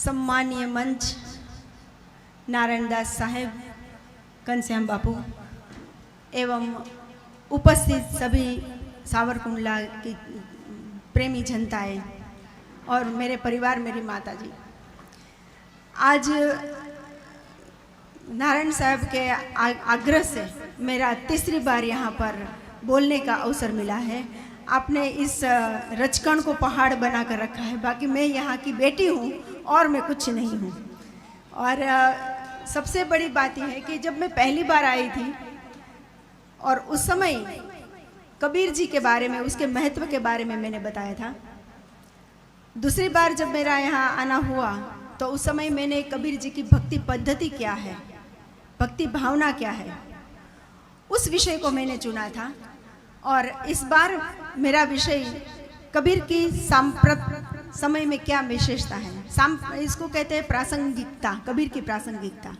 सम्मानीय मंच नारायण दास साहेब, घनश्याम बापू एवं उपस्थित सभी सावरकुंडला की प्रेमी जनताएं और मेरे परिवार, मेरी माता जी, आज नारायण साहब के आग्रह से मेरा तीसरी बार यहाँ पर बोलने का अवसर मिला है। आपने इस रचकण को पहाड़ बना कर रखा है, बाकी मैं यहाँ की बेटी हूँ और मैं कुछ नहीं हूँ। और सबसे बड़ी बात यह है कि जब मैं पहली बार आई थी और उस समय कबीर जी के बारे में, उसके महत्व के बारे में मैंने बताया था। दूसरी बार जब मेरा यहाँ आना हुआ तो उस समय मैंने कबीर जी की भक्ति पद्धति क्या है, भक्ति भावना क्या है, उस विषय को मैंने चुना था। और इस बार मेरा विषय कबीर की सांप्रत समय में क्या विशेषता है, इसको कहते हैं प्रासंगिकता, कबीर की प्रासंगिकता।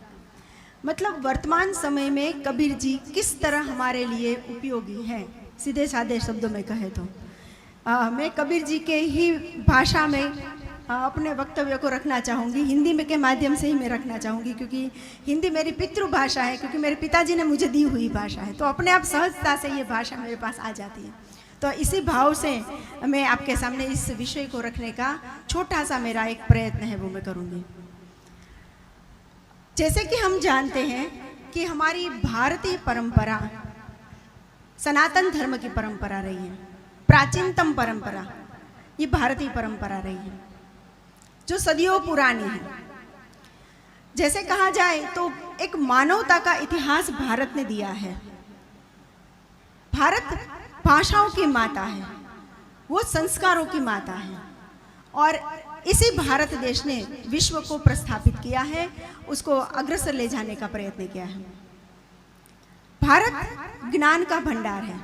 मतलब वर्तमान समय में कबीर जी किस तरह हमारे लिए उपयोगी हैं, सीधे साधे शब्दों में कहे तो मैं कबीर जी के ही भाषा में अपने वक्तव्य को रखना चाहूँगी, हिंदी में के माध्यम से ही मैं रखना चाहूँगी, क्योंकि हिंदी मेरी पितृभाषा है, क्योंकि मेरे पिताजी ने मुझे दी हुई भाषा है, तो अपने आप सहजता से ये भाषा मेरे पास आ जाती है। तो इसी भाव से मैं आपके सामने इस विषय को रखने का छोटा सा मेरा एक प्रयत्न है वो मैं करूँगी। जैसे कि हम जानते हैं कि हमारी भारतीय परंपरा सनातन धर्म की परंपरा रही है, प्राचीनतम परंपरा ये भारतीय परंपरा रही है जो सदियों पुरानी है। जैसे कहा जाए तो एक मानवता का इतिहास भारत ने दिया है। भारत भाषाओं की माता है, वो संस्कारों की माता है, और इसी भारत देश ने विश्व को प्रस्थापित किया है, उसको अग्रसर ले जाने का प्रयत्न किया है। भारत ज्ञान का भंडार है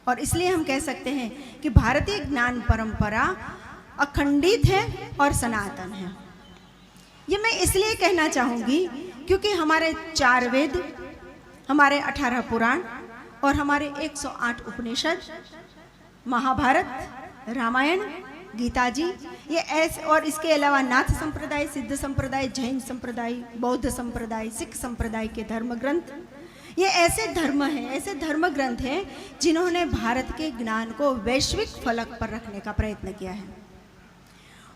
और इसलिए हम कह सकते हैं कि भारतीय ज्ञान परंपरा अखंडित है और सनातन है। ये मैं इसलिए कहना चाहूँगी क्योंकि हमारे 4 वेद, हमारे 18 पुराण और हमारे 108 उपनिषद, महाभारत, रामायण, गीता जी, ये ऐसे, और इसके अलावा नाथ संप्रदाय, सिद्ध संप्रदाय, जैन संप्रदाय, बौद्ध संप्रदाय, सिख संप्रदाय के धर्म ग्रंथ, ये ऐसे धर्म हैं, ऐसे धर्म ग्रंथ हैं जिन्होंने भारत के ज्ञान को वैश्विक फलक पर रखने का प्रयत्न किया है।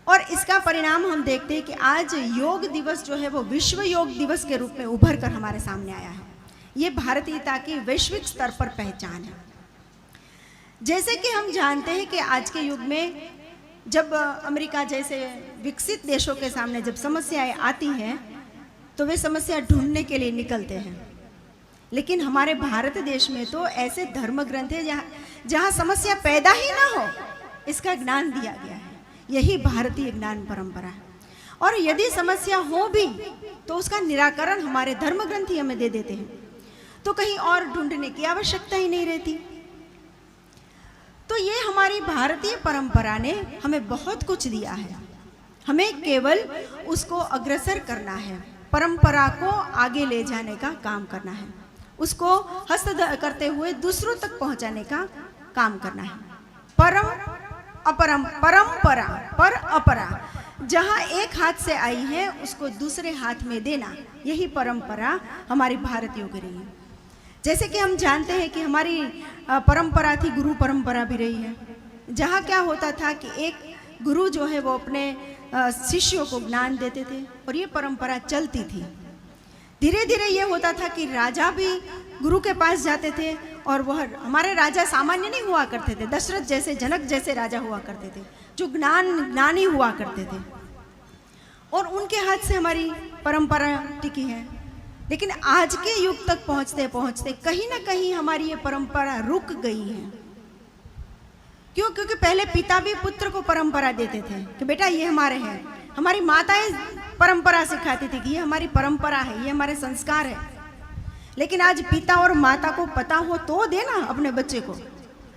और इसका परिणाम हम देखते हैं कि आज योग दिवस जो है वो विश्व योग दिवस के रूप में उभर कर हमारे सामने आया है। ये भारतीयता की वैश्विक स्तर पर पहचान है। जैसे कि हम जानते हैं कि आज के युग में जब अमेरिका जैसे विकसित देशों के सामने जब समस्याएं आती हैं तो वे समस्या ढूंढने के लिए निकलते हैं, लेकिन हमारे भारत देश में तो ऐसे धर्म ग्रंथ है जहाँ समस्या पैदा ही ना हो इसका ज्ञान दिया गया है। यही भारतीय ज्ञान परंपरा है। और यदि समस्या हो भी तो उसका निराकरण हमारे धर्म ग्रंथ ही हमें दे देते हैं, तो कहीं और ढूंढने की आवश्यकता ही नहीं रहती। तो ये हमारी भारतीय परंपरा ने हमें बहुत कुछ दिया है, हमें केवल उसको अग्रसर करना है, परंपरा को आगे ले जाने का काम करना है, उसको हस्त करते हुए दूसरों तक पहुंचाने का काम करना है। परम अपरम, परंपरा पर अपरा, जहाँ एक हाथ से आई है उसको दूसरे हाथ में देना, यही परंपरा हमारी भारतीयों की रही है। जैसे कि हम जानते हैं कि हमारी परंपरा थी, गुरु परंपरा भी रही है, जहाँ क्या होता था कि एक गुरु जो है वो अपने शिष्यों को ज्ञान देते थे और ये परंपरा चलती थी। धीरे धीरे ये होता था कि राजा भी गुरु के पास जाते थे, और वह हमारे राजा सामान्य नहीं हुआ करते थे, दशरथ जैसे, जनक जैसे राजा हुआ करते थे जो ज्ञानी हुआ करते थे, और उनके हाथ से हमारी परंपरा टिकी है। लेकिन आज के युग तक पहुंचते पहुंचते कहीं ना कहीं हमारी ये परंपरा रुक गई है। क्यों? क्योंकि पहले पिता भी पुत्र को परंपरा देते थे कि बेटा ये हमारे हैं, हमारी माताएं परंपरा सिखाती थी कि ये हमारी परंपरा है, ये हमारे संस्कार है। लेकिन आज पिता और माता को पता हो तो देना अपने बच्चे को,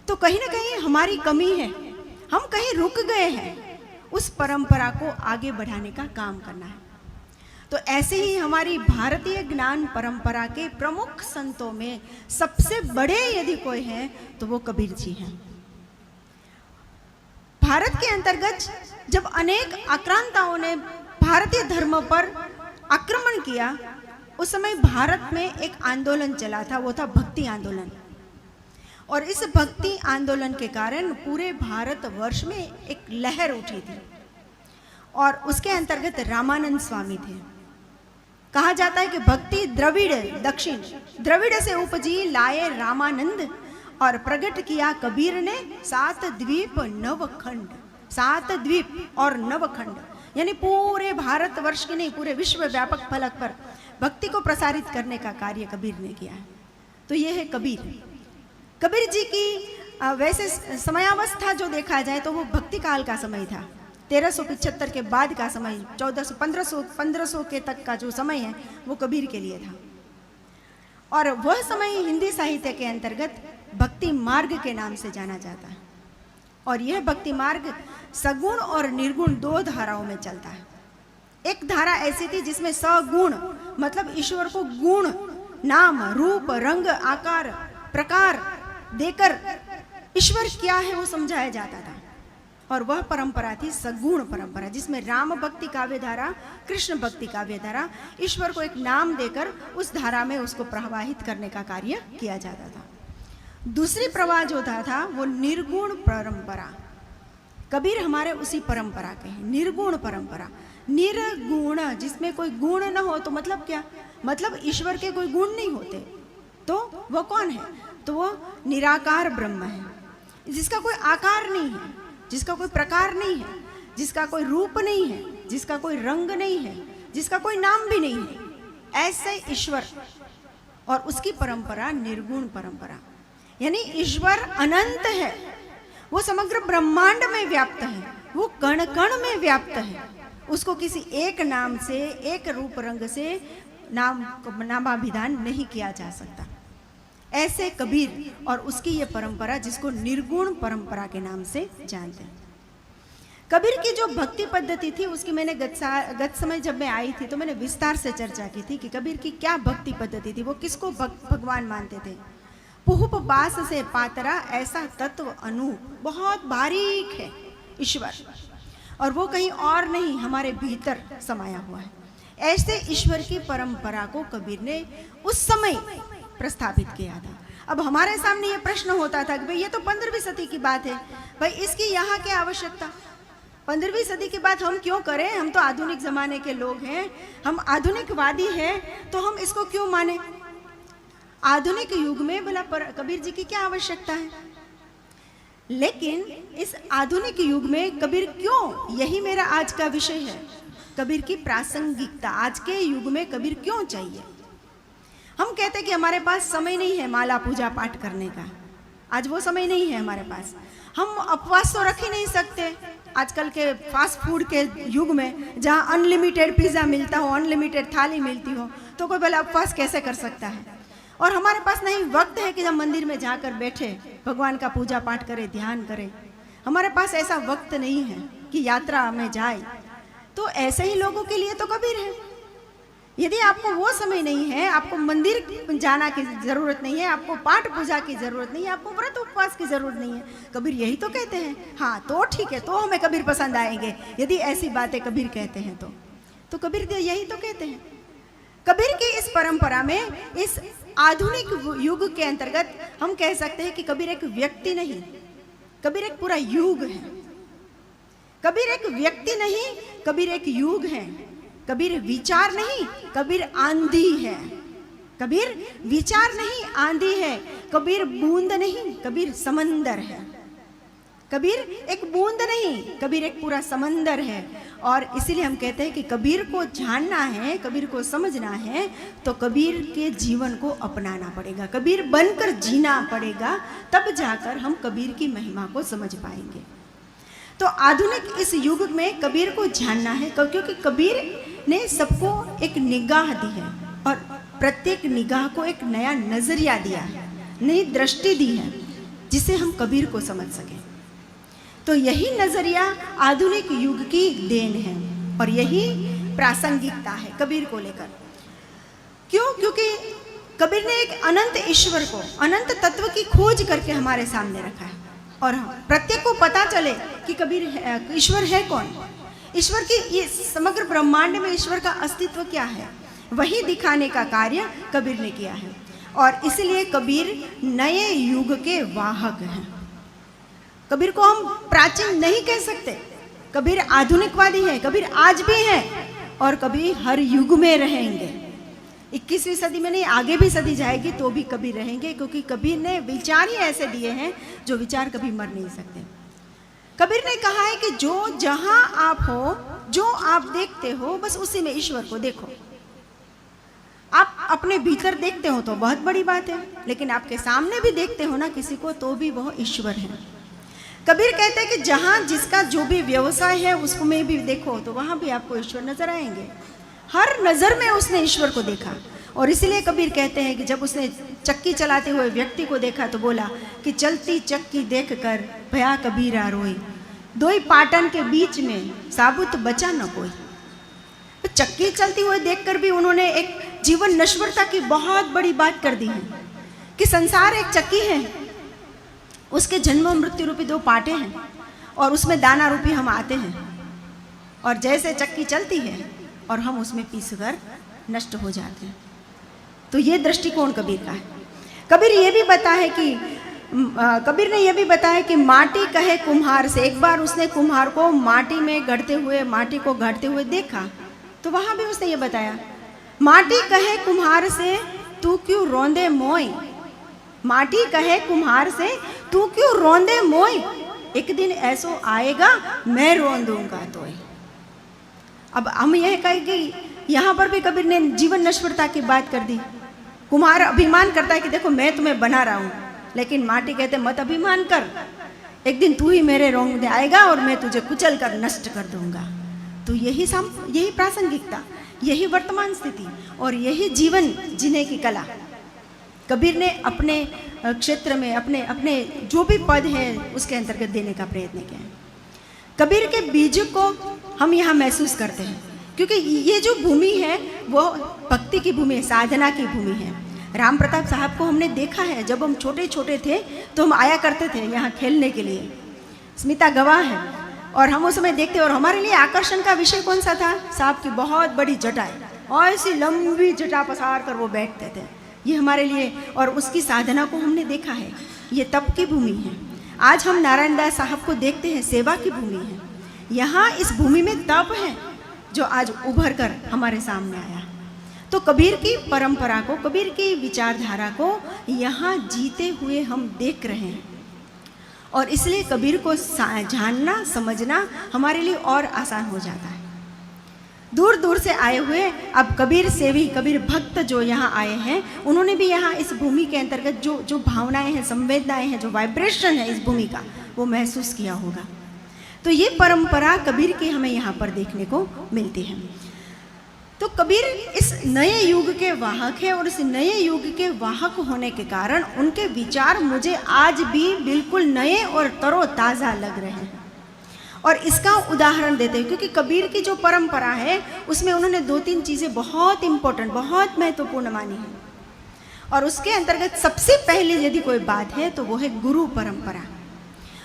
तो कहीं ना कहीं हमारी कमी है, हम कहीं रुक गए हैं, उस परंपरा को आगे बढ़ाने का काम करना है। तो ऐसे ही हमारी भारतीय ज्ञान परंपरा के प्रमुख संतों में सबसे बड़े यदि कोई हैं तो वो कबीर जी हैं। भारत के अंतर्गत जब अनेक आक्रांताओं ने भारतीय धर्म पर आक्रमण किया, उस समय भारत में एक आंदोलन चला था, वो था भक्ति आंदोलन। और इस भक्ति आंदोलन के कारण पूरे भारतवर्ष में एक लहर उठी थी और उसके अंतर्गत रामानंद स्वामी थे। कहा जाता है कि भक्ति द्रविड़ दक्षिण, द्रविड़ से उपजी लाए रामानंद और प्रकट किया कबीर ने 7 द्वीप नवखंड। 7 द्वीप और नवखंड यानी पूरे भारतवर्ष के नहीं, पूरे विश्व व्यापक फलक पर भक्ति को प्रसारित करने का कार्य कबीर ने किया है। तो ये है कबीर। कबीर जी की वैसे समयावस्था जो देखा जाए तो वो भक्ति काल का समय था। 1375 के बाद का समय, 1500 के तक का जो समय है वो कबीर के लिए था। और वह समय हिंदी साहित्य के अंतर्गत भक्ति मार्ग के नाम से जाना जाता है। और यह भक्ति मार्ग सगुण और निर्गुण 2 धाराओं में चलता है। एक धारा ऐसी थी जिसमें सगुण मतलब ईश्वर को गुण, नाम, रूप, रंग, आकार, प्रकार देकर ईश्वर क्या है वो समझाया जाता था। और वह परंपरा थी सगुण परंपरा, जिसमें राम भक्ति काव्य धारा, कृष्ण भक्ति काव्य धारा, ईश्वर को एक नाम देकर उस धारा में उसको प्रवाहित करने का कार्य किया जाता था। दूसरी प्रवाह जो था वो निर्गुण परंपरा। कबीर हमारे उसी परंपरा के हैं, निर्गुण परंपरा। निर्गुण जिसमें कोई गुण न हो, तो मतलब क्या? मतलब ईश्वर के कोई गुण नहीं होते, तो वो कौन है? तो वो निराकार ब्रह्म है, जिसका कोई आकार नहीं है, जिसका कोई प्रकार नहीं है, जिसका कोई रूप नहीं है, जिसका कोई रंग नहीं है, जिसका कोई नाम भी नहीं है, ऐसे ईश्वर। और उसकी परंपरा निर्गुण परंपरा, यानी ईश्वर अनंत है, वो समग्र ब्रह्मांड में व्याप्त है, वो कण कण में व्याप्त है। उसको किसी एक नाम से, एक रूप रंग से नामाभिधान नहीं किया जा सकता। ऐसे कबीर और उसकी ये परंपरा, जिसको निर्गुण परंपरा के नाम से जानते हैं। कबीर की जो भक्ति पद्धति थी उसकी मैंने गत समय जब मैं आई थी तो मैंने विस्तार से चर्चा की थी कि कबीर की क्या भक्ति पद्धति थी, वो किसको भगवान मानते थे। पुहुप बास से पातरा ऐसा तत्व अनु, बहुत बारीक है ईश्वर, और वो कहीं और नहीं, हमारे भीतर समाया हुआ है। ऐसे ईश्वर की परंपरा को कबीर ने उस समय प्रस्थापित किया था। अब हमारे सामने ये प्रश्न होता था कि भाई ये तो 15वीं सदी की बात है, भाई इसकी यहाँ क्या आवश्यकता? 15वीं सदी की बात हम क्यों करें? हम तो आधुनिक जमाने के लोग हैं, हम आधुनिकवादी हैं, तो हम इसको क्यों माने? आधुनिक युग में भला कबीर जी की क्या आवश्यकता है? लेकिन इस आधुनिक युग में कबीर क्यों, यही मेरा आज का विषय है, कबीर की प्रासंगिकता। आज के युग में कबीर क्यों चाहिए? हम कहते हैं कि हमारे पास समय नहीं है माला पूजा पाठ करने का, आज वो समय नहीं है हमारे पास। हम उपवास तो रख ही नहीं सकते आजकल के फास्ट फूड के युग में, जहाँ अनलिमिटेड पिज़्ज़ा मिलता हो, अनलिमिटेड थाली मिलती हो, तो कोई भला उपवास कैसे कर सकता है? और हमारे पास नहीं वक्त है कि हम मंदिर में जाकर बैठे, भगवान का पूजा पाठ करें, ध्यान करें। हमारे पास ऐसा वक्त नहीं है कि यात्रा में जाए। तो ऐसे ही लोगों के लिए तो कबीर है। यदि आपको वो समय नहीं है, आपको मंदिर जाना की जरूरत नहीं है, आपको पाठ पूजा की जरूरत नहीं है, आपको व्रत उपवास की जरूरत नहीं है, कबीर यही तो कहते हैं। हाँ तो ठीक है, तो हमें कबीर पसंद आएंगे यदि ऐसी बातें कबीर कहते हैं तो कबीर यही तो कहते हैं। कबीर की इस परंपरा में, इस आधुनिक युग के अंतर्गत हम कह सकते हैं कि कबीर एक व्यक्ति नहीं, कबीर एक पूरा युग है। कबीर एक व्यक्ति नहीं, कबीर एक युग है। कबीर विचार नहीं, कबीर आंधी है। कबीर विचार नहीं, आंधी है। कबीर बूंद नहीं, कबीर समंदर है। कबीर एक बूंद नहीं, कबीर एक पूरा समंदर है। और इसीलिए हम कहते हैं कि कबीर को जानना है, कबीर को समझना है, तो कबीर के जीवन को अपनाना पड़ेगा, कबीर बनकर जीना पड़ेगा, तब जाकर हम कबीर की महिमा को समझ पाएंगे। तो आधुनिक इस युग में कबीर को जानना है, क्योंकि कबीर ने सबको एक निगाह दी है और प्रत्येक निगाह को एक नया नजरिया दिया है, नई दृष्टि दी है, जिसे हम कबीर को समझ सकें। तो यही नजरिया आधुनिक युग की देन है और यही प्रासंगिकता है कबीर को लेकर। क्यों? क्योंकि कबीर ने एक अनंत ईश्वर को, अनंत तत्व की खोज करके हमारे सामने रखा है और प्रत्येक को पता चले कि कबीर ईश्वर है कौन। ईश्वर की ये समग्र ब्रह्मांड में ईश्वर का अस्तित्व क्या है, वही दिखाने का कार्य कबीर ने किया है। और इसलिए कबीर नए युग के वाहक हैं। कबीर को हम प्राचीन नहीं कह सकते, कबीर आधुनिकवादी है, कबीर आज भी है और कबीर हर युग में रहेंगे। 21वीं सदी में नहीं, आगे भी सदी जाएगी तो भी कबीर रहेंगे, क्योंकि कबीर ने विचार ही ऐसे दिए हैं जो विचार कभी मर नहीं सकते। कबीर ने कहा है कि जो जहां आप हो, जो आप देखते हो, बस उसी में ईश्वर को देखो। आप अपने भीतर देखते हो तो बहुत बड़ी बात है, लेकिन आपके सामने भी देखते हो ना किसी को, तो भी वह ईश्वर है। कबीर कहते हैं कि जहां जिसका जो भी व्यवसाय है उसको में भी देखो तो वहां भी आपको ईश्वर नजर आएंगे। हर नजर में उसने ईश्वर को देखा। और इसलिए कबीर कहते हैं कि जब उसने चक्की चलाते हुए व्यक्ति को देखा तो बोला कि चलती चक्की देखकर भया कबीरा रोई, दोई पाटन के बीच में साबुत बचा न कोई। तो चक्की चलती हुए देखकर भी उन्होंने एक जीवन नश्वरता की बहुत बड़ी बात कर दी है कि संसार एक चक्की है, उसके जन्म मृत्यु रूपी दो पाटे हैं और उसमें दाना रूपी हम आते हैं, और जैसे चक्की चलती है और हम उसमें पीसकर नष्ट हो जाते हैं। तो ये दृष्टिकोण कबीर का है। कबीर ये भी बताया कि कबीर ने यह भी बताया कि माटी कहे कुम्हार से। एक बार उसने कुम्हार को माटी में गढ़ते हुए, माटी को गढ़ते हुए देखा तो वहां भी उसने ये बताया, माटी कहे कुम्हार से तू क्यों रोंदे मोय, माटी कहे कुम्हार से तू क्यों रोंदे मोय, एक दिन ऐसो आएगा मैं रोंदूंगा तोय। अब हम यह कहें कि यहाँ पर भी कबीर ने जीवन नश्वरता की बात कर दी। कुम्हार अभिमान करता है कि देखो मैं तुम्हें बना रहा हूँ, लेकिन माटी कहते मत अभिमान कर, एक दिन तू ही मेरे रोंदे आएगा और मैं तुझे कुचल कर नष्ट कर दूंगा। तो यही प्रासंगिकता, यही वर्तमान स्थिति और यही जीवन जीने की कला कबीर ने अपने क्षेत्र में अपने अपने जो भी पद है उसके अंतर्गत देने का प्रयत्न किया है। कबीर के बीज को हम यहाँ महसूस करते हैं, क्योंकि ये जो भूमि है वो भक्ति की भूमि है, साधना की भूमि है। राम प्रताप साहब को हमने देखा है, जब हम छोटे छोटे थे तो हम आया करते थे यहाँ खेलने के लिए। स्मिता गवाह है और हम उस समय देखते, और हमारे लिए आकर्षण का विषय कौन सा था, साहब की बहुत बड़ी जटाएं और ऐसी लंबी जटा पसार कर वो बैठते थे, ये हमारे लिए, और उसकी साधना को हमने देखा है। ये तप की भूमि है। आज हम नारायण दास साहब को देखते हैं, सेवा की भूमि है। यहाँ इस भूमि में तप है जो आज उभर कर हमारे सामने आया। तो कबीर की परंपरा को, कबीर की विचारधारा को यहाँ जीते हुए हम देख रहे हैं, और इसलिए कबीर को जानना समझना हमारे लिए और आसान हो जाता है। दूर दूर से आए हुए अब कबीर सेवी, कबीर भक्त जो यहाँ आए हैं, उन्होंने भी यहाँ इस भूमि के अंतर्गत जो जो भावनाएं हैं, संवेदनाएं हैं, जो वाइब्रेशन है इस भूमि का, वो महसूस किया होगा। तो ये परंपरा कबीर की हमें यहाँ पर देखने को मिलती है। तो कबीर इस नए युग के वाहक है, और इस नए युग के वाहक होने के कारण उनके विचार मुझे आज भी बिल्कुल नए और तरोताज़ा लग रहे हैं। और इसका उदाहरण देते हैं, क्योंकि कबीर की जो परंपरा है उसमें उन्होंने 2-3 चीज़ें बहुत इम्पोर्टेंट, बहुत महत्वपूर्ण मानी है। और उसके अंतर्गत सबसे पहले यदि कोई बात है तो वो है गुरु परंपरा।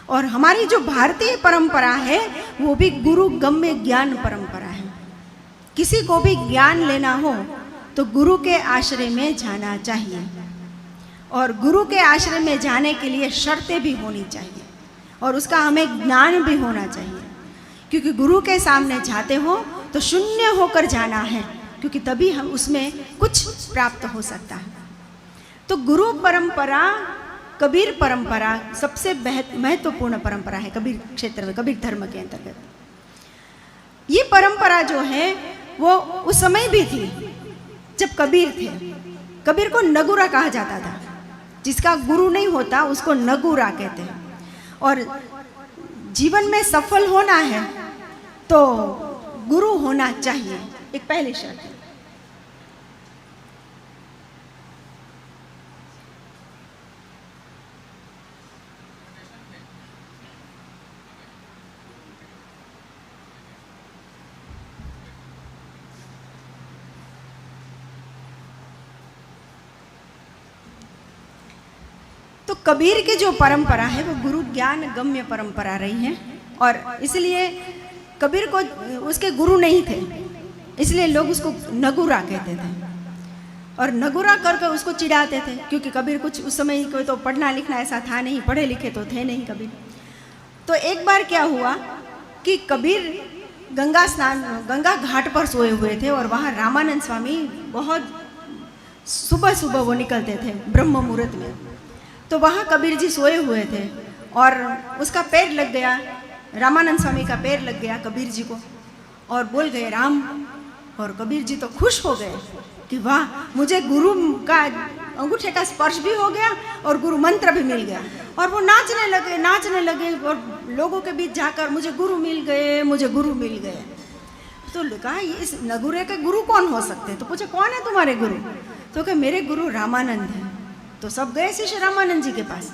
और हमारी जो भारतीय परंपरा है वो भी गुरु गम्य ज्ञान परंपरा है। किसी को भी ज्ञान लेना हो तो गुरु के आश्रय में जाना चाहिए, और गुरु के आश्रय में जाने के लिए शर्तें भी होनी चाहिए, और उसका हमें ज्ञान भी होना चाहिए। क्योंकि गुरु के सामने जाते हो तो शून्य होकर जाना है, क्योंकि तभी हम उसमें कुछ प्राप्त हो सकता है। तो गुरु परंपरा, कबीर परंपरा सबसे महत्वपूर्ण परंपरा है कबीर क्षेत्र में, कबीर धर्म के अंतर्गत। ये परंपरा जो है वो उस समय भी थी जब कबीर थे। कबीर को नगुरा कहा जाता था, जिसका गुरु नहीं होता उसको नगुरा कहते हैं। और जीवन में सफल होना है तो गुरु होना चाहिए, एक पहली शर्त है। तो कबीर की जो परंपरा है वो गुरु ज्ञान गम्य परंपरा रही है, और इसलिए कबीर को उसके गुरु नहीं थे, इसलिए लोग उसको नगुरा कहते थे और नगुरा करके उसको चिढ़ाते थे, क्योंकि कबीर कुछ उस समय कोई तो पढ़ना लिखना ऐसा था नहीं, पढ़े लिखे तो थे नहीं कबीर। तो एक बार क्या हुआ कि कबीर गंगा घाट पर सोए हुए थे और वहाँ रामानंद स्वामी बहुत सुबह सुबह वो निकलते थे ब्रह्म मुहूर्त में। तो वहाँ कबीर जी सोए हुए थे और उसका पैर लग गया, रामानंद स्वामी का पैर लग गया कबीर जी को और बोल गए राम। और कबीर जी तो खुश हो गए कि वाह, मुझे गुरु का अंगूठे का स्पर्श भी हो गया और गुरु मंत्र भी मिल गया। और वो नाचने लगे और लोगों के बीच जाकर मुझे गुरु मिल गए, मुझे गुरु मिल गए। तो कहा इस नगुरे के गुरु कौन हो सकते हैं? तो पूछे कौन है तुम्हारे गुरु? तो कहे मेरे गुरु रामानंद हैं। तो सब गए शिष्य रामानंद जी के पास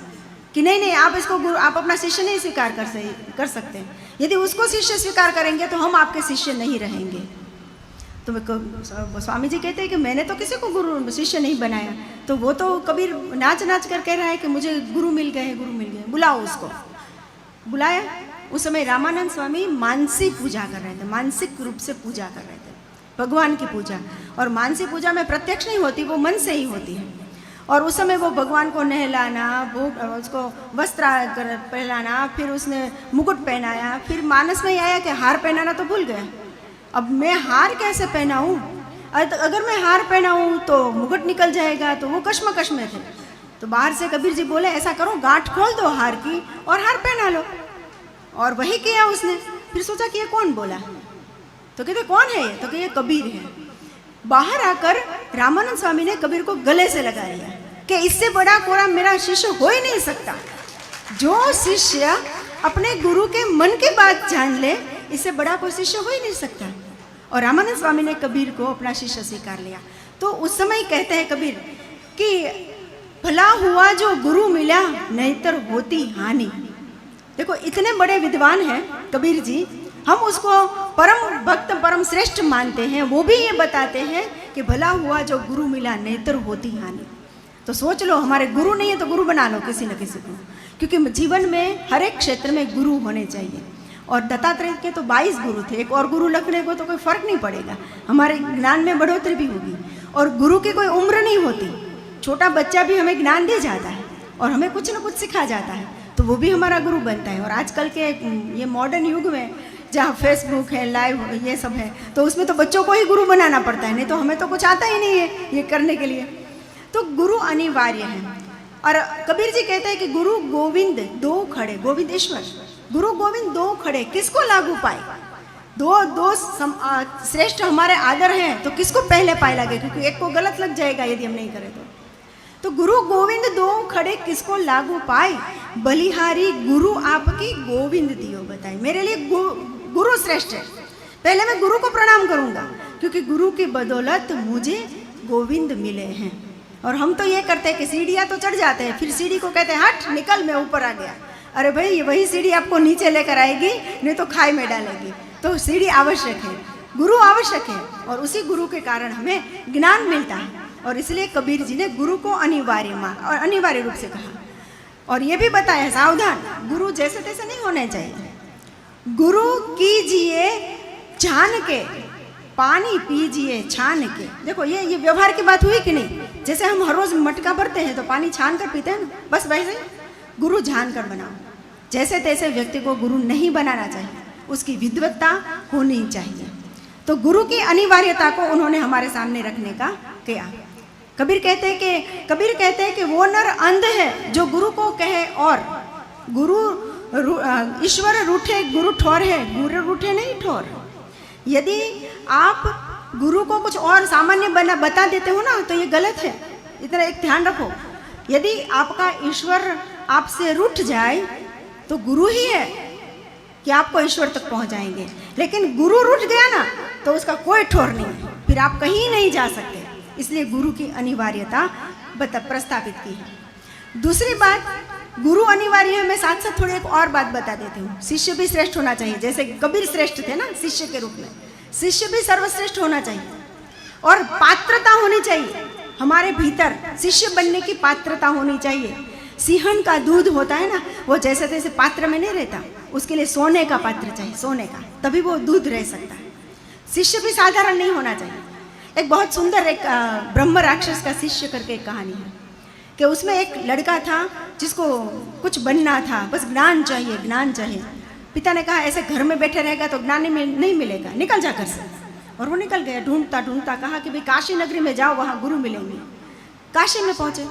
कि नहीं आप इसको गुरु, आप अपना शिष्य नहीं स्वीकार कर सकते। यदि उसको शिष्य स्वीकार करेंगे तो हम आपके शिष्य नहीं रहेंगे। तो स्वामी जी कहते हैं कि मैंने तो किसी को गुरु शिष्य नहीं बनाया। तो वो तो कबीर नाच कर कह रहा है कि मुझे गुरु मिल गए, बुलाओ उसको। बुलाया। उस समय रामानंद स्वामी मानसी पूजा कर रहे थे, मानसिक रूप से पूजा कर रहे थे, भगवान की पूजा। और मानसी पूजा में प्रत्यक्ष नहीं होती, वो मन से ही होती है। और उस समय वो भगवान को नहलाना, वो उसको वस्त्र पहनाना, फिर उसने मुकुट पहनाया। फिर मानस में आया कि हार पहनाना तो भूल गए, अब मैं हार कैसे पहनाऊँ? अगर मैं हार पहनाऊँ तो मुकुट निकल जाएगा। तो वो कश्मकश में थे। तो बाहर से कबीर जी बोले ऐसा करो, गांठ खोल दो हार की और हार पहना लो। और वही किया उसने। फिर सोचा कि ये कौन बोला? तो कहते कौन है ये? तो ये कबीर है। बाहर आकर रामानंद स्वामी ने कबीर को गले से लगा लिया कि इससे बड़ा कोरा मेरा शिष्य हो ही नहीं सकता। जो शिष्य अपने गुरु के मन की बात जान ले, इससे बड़ा कोई शिष्य हो ही नहीं सकता। और रामानंद स्वामी ने कबीर को अपना शिष्य स्वीकार लिया। तो उस समय कहते हैं कबीर कि भला हुआ जो गुरु मिला, नहींतर होती हानि। देखो इतने बड़े विद्वान हैं कबीर जी, हम उसको परम भक्त परम श्रेष्ठ मानते हैं। वो भी ये बताते हैं कि भला हुआ जो गुरु मिला, नहींतर होती हानि। तो सोच लो, हमारे गुरु नहीं है तो गुरु बना लो किसी न किसी को, क्योंकि जीवन में हर एक क्षेत्र में गुरु होने चाहिए। और दत्तात्रेय के तो 22 गुरु थे, एक और गुरु लगने को तो कोई फर्क नहीं पड़ेगा, हमारे ज्ञान में बढ़ोतरी भी होगी। और गुरु की कोई उम्र नहीं होती, छोटा बच्चा भी हमें ज्ञान दे जाता है और हमें कुछ न कुछ सिखा जाता है, तो वो भी हमारा गुरु बनता है। और आजकल के ये मॉडर्न युग में जहाँ फेसबुक है, लाइव ये सब है, तो उसमें तो बच्चों को ही गुरु बनाना पड़ता है, नहीं तो हमें तो कुछ आता ही नहीं है ये करने के लिए। तो गुरु अनिवार्य है। और कबीर जी कहते हैं कि गुरु गोविंद दो खड़े, गोविंद ईश्वर, गुरु गोविंद दो खड़े, किसको लागू पाए? दो श्रेष्ठ हमारे आदर हैं, तो किसको पहले पाए लगे? क्योंकि एक को गलत लग जाएगा यदि हम नहीं करें तो गुरु गोविंद दो खड़े, किसको लागू पाए? बलिहारी गुरु आपकी गोविंद दियो बताए। मेरे लिए गुरु श्रेष्ठ है। पहले मैं गुरु को प्रणाम करूंगा, क्योंकि गुरु की बदौलत मुझे गोविंद मिले हैं। और हम तो ये करते हैं कि सीढ़ियाँ तो चढ़ जाते हैं, फिर सीढ़ी को कहते हैं हट निकल, मैं ऊपर आ गया। अरे भाई, वही सीढ़ी आपको नीचे लेकर आएगी, नहीं तो खाई में डालेगी। तो सीढ़ी आवश्यक है, गुरु आवश्यक है, और उसी गुरु के कारण हमें ज्ञान मिलता है। और इसलिए कबीर जी ने गुरु को अनिवार्य रूप से कहा। और ये भी बताया, सावधान, गुरु जैसे तैसे नहीं होने चाहिए। गुरु कीजिए जान के, पानी पीजिए छान के। देखो ये व्यवहार की बात हुई कि नहीं? जैसे हम हर रोज मटका भरते हैं तो पानी छान कर पीते हैं ना, बस वैसे गुरु जान कर बनाओ। जैसे तैसे व्यक्ति को गुरु नहीं बनाना चाहिए, उसकी विद्वत्ता होनी चाहिए। तो गुरु की अनिवार्यता को उन्होंने हमारे सामने रखने का किया। कबीर कहते हैं कि वो नर अंध है जो गुरु को कहे, और ईश्वर रूठे गुरु ठोर है, गुरु रूठे नहीं ठोर। यदि आप गुरु को कुछ और सामान्य बता देते हो ना, तो ये गलत है। इतना एक ध्यान रखो, यदि आपका ईश्वर आपसे रूठ जाए तो गुरु ही है कि आपको ईश्वर तक पहुंचाएंगे। लेकिन गुरु रूठ गया ना, तो उसका कोई ठोर नहीं है, फिर आप कहीं नहीं जा सकते। इसलिए गुरु की अनिवार्यता प्रस्तावित की है। दूसरी बात, गुरु अनिवार्य है, मैं साथ साथ थोड़ी एक और बात बता देती हूँ। शिष्य भी श्रेष्ठ होना चाहिए, जैसे कबीर श्रेष्ठ थे ना शिष्य के रूप में, शिष्य भी सर्वश्रेष्ठ होना चाहिए। और पात्रता होनी चाहिए हमारे भीतर, शिष्य बनने की पात्रता होनी चाहिए। सिंहन का दूध होता है ना, वो जैसे तैसे पात्र में नहीं रहता, उसके लिए सोने का पात्र चाहिए, सोने का, तभी वो दूध रह सकता है। शिष्य भी साधारण नहीं होना चाहिए। एक बहुत सुंदर एक ब्रह्म राक्षस का शिष्य करके एक कहानी है कि उसमें एक लड़का था जिसको कुछ बनना था, बस ज्ञान चाहिए, ज्ञान चाहिए। पिता ने कहा ऐसे घर में बैठे रहेगा तो ज्ञान नहीं मिलेगा, निकल जा घर से। और वो निकल गया, ढूंढता ढूंढता, कहा कि भाई काशी नगरी में जाओ, वहाँ गुरु मिलेंगे। काशी में पहुँचे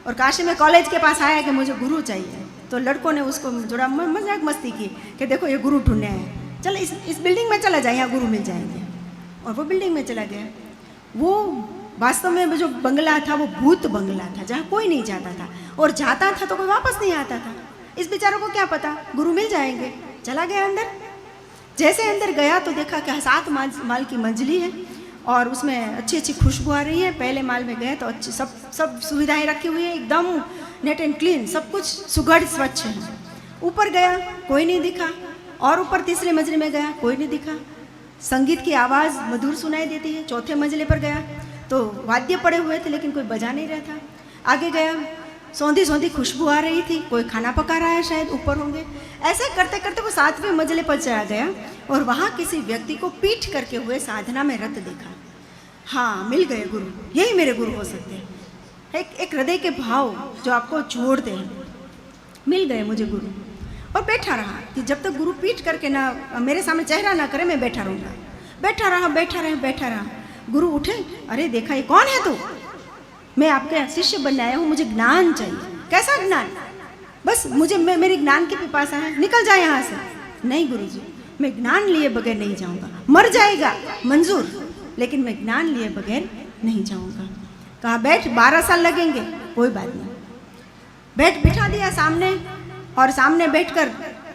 और काशी में कॉलेज के पास आया कि मुझे गुरु चाहिए। तो लड़कों ने उसको थोड़ा मजाक मस्ती की कि देखो ये गुरु ढूंढने हैं, चल इस बिल्डिंग में चला जाए, यहाँ गुरु मिल जाएंगे। और वो बिल्डिंग में चला गया। वो वास्तव में जो बंगला था वो भूत बंगला था, जहाँ कोई नहीं जाता था, और जाता था तो कोई वापस नहीं आता था। इस बेचारों को क्या पता गुरु मिल जाएंगे। चला गया अंदर। जैसे अंदर गया तो देखा कि 7 माल की मंजिली है और उसमें अच्छी अच्छी खुशबू आ रही है। पहले माल में गए तो अच्छी सब सुविधाएं रखी हुई है, एकदम नेट एंड क्लीन, सब कुछ सुघड़ स्वच्छ है। ऊपर गया, कोई नहीं दिखा। और ऊपर तीसरे मंजिले में गया, कोई नहीं दिखा। संगीत की आवाज़ मधुर सुनाई देती है। चौथे मंजिले पर गया तो वाद्य पड़े हुए थे लेकिन कोई बजा नहीं रहा था। आगे गया, सौंधी सौंधी खुशबू आ रही थी, कोई खाना पका रहा है, शायद ऊपर होंगे। ऐसे करते करते वो 7वें मंजिले पर चला गया और वहाँ किसी व्यक्ति को पीठ करके हुए साधना में रत देखा। हाँ, मिल गए गुरु, यही मेरे गुरु हो सकते हैं। एक हृदय के भाव जो आपको जोड़ते हैं। मिल गए मुझे गुरु। और बैठा रहा कि जब तक गुरु पीठ करके ना मेरे सामने चेहरा ना करे मैं बैठा रहूँगा। बैठा रहा। गुरु उठे, अरे देखा ये कौन है तू? मैं आपके शिष्य बनने आया हूँ, मुझे ज्ञान चाहिए। कैसा ज्ञान? बस मुझे मेरे ज्ञान की पिपासा है, निकल जाए यहाँ से। नहीं गुरुजी, मैं ज्ञान लिए बगैर नहीं जाऊँगा। मर जाएगा मंजूर, लेकिन मैं ज्ञान लिए बगैर नहीं जाऊँगा। कहा बैठ, 12 साल लगेंगे, कोई बात नहीं। बिठा दिया सामने और सामने बैठकर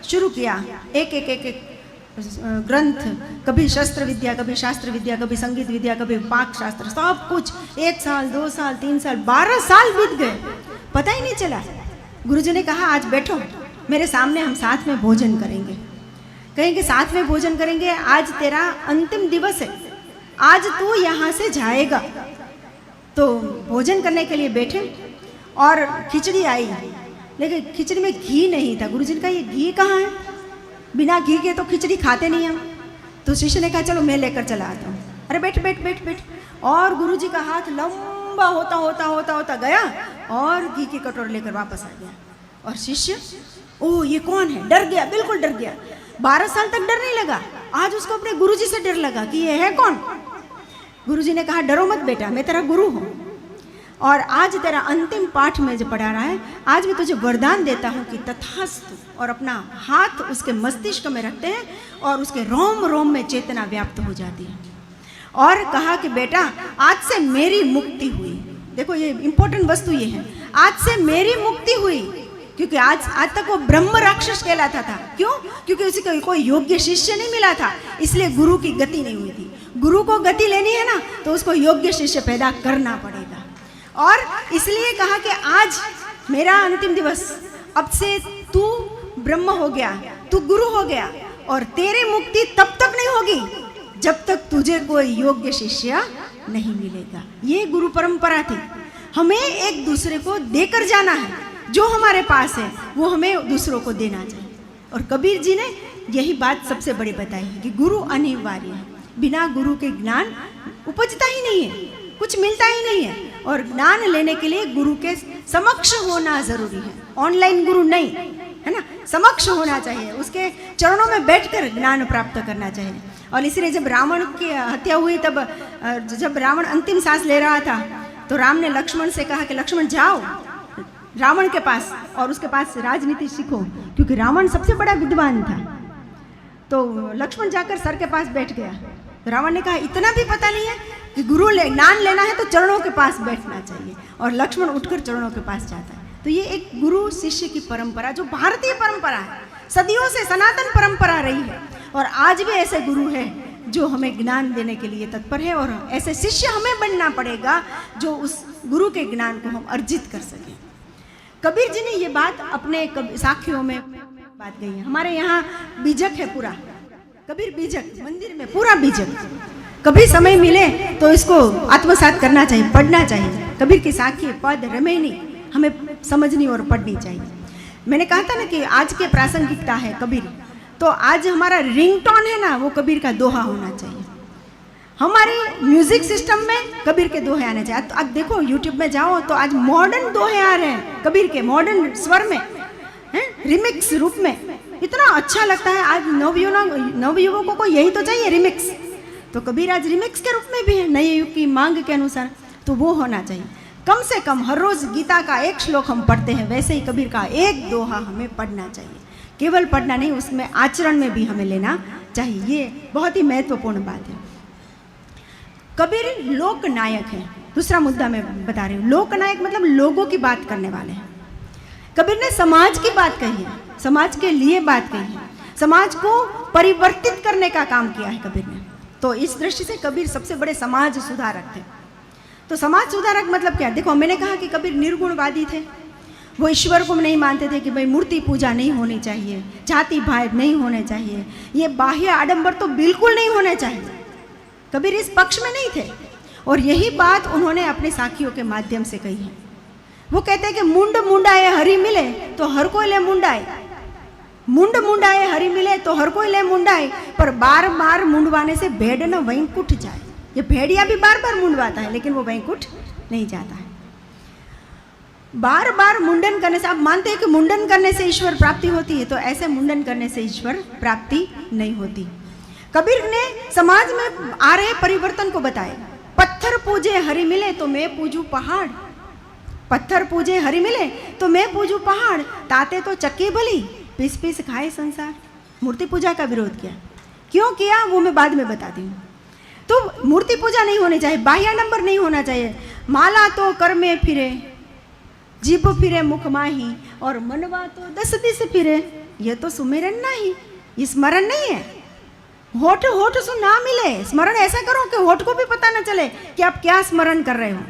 शुरू किया एक ग्रंथ, कभी शस्त्र विद्या, कभी शास्त्र विद्या, कभी संगीत विद्या, कभी पाक शास्त्र, सब कुछ। 1 साल, 2 साल, 3 साल, 12 साल बीत गए, पता ही नहीं चला। गुरुजी ने कहा आज बैठो मेरे सामने, हम साथ में भोजन करेंगे। कहेंगे साथ में भोजन करेंगे, आज तेरा अंतिम दिवस है, आज तू यहाँ से जाएगा। तो भोजन करने के लिए बैठे और खिचड़ी आई, लेकिन खिचड़ी में घी नहीं था। गुरुजी ने कहा ये घी कहाँ है? बिना घी के तो खिचड़ी खाते नहीं हम। तो शिष्य ने कहा चलो मैं लेकर चला आता हूँ। अरे बैठ। और गुरुजी का हाथ लंबा होता गया और घी की कटोरी लेकर वापस आ गया। और शिष्य, ओह ये कौन है? डर गया, बिल्कुल डर गया। 12 साल तक डर नहीं लगा, आज उसको अपने गुरुजी से डर लगा कि ये है कौन। गुरुजी ने कहा डरो मत बेटा, मैं तेरा गुरु हूँ और आज तेरा अंतिम पाठ में जो पढ़ा रहा है, आज मैं तुझे वरदान देता हूँ कि तथास्तु। और अपना हाथ उसके मस्तिष्क में रखते हैं और उसके रोम रोम में चेतना व्याप्त हो जाती है। और कहा कि बेटा आज से मेरी मुक्ति हुई। देखो ये इंपॉर्टेंट वस्तु ये है, आज से मेरी मुक्ति हुई। क्योंकि आज तक वो ब्रह्म राक्षस कहलाता था। क्यों? क्योंकि उसे कोई योग्य शिष्य नहीं मिला था, इसलिए गुरु की गति नहीं हुई थी। गुरु को गति लेनी है ना तो उसको योग्य शिष्य पैदा करना पड़ेगा। और इसलिए कहा कि आज मेरा अंतिम दिवस, अब से तू ब्रह्म हो गया, तू गुरु हो गया और तेरी मुक्ति तब तक नहीं होगी जब तक तुझे कोई योग्य शिष्य नहीं मिलेगा। ये गुरु परंपरा थी। हमें एक दूसरे को देकर जाना है, जो हमारे पास है वो हमें दूसरों को देना चाहिए। और कबीर जी ने यही बात सबसे बड़ी बताई है कि गुरु अनिवार्य है। बिना गुरु के ज्ञान उपजता ही नहीं है, कुछ मिलता ही नहीं है। और ज्ञान लेने के लिए गुरु के समक्ष होना जरूरी है, ऑनलाइन गुरु नहीं, है ना, समक्ष होना चाहिए। उसके चरणों में बैठकर ज्ञान प्राप्त करना चाहिए। और इसलिए जब रावण की हत्या हुई, तब जब रावण अंतिम सांस ले रहा था तो राम ने लक्ष्मण से कहा कि लक्ष्मण जाओ रावण के पास और उसके पास राजनीति सीखो, क्योंकि रावण सबसे बड़ा विद्वान था। तो लक्ष्मण जाकर सर के पास बैठ गया। तो रावण ने कहा इतना भी पता नहीं है कि ज्ञान लेना है तो चरणों के पास बैठना चाहिए। और लक्ष्मण उठकर चरणों के पास जाता है। तो ये एक गुरु शिष्य की परंपरा जो भारतीय परंपरा है, सदियों से सनातन परंपरा रही है। और आज भी ऐसे गुरु है जो हमें ज्ञान देने के लिए तत्पर है। और ऐसे शिष्य हमें बनना पड़ेगा जो उस गुरु के ज्ञान को हम अर्जित कर सकें। कबीर जी ने ये बात अपने साखियों में बात कही है। हमारे यहाँ बीजक है पूरा, कबीर बीजक, मंदिर में पूरा बीजक। कभी समय मिले तो इसको आत्मसात करना चाहिए, पढ़ना चाहिए। कबीर की साखी, पद, रमेनी हमें समझनी और पढ़नी चाहिए। मैंने कहा था ना कि आज के प्रासंगिकता है कबीर। तो आज हमारा रिंगटोन है ना, वो कबीर का दोहा होना चाहिए। हमारे म्यूजिक सिस्टम में कबीर के दोहे आने चाहिए। तो अब देखो यूट्यूब में जाओ तो आज मॉडर्न दोहे आ रहे हैं कबीर के, मॉडर्न स्वर में, हैं, रिमिक्स रूप में। इतना अच्छा लगता है। आज नवयुवकों को यही तो चाहिए, रिमिक्स। तो कबीर आज रिमिक्स के रूप में भी है, नए युग की मांग के अनुसार। तो वो होना चाहिए। कम से कम हर रोज गीता का एक श्लोक हम पढ़ते हैं, वैसे ही कबीर का एक दोहा हमें पढ़ना चाहिए। केवल पढ़ना नहीं, उसमें आचरण में भी हमें लेना चाहिए। ये बहुत ही महत्वपूर्ण बात है। कबीर लोकनायक है। दूसरा मुद्दा मैं बता रही हूँ। लोकनायक मतलब लोगों की बात करने वाले हैं। कबीर ने समाज की बात कही है, समाज के लिए बात कही है, समाज को परिवर्तित करने का काम किया है कबीर ने। तो इस दृष्टि से कबीर सबसे बड़े समाज सुधारक थे। तो समाज सुधारक मतलब क्या? देखो, मैंने कहा कि कबीर निर्गुणवादी थे। वो ईश्वर को नहीं मानते थे कि भाई मूर्ति पूजा नहीं होनी चाहिए, जाति भेद नहीं होने चाहिए, ये बाह्य आडंबर तो बिल्कुल नहीं होने चाहिए। कबीर इस पक्ष में नहीं थे। और यही बात उन्होंने अपने साखियों के माध्यम से कही है। वो कहते हैं कि मुंड मुंडाए हरि मिले तो हर कोई ले मुंडाए, मुंड मुंडाए हरि मिले तो हर कोई ले मुंडाए, पर बार बार मुंडवाने से भेड़ न वैंकुट जाए। ये भेड़िया भी बार बार मुंडवाता है, लेकिन वो वैंकुट नहीं जाता है। बार बार मुंडन करने से, आप मानते हैं कि मुंडन करने से ईश्वर प्राप्ति होती है, तो ऐसे मुंडन करने से ईश्वर प्राप्ति नहीं होती। कबीर ने समाज में आ रहे परिवर्तन को बताया। पत्थर पूजे हरि मिले तो मैं पूजू पहाड़, पत्थर पूजे हरि मिले तो मैं पूजू पहाड़, ताते तो चक्की भली पीस पीस खाए संसार। मूर्ति पूजा का विरोध किया। क्यों किया वो मैं बाद में बताती हूँ। तो मूर्ति पूजा नहीं होनी चाहिए, बाह्याडंबर नहीं होना चाहिए। माला तो कर में फिरे, जीभ फिरे मुख माही, और मनवा तो 10 दिस फिरे। ये तो सुमिरन नहीं, ये स्मरण नहीं है। होठ होठ सु ना मिले, स्मरण ऐसा करो कि होठ को भी पता न चले कि आप क्या स्मरण कर रहे हो।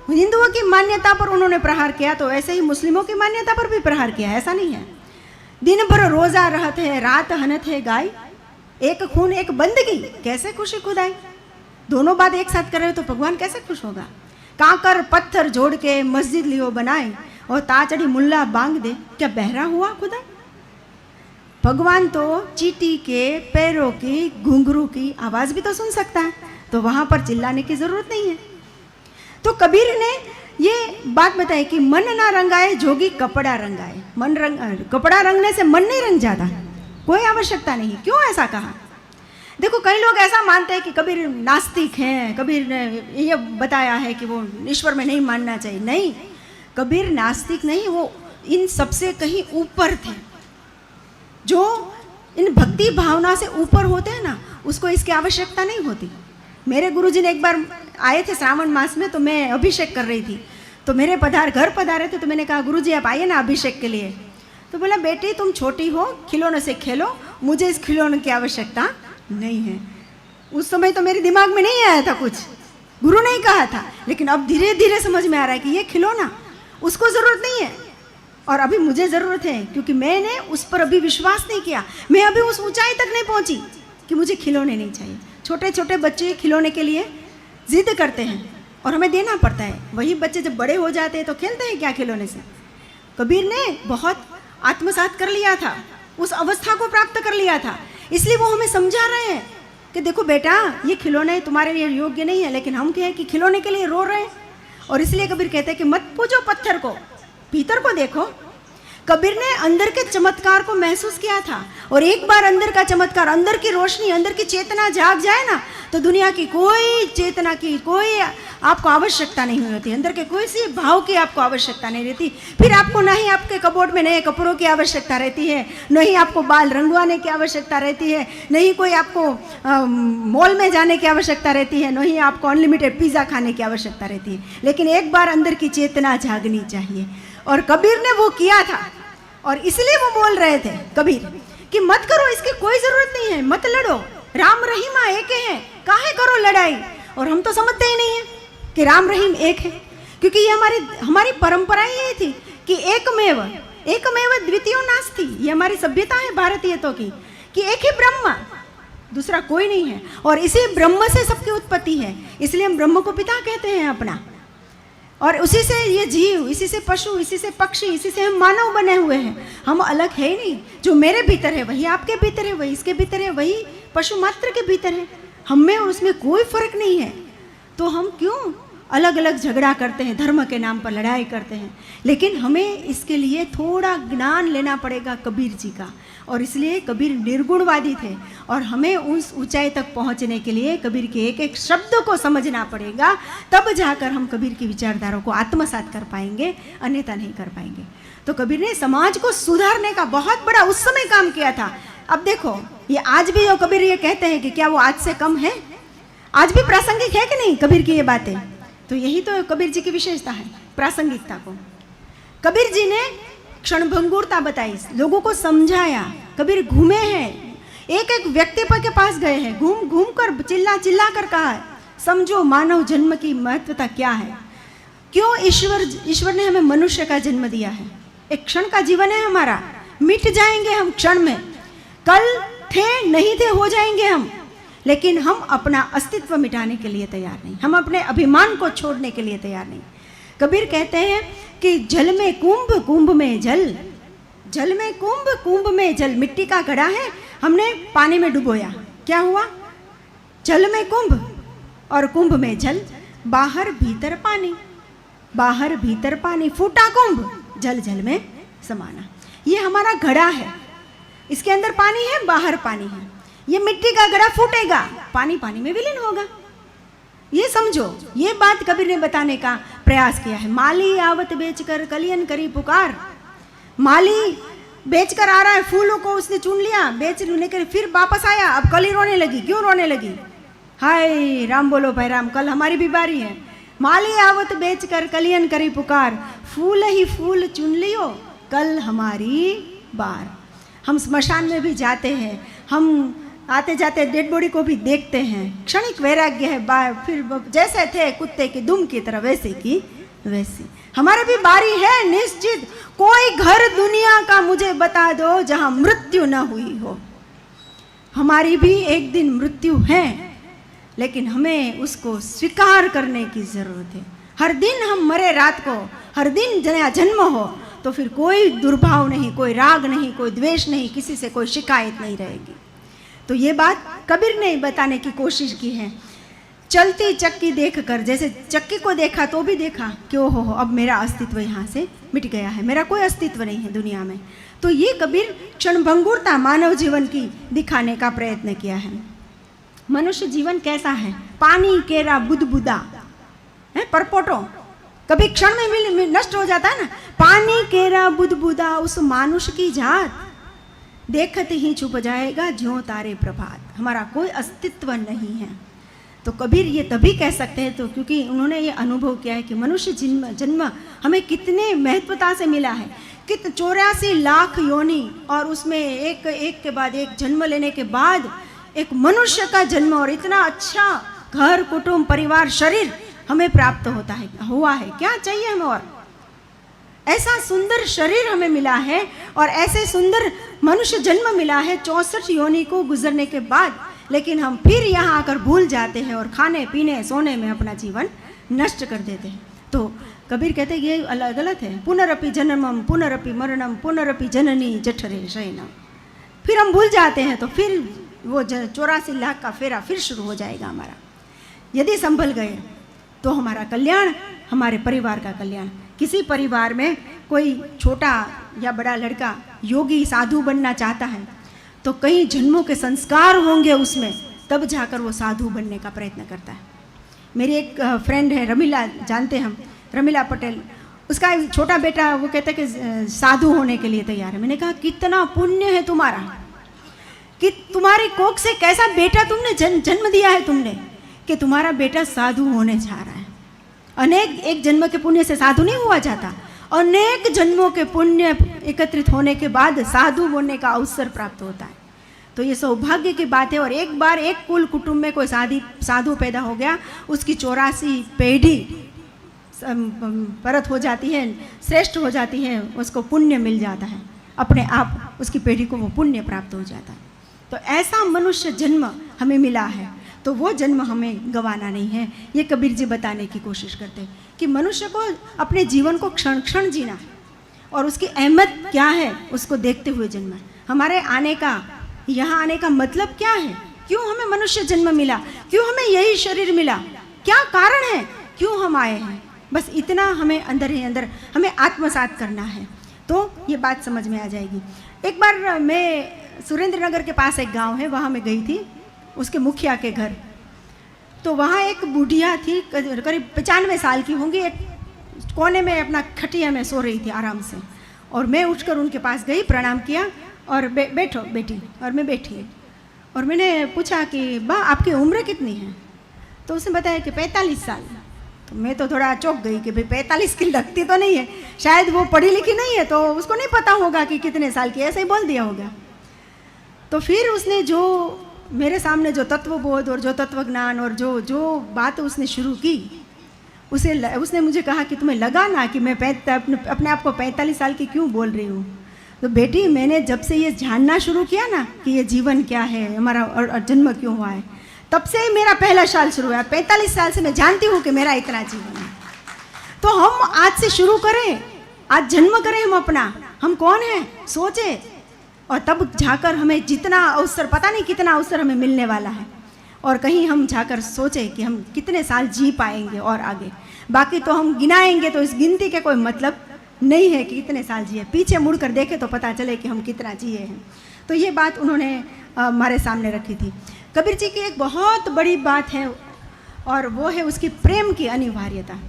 हिंदुओं की मान्यता पर उन्होंने प्रहार किया, तो ऐसे ही मुस्लिमों की मान्यता पर भी प्रहार किया। ऐसा नहीं है। दिन भर रोजा रहत है, रात हनत है गाय, एक खून एक बंदगी, कैसे खुशी खुदाई। दोनों बात एक साथ कर रहे हो तो भगवान कैसे खुश होगा। कांकर पत्थर जोड़ के मस्जिद लियो बनाए, और ताचड़ी मुल्ला बांग दे, क्या बहरा हुआ खुदा। भगवान तो चींटी के पैरों की, घुंघरू की आवाज भी तो सुन सकता है, तो वहां पर चिल्लाने की जरूरत नहीं है। तो कबीर ने ये बात बताई कि मन ना रंगाए जोगी कपड़ा रंगाए। कपड़ा रंगने से मन नहीं रंग जाता, कोई आवश्यकता नहीं। क्यों ऐसा कहा? देखो, कई लोग ऐसा मानते हैं कि कबीर नास्तिक हैं, कबीर ने ये बताया है कि वो ईश्वर में नहीं मानना चाहिए। नहीं, कबीर नास्तिक नहीं, वो इन सबसे कहीं ऊपर थे। जो इन भक्ति भावना से ऊपर होते हैं ना, उसको इसकी आवश्यकता नहीं होती। मेरे गुरुजी ने एक बार आए थे श्रावण मास में, तो मैं अभिषेक कर रही थी, तो मेरे घर पधारे थे। तो मैंने कहा, गुरुजी आप आइए ना अभिषेक के लिए। तो बोला, बेटी तुम छोटी हो, खिलौने से खेलो, मुझे इस खिलौने की आवश्यकता नहीं है। उस समय तो मेरे दिमाग में नहीं आया था कुछ, गुरु ने ही कहा था, लेकिन अब धीरे धीरे समझ में आ रहा है कि ये खिलौना उसको जरूरत नहीं है और अभी मुझे ज़रूरत है, क्योंकि मैंने उस पर अभी विश्वास नहीं किया। मैं अभी उस ऊंचाई तक नहीं पहुंची कि मुझे खिलौने नहीं चाहिए। छोटे छोटे बच्चे खिलौने के लिए जिद करते हैं और हमें देना पड़ता है। वही बच्चे जब बड़े हो जाते हैं तो खेलते हैं क्या खिलौने से। कबीर ने बहुत आत्मसात कर लिया था, उस अवस्था को प्राप्त कर लिया था, इसलिए वो हमें समझा रहे हैं कि देखो बेटा, ये खिलौने तुम्हारे लिए योग्य नहीं है, लेकिन हम क्या है कि खिलौने के लिए रो रहे हैं। और इसलिए कबीर कहते हैं कि मत पूजो पत्थर को, भीतर को देखो। कबीर ने अंदर के चमत्कार को महसूस किया था, और एक बार अंदर का चमत्कार, अंदर की रोशनी, अंदर की चेतना जाग जाए ना, तो दुनिया की कोई चेतना की कोई आपको आवश्यकता नहीं होती, अंदर के कोई सी भाव की आपको आवश्यकता नहीं रहती। फिर आपको न ही आपके कबोर्ड में नए कपड़ों की आवश्यकता रहती है, न ही आपको बाल रंगवाने की आवश्यकता रहती है, न ही कोई आपको मॉल में जाने की आवश्यकता रहती है, न ही आपको अनलिमिटेड पिज़्ज़ा खाने की आवश्यकता रहती है। लेकिन एक बार अंदर की चेतना जागनी चाहिए, और कबीर ने वो किया था। और इसलिए वो बोल रहे थे कबीर कि मत करो, इसकी कोई जरूरत नहीं है, मत लड़ो, राम रहीम एक हैं, काहे करो लड़ाई। और हम तो समझते ही नहीं है कि राम रहीम एक है, क्योंकि ये हमारी परंपरा ही ये थी कि एकमेव द्वितीयो नास्ति। ये हमारी सभ्यता है भारतीयतों की कि एक ही ब्रह्म, दूसरा कोई नहीं है, और इसी ब्रह्म से सबकी उत्पत्ति है। इसलिए हम ब्रह्म को पिता कहते हैं अपना। और उसी से ये जीव, इसी से पशु, इसी से पक्षी, इसी से हम मानव बने हुए हैं। हम अलग है ही नहीं। जो मेरे भीतर है वही आपके भीतर है, वही इसके भीतर है, वही पशु मात्र के भीतर है। हम में और उसमें कोई फर्क नहीं है। तो हम क्यों अलग अलग झगड़ा करते हैं, धर्म के नाम पर लड़ाई करते हैं? लेकिन हमें इसके लिए थोड़ा ज्ञान लेना पड़ेगा कबीर जी का। और इसलिए कबीर निर्गुणवादी थे और हमें उस ऊंचाई तक पहुंचने के लिए कबीर के एक एक शब्द को समझना पड़ेगा। तब जाकर हम कबीर की विचारधारा को आत्मसात कर पाएंगे, अन्यथा नहीं कर पाएंगे। तो कबीर ने समाज को सुधारने का बहुत बड़ा उस समय काम किया था। अब देखो, ये आज भी जो कबीर ये कहते हैं कि क्या वो आज से कम है? आज भी प्रासंगिक है कि नहीं कबीर की ये बातें? तो यही तो कबीर जी की विशेषता है, प्रासंगिकता को। कबीर जी ने क्षणभंगुरता बताई, लोगों को समझाया। कबीर घूमे हैं, एक एक व्यक्ति पर के पास गए हैं, घूम घूम कर चिल्ला चिल्ला कर कहा है, समझो मानव जन्म की महत्वता क्या है। क्यों ईश्वर ने हमें मनुष्य का जन्म दिया है। एक क्षण का जीवन है हमारा, मिट जाएंगे हम क्षण में। कल थे नहीं थे हो जाएंगे हम, लेकिन हम अपना अस्तित्व मिटाने के लिए तैयार नहीं, हम अपने अभिमान को छोड़ने के लिए तैयार नहीं। कबीर कहते हैं कि जल में कुंभ, कुंभ में जल, जल में कुंभ, कुंभ में जल। मिट्टी का घड़ा है, हमने पानी में डुबोया, क्या हुआ? जल में कुंभ और कुंभ में जल, बाहर भीतर पानी, बाहर भीतर पानी, फूटा कुंभ, जल जल में समाना। ये हमारा घड़ा है, इसके अंदर पानी है, बाहर पानी है। ये मिट्टी का घड़ा फूटेगा, पानी पानी में विलीन होगा। ये समझो, ये बात कबीर ने बताने का प्रयास किया है। माली आवत बेचकर कलियन करी पुकार। माली बेचकर आ रहा है, फूलों को उसने चुन लिया, बेच लेने के फिर वापस आया, अब कली रोने लगी। क्यों रोने लगी? हाय राम बोलो भाई राम, कल हमारी भी बारी है। माली आवत बेचकर कलियन करी पुकार, फूल ही फूल चुन लियो, कल हमारी बार। हम स्मशान में भी जाते हैं, हम आते जाते डेड बॉडी को भी देखते हैं, क्षणिक वैराग्य है, फिर जैसे थे कुत्ते की दुम की तरह वैसे की वैसी। हमारी भी बारी है निश्चित। कोई घर दुनिया का मुझे बता दो जहां मृत्यु न हुई हो। हमारी भी एक दिन मृत्यु है, लेकिन हमें उसको स्वीकार करने की जरूरत है। हर दिन हम मरे रात को, हर दिन नया जन्म हो, तो फिर कोई दुर्भाव नहीं, कोई राग नहीं, कोई द्वेष नहीं, किसी से कोई शिकायत नहीं रहेगी। तो ये बात कबीर ने बताने की कोशिश की है। चलती चक्की देखकर, जैसे चक्की को देखा तो भी देखा कि ओहो अब मेरा अस्तित्व यहाँ से मिट गया है, मेरा कोई अस्तित्व नहीं है दुनिया में। तो ये कबीर क्षणभंगुरता मानव जीवन की दिखाने का प्रयत्न किया है। मनुष्य जीवन कैसा है? पानी केरा बुदबुदा है, परपोटो, कभी क्षण में नष्ट हो जाता है ना। पानी केरा बुदबुदा उस मानुष की जात, देखत ही छुप जाएगा ज्यों तारे प्रभात। हमारा कोई अस्तित्व नहीं है। तो कबीर ये तभी कह सकते हैं तो क्योंकि उन्होंने ये अनुभव किया है कि मनुष्य जन्म हमें कितने महत्वता से मिला है। 84 लाख योनि, और उसमें एक एक के बाद एक जन्म लेने के बाद एक मनुष्य का जन्म, और इतना अच्छा घर कुटुंब परिवार शरीर हमें प्राप्त होता है, हुआ है। क्या चाहिए हमें और? ऐसा सुंदर शरीर हमें मिला है और ऐसे सुंदर मनुष्य जन्म मिला है 64 योनि को गुजरने के बाद। लेकिन हम फिर यहाँ आकर भूल जाते हैं और खाने पीने सोने में अपना जीवन नष्ट कर देते हैं। तो कबीर कहते हैं ये अलग गलत है। पुनरपि जन्मम पुनरपि मरणम पुनरपि जननी जठरे शयनम। फिर हम भूल जाते हैं तो फिर वो 84 लाख का फेरा फिर शुरू हो जाएगा हमारा। यदि संभल गए तो हमारा कल्याण, हमारे परिवार का कल्याण। किसी परिवार में कोई छोटा या बड़ा लड़का योगी साधु बनना चाहता है तो कई जन्मों के संस्कार होंगे उसमें, तब जाकर वो साधु बनने का प्रयत्न करता है। मेरी एक फ्रेंड है रमीला, जानते हम रमीला पटेल, उसका छोटा बेटा वो कहता है कि साधु होने के लिए तैयार है। मैंने कहा कितना पुण्य है तुम्हारा कि तुम्हारी कोख से कैसा बेटा तुमने जन्म दिया है तुमने कि तुम्हारा बेटा साधु होने जा रहा है। अनेक एक जन्म के पुण्य से साधु नहीं हुआ जाता, अनेक जन्मों के पुण्य एकत्रित होने के बाद साधु बनने का अवसर प्राप्त होता है। तो ये सौभाग्य की बात है। और एक बार एक कुल कुटुंब में कोई साधु पैदा हो गया, उसकी 84 पीढ़ी परत हो जाती है, श्रेष्ठ हो जाती है, उसको पुण्य मिल जाता है, अपने आप उसकी पीढ़ी को वो पुण्य प्राप्त हो जाता है। तो ऐसा मनुष्य जन्म हमें मिला है। तो वो जन्म हमें गंवाना नहीं है। ये कबीर जी बताने की कोशिश करते हैं कि मनुष्य को अपने जीवन को क्षण क्षण जीना है और उसकी अहमियत क्या है उसको देखते हुए जन्म है। हमारे आने का, यहाँ आने का मतलब क्या है, क्यों हमें मनुष्य जन्म मिला, क्यों हमें यही शरीर मिला, क्या कारण है, क्यों हम आए हैं, बस इतना हमें अंदर ही अंदर हमें आत्मसात करना है तो ये बात समझ में आ जाएगी। एक बार मैं सुरेंद्र नगर के पास एक गांव है, वहाँ मैं गई थी उसके मुखिया के घर। तो वहाँ एक बुढ़िया थी, करीब 95 साल की होंगी, एक कोने में अपना खटिया में सो रही थी आराम से। और मैं उठकर उनके पास गई, प्रणाम किया और बैठो बेटी, और मैं बैठी। और मैंने पूछा कि बा आपकी उम्र कितनी है? तो उसने बताया कि 45 साल। तो मैं तो थोड़ा चौंक गई कि भाई 45 की लगती तो नहीं है, शायद वो पढ़ी लिखी नहीं है तो उसको नहीं पता होगा कि कितने साल की, ऐसे ही बोल दिया होगा। तो फिर उसने जो मेरे सामने जो तत्वबोध और जो तत्व ज्ञान और जो बात उसने शुरू की, उसने मुझे कहा कि तुम्हें लगा ना कि मैं अपने आप को 45 साल की क्यों बोल रही हूँ? तो बेटी, मैंने जब से ये जानना शुरू किया ना कि ये जीवन क्या है, हमारा और जन्म क्यों हुआ है, तब से ही मेरा पहला साल शुरू हुआ। 45 साल से मैं जानती हूँ कि मेरा इतना जीवन है। तो हम आज से शुरू करें, आज जन्म करें हम अपना, हम कौन हैं सोचे, और तब जाकर हमें जितना अवसर, पता नहीं कितना अवसर हमें मिलने वाला है, और कहीं हम जाकर सोचें कि हम कितने साल जी पाएंगे और आगे। बाकी तो हम गिनाएंगे तो इस गिनती के कोई मतलब नहीं है कि कितने साल जिए, पीछे मुड़कर देखें तो पता चले कि हम कितना जिए हैं। तो ये बात उन्होंने हमारे सामने रखी थी। कबीर जी की एक बहुत बड़ी बात है और वो है उसकी प्रेम की अनिवार्यता।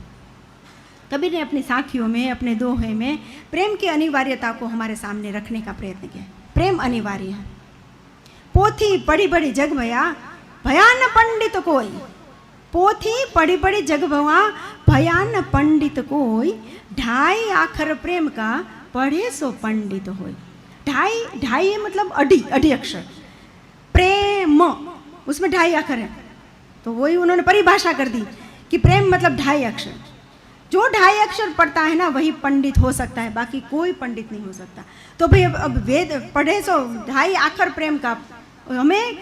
कबीर ने अपनी साखियों में, अपने दोहे में प्रेम की अनिवार्यता को हमारे सामने रखने का प्रयत्न किया। प्रेम अनिवार्य है। पोथी पढ़ी बड़ी जग भया, भयान पंडित कोई। पोथी पढ़ी बड़ी जग भवा, भयान पंडित कोई। ढाई आखर प्रेम का, पढ़े सो पंडित होय। ढाई मतलब अढ़ी अक्षर, प्रेम उसमें 2.5 अक्षर है, तो वही उन्होंने परिभाषा कर दी कि प्रेम मतलब 2.5 अक्षर। जो 2.5 अक्षर पढ़ता है ना वही पंडित हो सकता है, बाकी कोई पंडित नहीं हो सकता। तो भाई अब वेद पढ़े सो 2.5 अक्षर प्रेम का, हमें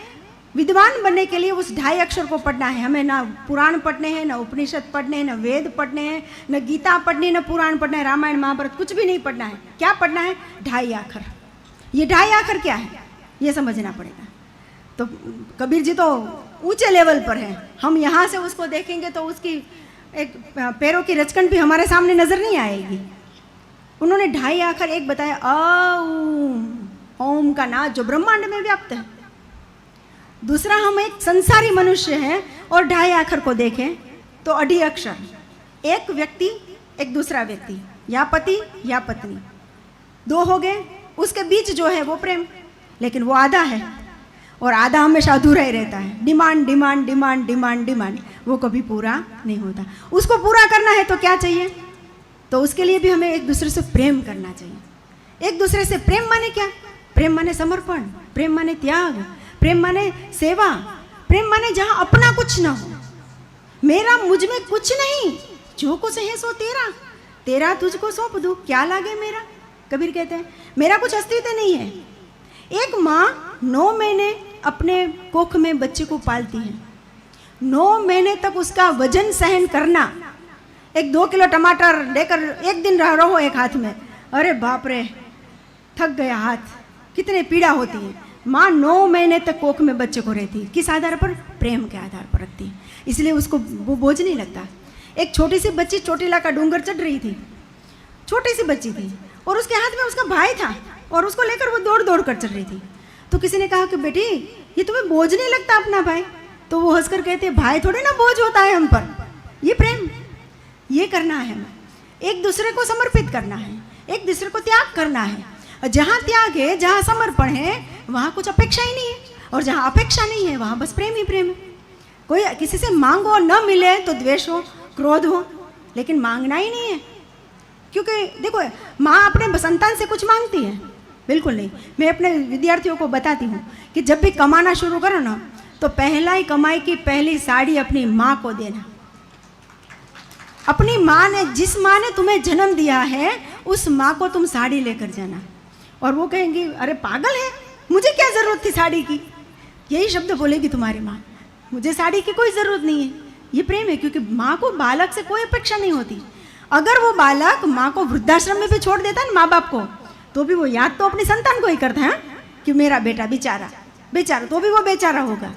विद्वान बनने के लिए उस 2.5 अक्षर को पढ़ना है। हमें ना पुराण पढ़ने हैं, ना उपनिषद पढ़ने हैं, ना वेद पढ़ने हैं, ना गीता पढ़नी है, ना पुराण पढ़ना है, रामायण महाभारत कुछ भी नहीं पढ़ना है। क्या पढ़ना है? 2.5 अक्षर। ये 2.5 अक्षर क्या है ये समझना पड़ेगा। तो कबीर जी तो ऊंचे लेवल पर है, हम यहाँ से उसको देखेंगे तो उसकी एक पैरों की रचकन भी हमारे सामने नजर नहीं आएगी। उन्होंने 2.5 अक्षर एक बताया, ओम का नाद जो ब्रह्मांड में व्याप्त है। दूसरा, हम एक संसारी मनुष्य हैं और 2.5 अक्षर को देखें तो अढ़ी अक्षर, एक व्यक्ति एक दूसरा व्यक्ति, या पति या पत्नी, 2 हो गए। उसके बीच जो है वो प्रेम, लेकिन वो आधा है और आधा हमेशा अधूरा ही रहता है। Demand demand demand demand demand, वो कभी पूरा नहीं होता। उसको पूरा करना है तो क्या चाहिए? तो उसके लिए भी हमें एक दूसरे से प्रेम करना चाहिए। एक दूसरे से प्रेम माने क्या? प्रेम माने समर्पण, प्रेम माने त्याग, प्रेम माने सेवा, प्रेम माने जहाँ अपना कुछ ना हो, मेरा मुझ में कुछ नहीं, जो कुछ है सो तेरा, तेरा तुझको सौंप दूं, क्या लागे मेरा। कबीर कहते हैं मेरा कुछ अस्तित्व नहीं है। एक माँ 9 महीने अपने कोख में बच्चे को पालती है, 9 महीने तक उसका वजन सहन करना। एक 2 किलो टमाटर लेकर एक दिन रहो एक हाथ में, अरे बाप रे थक गया हाथ, कितने पीड़ा होती है। माँ 9 महीने तक कोख में बच्चे को रहती है, किस आधार पर? प्रेम के आधार पर रखती है, इसलिए उसको वो बोझ नहीं लगता। एक छोटी सी बच्ची चोटीला का डूंगर चढ़ रही थी, छोटी सी बच्ची थी और उसके हाथ में उसका भाई था और उसको लेकर वो दौड़ दौड़ कर चल रही थी। तो किसी ने कहा कि बेटी ये तुम्हें बोझ नहीं लगता अपना भाई? तो वो हंसकर कहते भाई थोड़े ना बोझ होता है हम पर, ये प्रेम, ये करना है हमें, एक दूसरे को समर्पित करना है, एक दूसरे को त्याग करना है। जहाँ त्याग है, जहाँ समर्पण है, वहाँ कुछ अपेक्षा ही नहीं है, और जहाँ अपेक्षा नहीं है वहाँ बस प्रेम ही प्रेम है। कोई किसी से मांगो न मिले तो द्वेष हो, क्रोध हो, लेकिन मांगना ही नहीं है। क्योंकि देखो माँ अपने संतान से कुछ मांगती है? बिल्कुल नहीं। मैं अपने विद्यार्थियों को बताती हूँ कि जब भी कमाना शुरू करो ना तो पहला ही कमाई की पहली साड़ी अपनी माँ को देना। अपनी माँ ने, जिस माँ ने तुम्हें जन्म दिया है उस माँ को तुम साड़ी लेकर जाना, और वो कहेंगी अरे पागल है, मुझे क्या जरूरत थी साड़ी की, यही शब्द बोलेगी तुम्हारी माँ। मुझे साड़ी की कोई ज़रूरत नहीं है। ये प्रेम है, क्योंकि माँ को बालक से कोई अपेक्षा नहीं होती। अगर वो बालक माँ को वृद्धाश्रम में भी छोड़ देता है ना माँ बाप को, तो भी वो याद तो अपनी संतान को ही करता है कि मेरा बेटा बेचारा बेचारा, तो भी वो बेचारा होगा।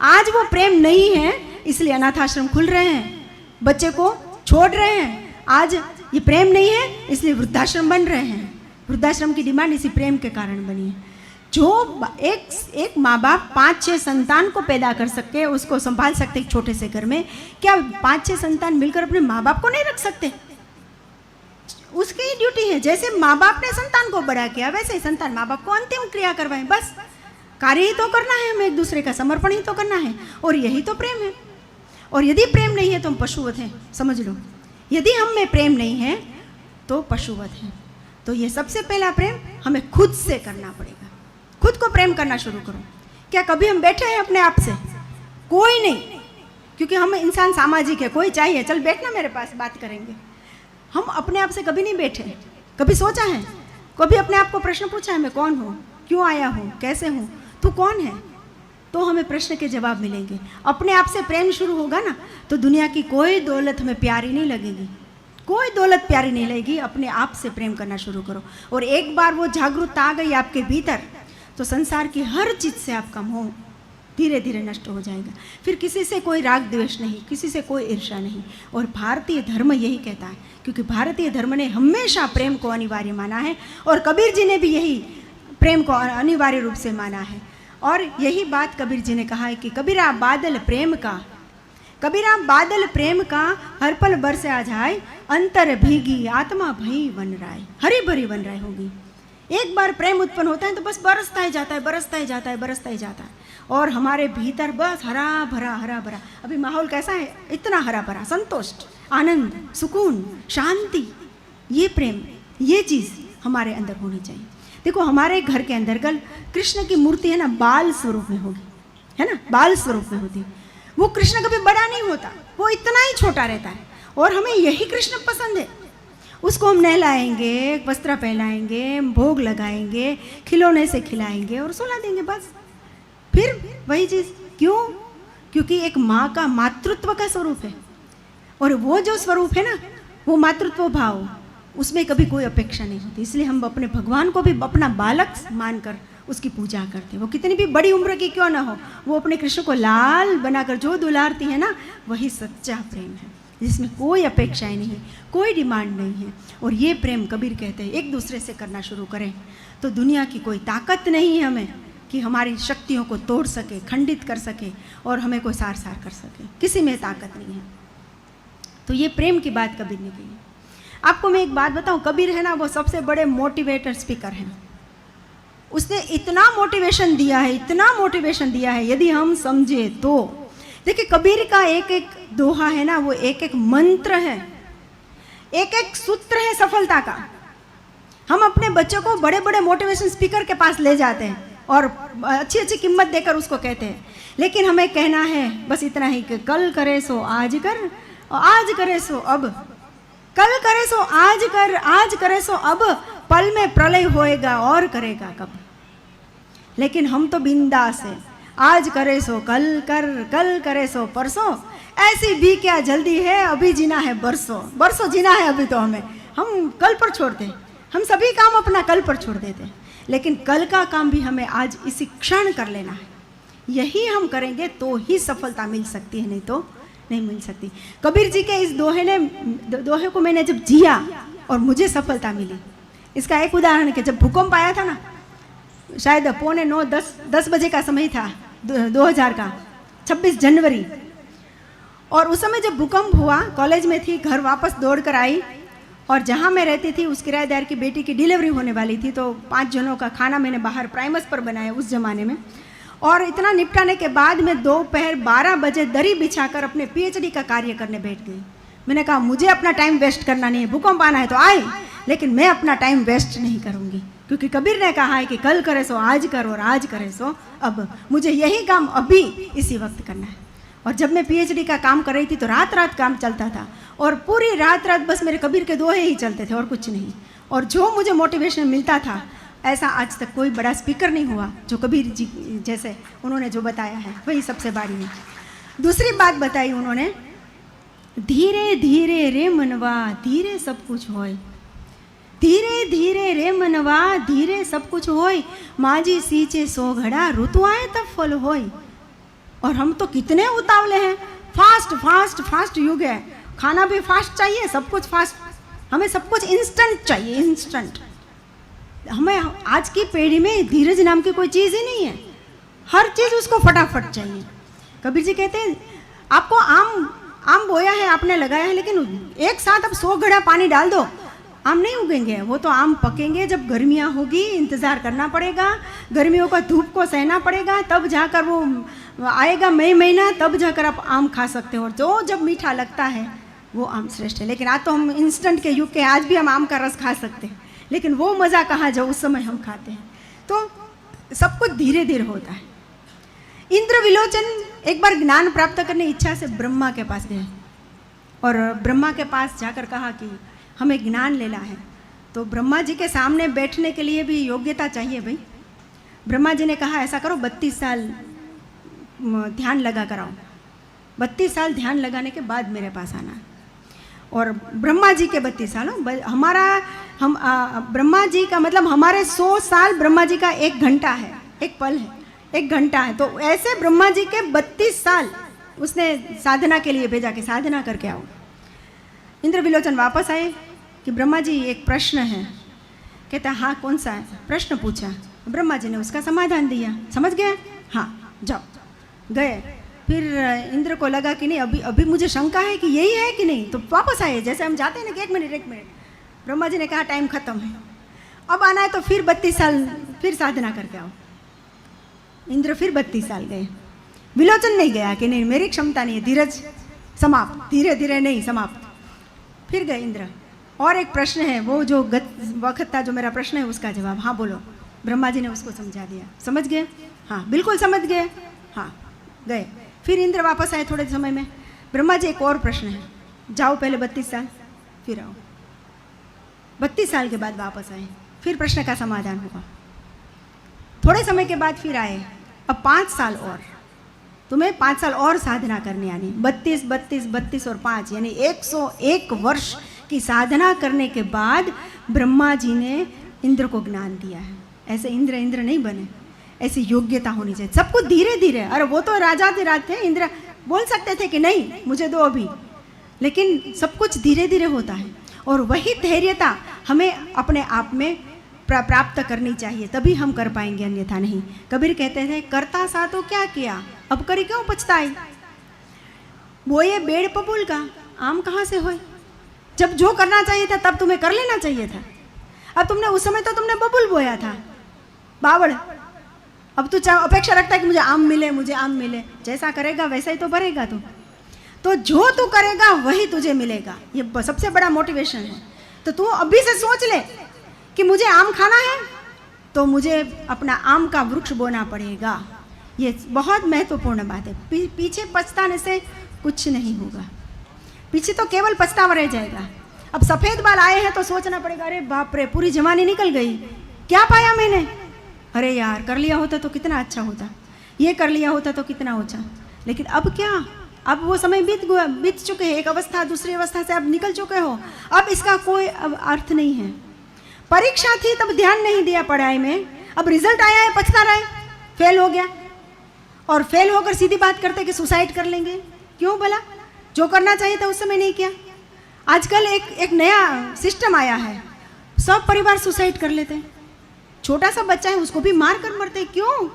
आज वो प्रेम नहीं है, इसलिए अनाथ आश्रम खुल रहे हैं, बच्चे को छोड़ रहे हैं। आज ये प्रेम नहीं है, इसलिए वृद्धाश्रम बन रहे हैं। वृद्धाश्रम की डिमांड इसी प्रेम के कारण बनी है। जो एक माँ बाप 5-6 संतान को पैदा कर सके, उसको संभाल सकते एक छोटे से घर में, क्या 5-6 संतान मिलकर अपने माँ बाप को नहीं रख सकते? उसकी ही ड्यूटी है। जैसे माँ बाप ने संतान को बड़ा किया, वैसे ही संतान माँ बाप को अंतिम क्रिया करवाए। बस कार्य ही तो करना है, हमें एक दूसरे का समर्पण ही तो करना है, और यही तो प्रेम है। और यदि प्रेम नहीं है तो हम पशुवत हैं, समझ लो। यदि हम में प्रेम नहीं है तो पशुवत हैं। तो ये सबसे पहला प्रेम हमें खुद से करना पड़ेगा। खुद को प्रेम करना शुरू करो। क्या कभी हम बैठे हैं अपने आप से? कोई नहीं, क्योंकि हम इंसान सामाजिक है। कोई चाहिए, चल बैठना मेरे पास, बात करेंगे। हम अपने आप से कभी नहीं बैठे। कभी सोचा है? कभी अपने आप को प्रश्न पूछा है, मैं कौन हूँ, क्यों आया हूँ, कैसे हूँ, तू कौन है? तो हमें प्रश्न के जवाब मिलेंगे। अपने आप से प्रेम शुरू होगा ना, तो दुनिया की कोई दौलत हमें प्यारी नहीं लगेगी, कोई दौलत प्यारी नहीं लगेगी। अपने आप से प्रेम करना शुरू करो, और एक बार वो जागरूकता आ गई आपके भीतर, तो संसार की हर चीज़ से आपका मोह धीरे धीरे नष्ट हो जाएगा। फिर किसी से कोई राग द्वेष नहीं, किसी से कोई ईर्ष्या नहीं। और भारतीय धर्म यही कहता है, क्योंकि भारतीय धर्म ने हमेशा प्रेम को अनिवार्य माना है, और कबीर जी ने भी यही प्रेम को अनिवार्य रूप से माना है। और यही बात कबीर जी ने कहा है कि कबीरा बादल प्रेम का, कबीरा बादल प्रेम का, हर पल बरसे आ जाए, अंतर भीगी आत्मा भई वन राय, हरी भरी वन राय होगी। एक बार प्रेम उत्पन्न होता है तो बस बरसता ही जाता है, बरसता ही जाता है, बरसता ही जाता है, और हमारे भीतर बस हरा भरा। अभी माहौल कैसा है? इतना हरा भरा, संतुष्ट, आनंद, सुकून, शांति। ये प्रेम, ये चीज़ हमारे अंदर होनी चाहिए। देखो, हमारे घर के अंदर कल कृष्ण की मूर्ति है ना, बाल स्वरूप में होगी, है ना, बाल स्वरूप में होती। वो कृष्ण कभी बड़ा नहीं होता, वो इतना ही छोटा रहता है, और हमें यही कृष्ण पसंद है। उसको हम नहलाएंगे, वस्त्र पहनाएंगे, भोग लगाएंगे, खिलौने से खिलाएंगे और सुला देंगे, बस। फिर वही चीज़, क्यों? क्योंकि एक माँ का मातृत्व का स्वरूप है, और वो जो स्वरूप है ना, वो मातृत्व भाव, उसमें कभी कोई अपेक्षा नहीं होती। इसलिए हम अपने भगवान को भी अपना बालक मानकर उसकी पूजा करते हैं। वो कितनी भी बड़ी उम्र की क्यों ना हो, वो अपने कृष्ण को लाल बनाकर जो दुलारती है ना, वही सच्चा प्रेम है, जिसमें कोई अपेक्षाएं नहीं, कोई डिमांड नहीं है। और ये प्रेम कबीर कहते हैं एक दूसरे से करना शुरू करें तो दुनिया की कोई ताकत नहीं है हमें कि हमारी शक्तियों को तोड़ सके, खंडित कर सके, और हमें कोई सार कर सके। किसी में ताकत नहीं है। तो ये प्रेम की बात कबीर ने कही। आपको मैं एक बात बताऊं, कबीर है ना, वो सबसे बड़े मोटिवेटर स्पीकर हैं। उसने इतना मोटिवेशन दिया है, इतना मोटिवेशन दिया है, यदि हम समझे तो। देखिए, कबीर का एक एक दोहा है ना, वो एक एक मंत्र है, एक एक सूत्र है सफलता का। हम अपने बच्चों को बड़े बड़े मोटिवेशन स्पीकर के पास ले जाते हैं और अच्छी अच्छी कीमत देकर उसको कहते हैं, लेकिन हमें कहना है बस इतना ही कि कल करे सो आज कर, और आज करे सो अब, कल करे सो आज कर, आज करे सो अब, पल में प्रलय होएगा और करेगा कब। लेकिन हम तो बिंदास है, आज करे सो कल कर, कल करे सो परसों, ऐसी भी क्या जल्दी है, अभी जीना है बरसों, बरसों जीना है अभी तो हमें। हम कल पर छोड़ते हैं, हम सभी काम अपना कल पर छोड़ देते हैं, लेकिन कल का काम भी हमें आज इसी क्षण कर लेना है। यही हम करेंगे तो ही सफलता मिल सकती है, नहीं तो नहीं मिल सकती। कबीर जी के इस दोहे को मैंने जब जिया और मुझे सफलता मिली, इसका एक उदाहरण है कि जब भूकंप आया था ना, शायद 9:45-10 बजे का समय था 2000 का 26 जनवरी, और उस समय जब भूकंप हुआ, कॉलेज में थी, घर वापस दौड़ कर आई, और जहाँ मैं रहती थी उस किराएदार की बेटी की डिलीवरी होने वाली थी, तो 5 जनों का खाना मैंने बाहर प्राइमस पर बनाया उस ज़माने में। और इतना निपटाने के बाद मैं दोपहर 12 बजे दरी बिछाकर अपने पीएचडी का कार्य करने बैठ गई। मैंने कहा मुझे अपना टाइम वेस्ट करना नहीं है, भूकंप आना है तो आए, लेकिन मैं अपना टाइम वेस्ट नहीं करूँगी, क्योंकि कबीर ने कहा है कि कल करे सो आज कर और आज करे सो अब। मुझे यही काम अभी इसी वक्त करना है। और जब मैं पीएचडी का काम कर रही थी तो रात रात काम चलता था, और पूरी रात रात बस मेरे कबीर के दोहे ही चलते थे और कुछ नहीं। और जो मुझे मोटिवेशन मिलता था, ऐसा आज तक कोई बड़ा स्पीकर नहीं हुआ जो कबीर जी जैसे उन्होंने जो बताया है, वही सबसे बड़ी है। दूसरी बात बताई उन्होंने, धीरे धीरे रे मनवा धीरे सब कुछ होय, धीरे धीरे रे मनवा धीरे सब कुछ होय, माजी सींचे सो घड़ा ऋतु आए तब फल होय। और हम तो कितने उतावले हैं, फास्ट फास्ट फास्ट युग है, खाना भी फास्ट चाहिए, सब कुछ फास्ट, हमें सब कुछ इंस्टेंट चाहिए, इंस्टेंट। हमें आज की पीढ़ी में धीरज नाम की कोई चीज़ ही नहीं है, हर चीज़ उसको फटाफट चाहिए। कबीर जी कहते हैं आपको आम बोया है, आपने लगाया है, लेकिन एक साथ अब 100 घड़ा पानी डाल दो, आम नहीं उगेंगे। वो तो आम पकेंगे जब गर्मियाँ होगी, इंतज़ार करना पड़ेगा, गर्मियों का धूप को सहना पड़ेगा, तब जाकर वो आएगा मई महीना, तब जाकर आप आम खा सकते हो। और जो जब मीठा लगता है वो आम श्रेष्ठ है। लेकिन आज तो हम इंस्टेंट के युग के, आज भी हम आम का रस खा सकते हैं, लेकिन वो मज़ा कहाँ जो उस समय हम खाते हैं। तो सब कुछ धीरे धीरे होता है। इंद्र विलोचन एक बार ज्ञान प्राप्त करने इच्छा से ब्रह्मा के पास गए और ब्रह्मा के पास जाकर कहा कि हमें ज्ञान लेना है। तो ब्रह्मा जी के सामने बैठने के लिए भी योग्यता चाहिए भाई। ब्रह्मा जी ने कहा ऐसा करो 32 साल ध्यान लगा कर आओ, 32 साल ध्यान लगाने के बाद मेरे पास आना। और ब्रह्मा जी के 32 साल, ब्रह्मा जी का मतलब हमारे 100 साल ब्रह्मा जी का 1 घंटा है, एक पल है, 1 घंटा है। तो ऐसे ब्रह्मा जी के 32 साल उसने साधना के लिए भेजा कि साधना करके आओ। इंद्र विलोचन वापस आए कि ब्रह्मा जी एक प्रश्न है। कहता हाँ कौन सा है, प्रश्न पूछा। ब्रह्मा जी ने उसका समाधान दिया। समझ गए? हाँ जाओ। गए। फिर इंद्र को लगा कि नहीं अभी मुझे शंका है कि यही है कि नहीं, तो वापस आए। जैसे हम जाते हैं ना कि एक मिनट। ब्रह्मा जी ने कहा टाइम खत्म है, अब आना है तो फिर 32 साल फिर साधना करके आओ। इंद्र फिर 32 साल गए। विलोचन नहीं गया कि नहीं मेरी क्षमता नहीं है, धीरज समाप्त, धीरे धीरे नहीं समाप्त। फिर गए इंद्र। और एक प्रश्न है, वो जो वक्त था जो मेरा प्रश्न है उसका जवाब। हाँ बोलो। ब्रह्मा जी ने उसको समझा दिया। समझ गए? हाँ बिल्कुल समझ गए। हाँ गए। फिर इंद्र वापस आए थोड़े समय में। ब्रह्मा जी एक और प्रश्न है, जाओ पहले 32 साल फिर आओ। 32 साल के बाद वापस आए, फिर प्रश्न का समाधान हुआ। थोड़े समय के बाद फिर आए, अब 5 साल और, तुम्हें 5 साल और साधना करनी आनी। 32 और 5 यानी 101 वर्ष की साधना करने के बाद ब्रह्मा जी ने इंद्र को ज्ञान दिया है। ऐसे इंद्र नहीं बने, ऐसी योग्यता होनी चाहिए। सब कुछ धीरे धीरे। अरे वो तो राजाधिराज थे, इंद्र बोल सकते थे कि नहीं मुझे दो अभी, लेकिन सब कुछ धीरे धीरे होता है। और वही धैर्यता हमें अपने आप में प्राप्त करनी चाहिए, तभी हम कर पाएंगे, अन्यथा नहीं। कबीर कहते थे करता सा तो क्या किया, अब करी क्यों पछताई। बोए बेड़ पबूल का आम कहाँ से होए। जब जो करना चाहिए था तब तुम्हें कर लेना चाहिए था। अब तुमने उस समय तो तुमने बबूल बोया था, बावड़। अब तू अपेक्षा रखता है कि मुझे आम मिले। जैसा करेगा वैसा ही तो भरेगा तू। तो जो तू करेगा वही तुझे मिलेगा, ये सबसे बड़ा मोटिवेशन है। तो तू अभी से सोच ले कि मुझे आम खाना है तो मुझे अपना आम का वृक्ष बोना पड़ेगा। ये बहुत महत्वपूर्ण बात है। पीछे पछताने से कुछ नहीं होगा, पीछे तो केवल पछतावा रह जाएगा। अब सफ़ेद बाल आए हैं तो सोचना पड़ेगा अरे बाप रे पूरी जवानी निकल गई, क्या पाया मैंने, अरे यार कर लिया होता तो कितना अच्छा होता, ये कर लिया होता तो कितना अच्छा। लेकिन अब क्या, अब वो समय बीत चुके हैं, एक अवस्था दूसरी अवस्था से अब निकल चुके हो, अब इसका कोई अब अर्थ नहीं है। परीक्षा थी तब ध्यान नहीं दिया पढ़ाई में, अब रिजल्ट आया है पछता रहे, फेल हो गया। और फेल होकर सीधी बात करते कि सुसाइड कर लेंगे। क्यों भला, जो करना चाहिए था उस समय नहीं किया। आजकल एक नया सिस्टम आया है, सब परिवार सुसाइड कर लेते हैं। छोटा सा बच्चा है उसको भी मार कर मरते हैं। क्यों,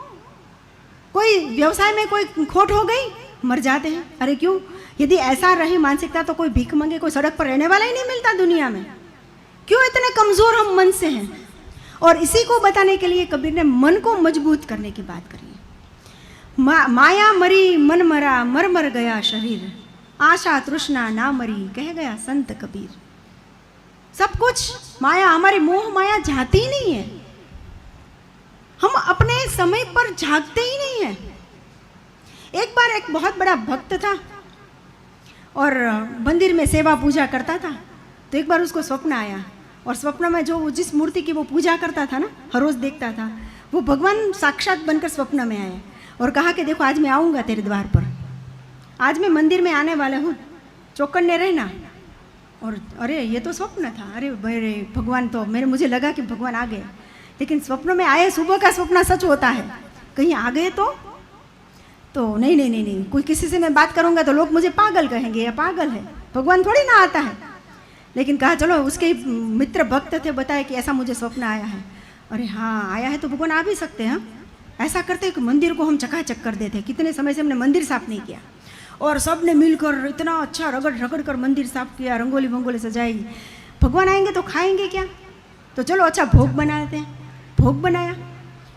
कोई व्यवसाय में कोई खोट हो गई मर जाते हैं। अरे क्यों, यदि ऐसा रहे मानसिकता तो कोई भीख मंगे, कोई सड़क पर रहने वाला ही नहीं मिलता दुनिया में। क्यों इतने कमजोर हम मन से हैं। और इसी को बताने के लिए कबीर ने मन को मजबूत करने की बात करी है। माया मरी मन मरा, मर मर गया शरीर, आशा तृष्णा ना मरी, कह गया संत कबीर। सब कुछ माया, हमारी मोह माया जाती ही नहीं है। हम अपने समय पर जागते ही नहीं है। एक बार एक बहुत बड़ा भक्त था और मंदिर में सेवा पूजा करता था। तो एक बार उसको स्वप्न आया और स्वप्न में जो जिस मूर्ति की वो पूजा करता था ना, हर रोज देखता था, वो भगवान साक्षात बनकर स्वप्न में आए और कहा कि देखो आज मैं आऊँगा तेरे द्वार पर, आज मैं मंदिर में आने वाला हूँ, चौकन्ने रहना। और अरे ये तो स्वप्न था, अरे भगवान तो मुझे लगा कि भगवान आ गए, लेकिन स्वप्न में आए, सुबह का स्वप्न सच होता है, कहीं आ गए तो नहीं नहीं नहीं नहीं, कोई किसी से मैं बात करूँगा तो लोग मुझे पागल कहेंगे, या पागल है, भगवान थोड़ी ना आता है। लेकिन कहा चलो, उसके मित्र भक्त थे, बताए कि ऐसा मुझे स्वप्न आया है। अरे हाँ आया है तो भगवान आ भी सकते हैं। ऐसा करते कि मंदिर को हम चकाचक कर देते। कितने समय से हमने मंदिर साफ नहीं किया, और सब ने मिलकर इतना अच्छा रगड़ रगड़ कर मंदिर साफ किया, रंगोली वंगोली सजाई। भगवान आएंगे तो खाएंगे क्या, तो चलो अच्छा भोग बनाते हैं। भोग बनाया,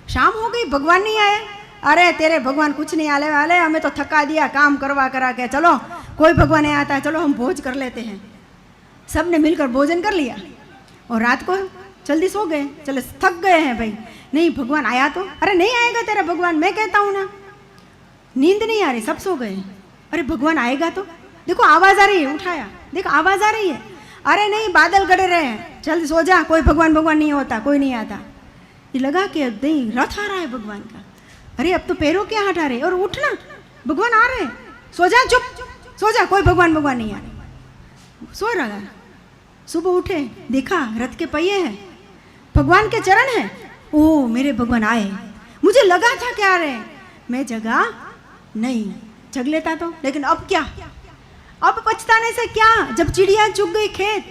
शाम हो गई, भगवान नहीं आए। अरे तेरे भगवान कुछ नहीं आने वाले, हमें तो थका दिया काम करवा करा के, चलो कोई भगवान नहीं आता है, चलो हम भोज कर लेते हैं। सब ने मिलकर भोजन कर लिया और रात को जल्दी सो गए। चलो थक गए हैं भाई, नहीं भगवान आया तो, अरे नहीं आएगा तेरा भगवान, मैं कहता हूँ ना, नींद नहीं आ रही, सब सो गए। अरे भगवान आएगा तो, देखो आवाज़ आ रही है, उठाया, देखो आवाज़ आ रही है। अरे नहीं बादल गड़े रहे हैं, जल्दी सो जा, कोई भगवान भगवान नहीं होता, कोई नहीं आता। ये लगा कि नहीं रथ आ रहा है भगवान का। अरे अब तो पैरों क्या हटा रहे, और उठना, भगवान आ रहे हैं, सो जा, चुप सो जा, कोई भगवान भगवान नहीं आ रहे। सो रहा, सुबह उठे, देखा रथ के पहिए हैं, भगवान के चरण हैं। ओ मेरे भगवान आए, मुझे लगा था क्या आ रहे हैं, मैं जगा नहीं, जग लेता तो। लेकिन अब क्या, अब पछताने से क्या, जब चिड़िया चुग गई खेत,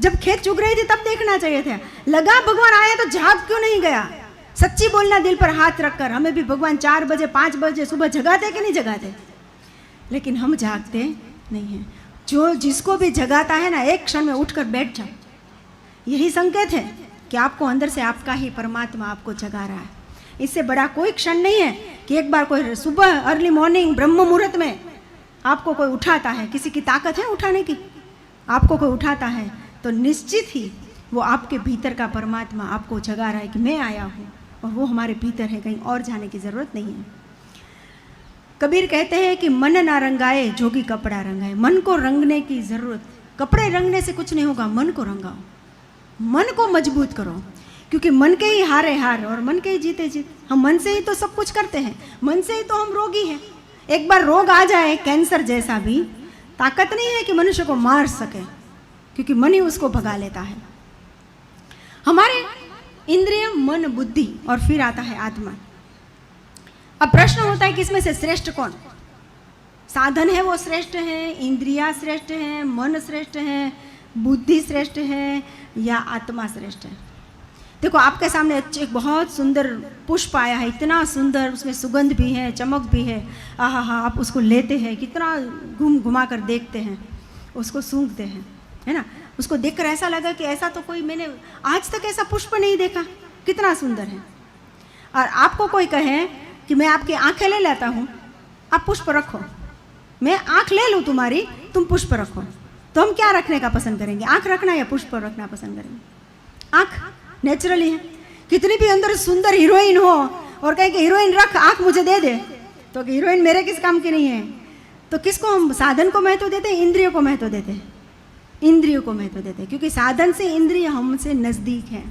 जब खेत चुग रही थी तब देखना चाहिए था। लगा भगवान आए तो जाग क्यों नहीं गया। सच्ची बोलना दिल पर हाथ रखकर, हमें भी भगवान 4 बजे 5 बजे सुबह जगाते कि नहीं जगाते, लेकिन हम जागते नहीं हैं। जो जिसको भी जगाता है ना, एक क्षण में उठकर बैठ जाओ, यही संकेत है कि आपको अंदर से आपका ही परमात्मा आपको जगा रहा है। इससे बड़ा कोई क्षण नहीं है कि एक बार कोई सुबह अर्ली मॉर्निंग ब्रह्म मुहूर्त में आपको कोई उठाता है। किसी की ताकत है उठाने की, आपको कोई उठाता है तो निश्चित ही वो आपके भीतर का परमात्मा आपको जगा रहा है कि मैं आया हूँ, और वो हमारे भीतर है, कहीं और जाने की ज़रूरत नहीं है। कबीर कहते हैं कि मन ना रंगाए जोगी कपड़ा रंगाए। मन को रंगने की ज़रूरत, कपड़े रंगने से कुछ नहीं होगा, मन को रंगाओ, मन को मजबूत करो, क्योंकि मन के ही हारे हार और मन के ही जीते जीत। हम मन से ही तो सब कुछ करते हैं, मन से ही तो हम रोगी हैं। एक बार रोग आ जाए, कैंसर जैसा भी, ताकत नहीं है कि मनुष्य को मार सके, क्योंकि मन ही उसको भगा लेता है। हमारे इंद्रिय, मन, बुद्धि और फिर आता है आत्मा। अब प्रश्न होता है कि इसमें से श्रेष्ठ कौन, साधन है वो श्रेष्ठ है, इंद्रिया श्रेष्ठ है, मन श्रेष्ठ है, बुद्धि श्रेष्ठ है, या आत्मा श्रेष्ठ है। देखो आपके सामने एक बहुत सुंदर पुष्प आया है, इतना सुंदर, उसमें सुगंध भी है, चमक भी है, आहा हा, आप उसको लेते हैं, कितना घुमा कर देखते हैं, उसको सूंघते हैं, है ना। उसको देखकर ऐसा लगा कि ऐसा तो कोई, मैंने आज तक ऐसा पुष्प नहीं देखा, कितना सुंदर है। और आपको कोई कहे कि मैं आपकी आंखें ले लेता हूँ, आप पुष्प रखो, मैं आंख ले लूँ तुम्हारी, तुम पुष्प रखो, तो हम क्या रखने का पसंद करेंगे, आंख रखना या पुष्प रखना पसंद करेंगे। आंख नेचुरली है, कितनी भी अंदर सुंदर हीरोइन हो और कहे कि हीरोइन रख, आंख मुझे दे दे, तो हीरोइन मेरे किस काम की नहीं है। तो किसको हम साधन को महत्व देते हैं, इंद्रियों को महत्व देते हैं, इंद्रियों को महत्व देते हैं, क्योंकि साधन से इंद्रिय हमसे नज़दीक है।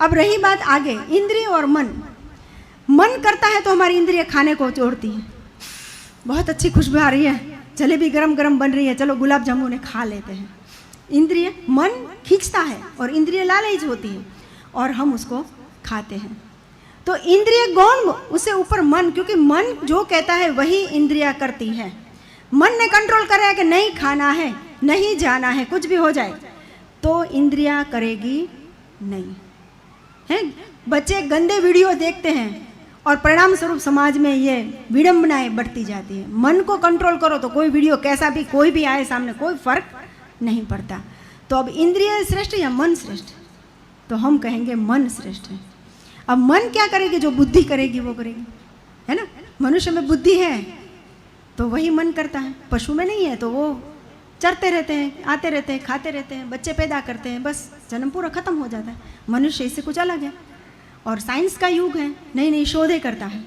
अब रही बात आगे, इंद्रिय और मन। मन करता है तो हमारी इंद्रिय खाने को जोड़ती है, बहुत अच्छी खुशबू आ रही है, जलेबी गरम गरम बन रही है, चलो गुलाब जामुन खा लेते हैं। इंद्रिय, मन खींचता है और इंद्रिय लालच होती है और हम उसको खाते हैं। तो इंद्रिय गौण, उससे ऊपर मन, क्योंकि मन जो कहता है वही इंद्रिया करती है। मन ने कंट्रोल करा है कि नहीं खाना है, नहीं जाना है, कुछ भी हो जाए, तो इंद्रिया करेगी नहीं है। बच्चे गंदे वीडियो देखते हैं और परिणाम स्वरूप समाज में ये विडंबनाएं बढ़ती जाती है। मन को कंट्रोल करो तो कोई वीडियो कैसा भी, कोई भी आए सामने, कोई फर्क नहीं पड़ता। तो अब इंद्रिय श्रेष्ठ या मन श्रेष्ठ, तो हम कहेंगे मन श्रेष्ठ है। अब मन क्या करेगी, जो बुद्धि करेगी वो करेगी, है ना। मनुष्य में बुद्धि है तो वही मन करता है, पशु में नहीं है तो वो चरते रहते हैं, आते रहते हैं, खाते रहते हैं, बच्चे पैदा करते हैं, बस जन्म पूरा खत्म हो जाता है। मनुष्य इससे कुछ अलग है, और साइंस का युग है, नई नई शोधें करता है,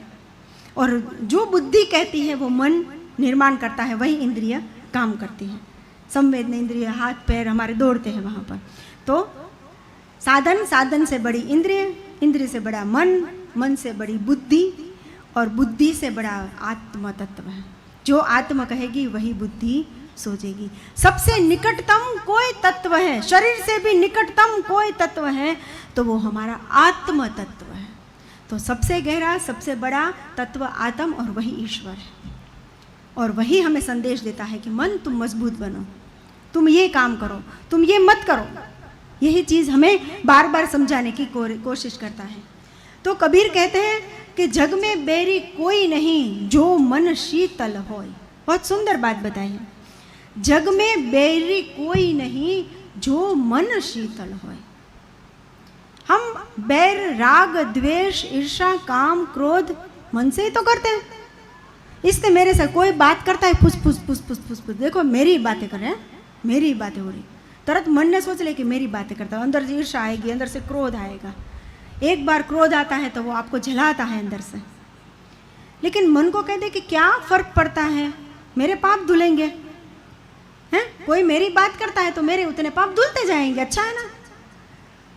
और जो बुद्धि कहती है वो मन निर्माण करता है, वही इंद्रिय काम करती है। संवेदन इंद्रिय, हाथ पैर हमारे दौड़ते हैं वहाँ पर। तो साधन, साधन से बड़ी इंद्रिय, इंद्रिय से बड़ा मन, मन से बड़ी बुद्धि, और बुद्धि से बड़ा आत्म तत्व है। जो आत्मा कहेगी वही बुद्धि सोचेगी। सबसे निकटतम कोई तत्व है, शरीर से भी निकटतम कोई तत्व है तो वो हमारा आत्म तत्व है। तो सबसे गहरा, सबसे बड़ा तत्व आत्म और वही ईश्वर है। और वही हमें संदेश देता है कि मन तुम मजबूत बनो, तुम ये काम करो, तुम ये मत करो। यही चीज़ हमें बार बार समझाने की कोशिश करता है। तो कबीर कहते हैं कि जग में बैरी कोई नहीं जो मन शीतल होय। बहुत सुंदर बात बताई है। जग में बैरी कोई नहीं जो मन शीतल होय। हम बैर, राग, द्वेष, ईर्षा, काम, क्रोध मन से ही तो करते हैं। इससे मेरे से कोई बात करता है, फुस फुस फुस फुस फुस फुस, देखो मेरी बातें कर रहे हैं, मेरी बातें हो रही, तुरंत मन ने सोच ले कि मेरी बातें करता है। अंदर से ईर्षा आएगी, अंदर से क्रोध आएगा। एक बार क्रोध आता है तो वो आपको जलाता है अंदर से। लेकिन मन को कह दे कि क्या फर्क पड़ता है, मेरे पाप धुलेंगे हैं, कोई मेरी बात करता है तो मेरे उतने पाप धुलते जाएंगे, अच्छा है ना।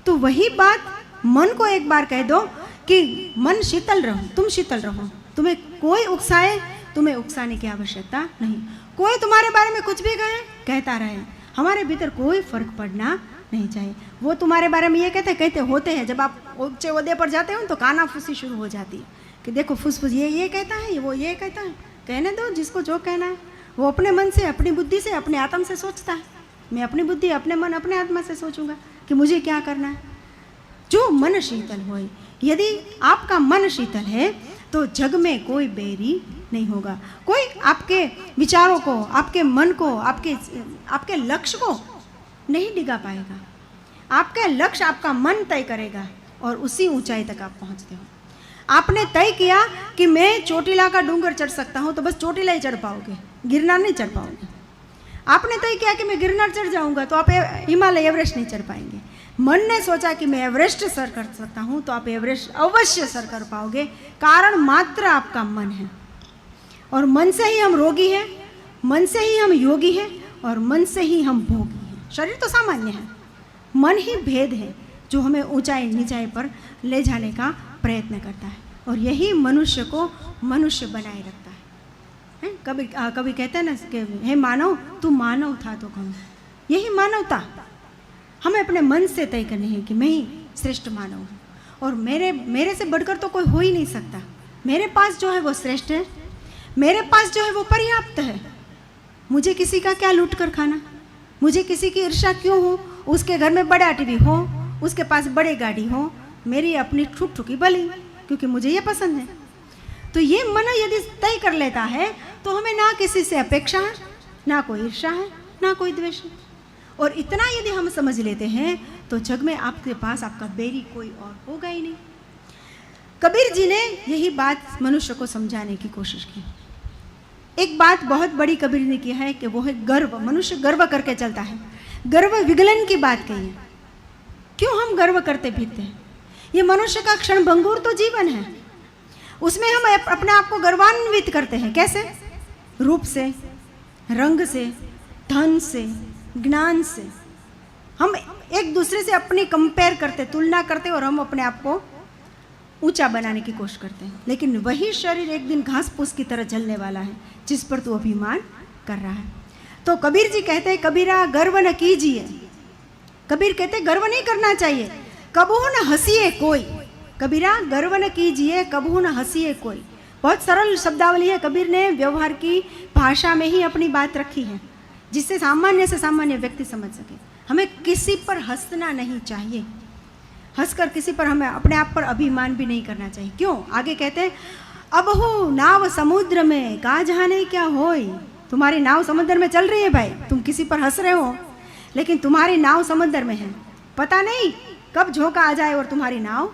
तो वही बात मन को एक बार कह दो कि मन शीतल रहो, तुम शीतल रहो, तुम्हें कोई उकसाए, तुम्हें उकसाने की आवश्यकता नहीं। कोई तुम्हारे बारे में कुछ भी कहे, कहता रहे, हमारे भीतर कोई फर्क पड़ना नहीं चाहिए। वो तुम्हारे बारे में ये कहते होते हैं, जब आप ऊंचे ओहदे पर जाते हो तो कानाफूसी शुरू हो जाती है कि देखो फुसफुस ये कहता है, वो ये कहता है। कहने दो जिसको जो कहना है। वो अपने मन से, अपनी बुद्धि से, अपने आत्म से सोचता है। मैं अपनी बुद्धि, अपने मन, अपने आत्मा से सोचूंगा कि मुझे क्या करना है। जो मन शीतल होए, यदि आपका मन शीतल है तो जग में कोई बैरी नहीं होगा। कोई आपके विचारों को, आपके मन को, आपके लक्ष्य को नहीं डिगा पाएगा। आपका लक्ष्य आपका मन तय करेगा और उसी ऊंचाई तक आप पहुंचते हो। आपने तय किया कि मैं चोटीला का डूंगर चढ़ सकता हूं तो बस चोटीला ही चढ़ पाओगे, गिरनार नहीं चढ़ पाओगे। आपने तय किया कि मैं गिरनार चढ़ जाऊंगा तो आप हिमालय एवरेस्ट नहीं चढ़ पाएंगे। मन ने सोचा कि मैं एवरेस्ट सर कर सकता हूं तो आप एवरेस्ट अवश्य सर कर पाओगे। कारण मात्र आपका मन है। और मन से ही हम रोगी हैं, मन से ही हम योगी हैं और मन से ही हम भोगी हैं। शरीर तो सामान्य है, मन ही भेद है जो हमें ऊंचाई नीचाई पर ले जाने का प्रयत्न करता है। और यही मनुष्य को मनुष्य बनाए रखता है। कभी कहते हैं ना कि हे मानव, तू मानव था तो कहूँ, यही मानवता हमें अपने मन से तय करनी है कि मैं ही श्रेष्ठ मानव हूँ और मेरे से बढ़कर तो कोई हो ही नहीं सकता। मेरे पास जो है वो श्रेष्ठ है, मेरे पास जो है वो पर्याप्त है। मुझे किसी का क्या लूट कर खाना, मुझे किसी की ईर्ष्या क्यों हो। उसके घर में बड़ा टीवी हो, उसके पास बड़ी गाड़ी हो, मेरी अपनी ठुक ठुकी भली, क्योंकि मुझे ये पसंद है। तो ये मन यदि तय कर लेता है तो हमें ना किसी से अपेक्षा है, ना कोई ईर्ष्या है, ना कोई द्वेष है। और इतना यदि हम समझ लेते हैं तो जग में आपके पास आपका बैरी कोई और होगा ही नहीं। कबीर जी ने यही बात मनुष्य को समझाने की कोशिश की। एक बात बहुत बड़ी कबीर ने की है कि वो है गर्व। मनुष्य गर्व करके चलता है, गर्व विगलन की बात कही है। क्यों हम गर्व करते फिरते हैं? ये मनुष्य का क्षण भंगुर तो जीवन है, उसमें हम अपने आप को गर्वान्वित करते हैं। कैसे? रूप से, रंग से, धन से, ज्ञान से। हम एक दूसरे से अपनी कंपेयर करते, तुलना करते और हम अपने आप को ऊंचा बनाने की कोशिश करते हैं। लेकिन वही शरीर एक दिन घास फूस की तरह जलने वाला है जिस पर तू अभिमान कर रहा है। तो कबीर जी कहते हैं, कबीरा गर्व न कीजिए। कबीर कहते गर्व नहीं करना चाहिए। कबहू न हंसिए कोई, कबीरा गर्व न कीजिए, कबहू न हंसिए कोई। बहुत सरल शब्दावली है, कबीर ने व्यवहार की भाषा में ही अपनी बात रखी है जिससे सामान्य से सामान्य व्यक्ति समझ सके। हमें किसी पर हंसना नहीं चाहिए, हंसकर किसी पर हमें अपने आप पर अभिमान भी नहीं करना चाहिए। क्यों? आगे कहते हैं, अब हो नाव समुद्र में का जाने क्या होई। तुम्हारी नाव समुद्र में चल रही है भाई, तुम किसी पर हंस रहे हो, लेकिन तुम्हारी नाव समुद्र में है, पता नहीं कब झोंका आ जाए और तुम्हारी नाव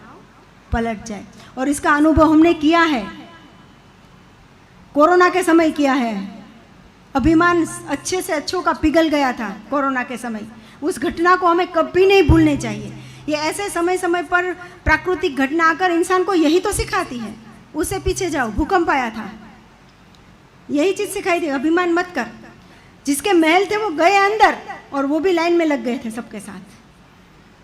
पलट जाए। और इसका अनुभव हमने किया है, कोरोना के समय किया है। अभिमान अच्छे से अच्छों का पिघल गया था कोरोना के समय। उस घटना को हमें कभी नहीं भूलनी चाहिए। ये ऐसे समय समय पर प्राकृतिक घटना आकर इंसान को यही तो सिखाती है, उससे पीछे जाओ। भूकंप आया था, यही चीज़ सिखाई थी, अभिमान मत कर। जिसके महल थे वो गए अंदर और वो भी लाइन में लग गए थे सबके साथ।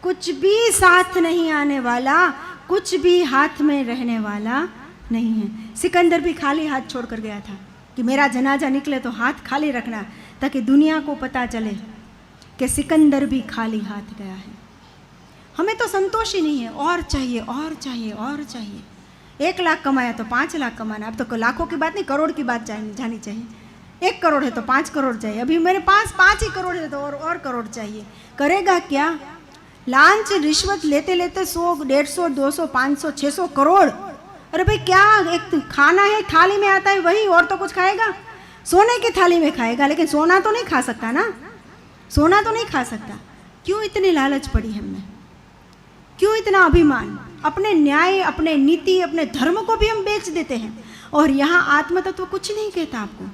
कुछ भी साथ नहीं आने वाला, कुछ भी हाथ में रहने वाला नहीं है। सिकंदर भी खाली हाथ छोड़ कर गया था, कि मेरा जनाजा निकले तो हाथ खाली रखना, ताकि दुनिया को पता चले कि सिकंदर भी खाली हाथ गया है। हमें तो संतोष ही नहीं है, और चाहिए और चाहिए और चाहिए। 1 लाख कमाया तो 5 लाख कमाना, अब तो लाखों की बात नहीं, करोड़ की बात जानी चाहिए। 1 करोड़ है तो 5 करोड़ चाहिए, अभी मेरे पास 5 ही करोड़ है तो और करोड़ चाहिए। करेगा क्या? लांच रिश्वत लेते लेते 100, 150, 200, 500, 600 करोड़। अरे भाई क्या, एक खाना है थाली में आता है वही, और तो कुछ खाएगा? सोने की थाली में खाएगा, लेकिन सोना तो नहीं खा सकता ना, सोना तो नहीं खा सकता। क्यों इतनी लालच पड़ी हमें? क्यों इतना अभिमान? अपने न्याय, अपने नीति, अपने धर्म को भी हम बेच देते हैं। और यहाँ आत्म तत्व कुछ नहीं कहता आपको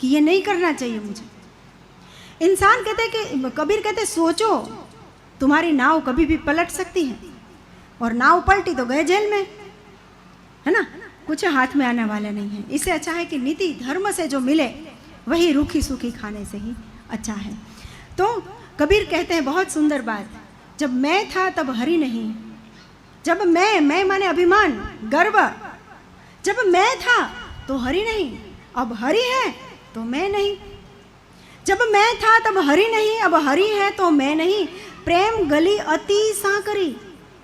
कि ये नहीं करना चाहिए मुझे। इंसान कहते हैं कि, कबीर कहते हैं, सोचो तुम्हारी नाव कभी भी पलट सकती है, और नाव पलटी तो गए जेल में, है ना, कुछ हाथ में आने वाला नहीं है। इससे अच्छा है कि नीति धर्म से जो मिले वही रूखी सूखी खाने से ही अच्छा है। तो कबीर कहते हैं बहुत सुंदर बात, जब मैं था तब हरि नहीं, जब मैं माने अभिमान, गर्व, जब मैं था तो हरि नहीं, अब हरि है तो मैं नहीं। जब मैं था तब हरि नहीं, अब हरि है तो मैं नहीं। प्रेम गली अति साकरी,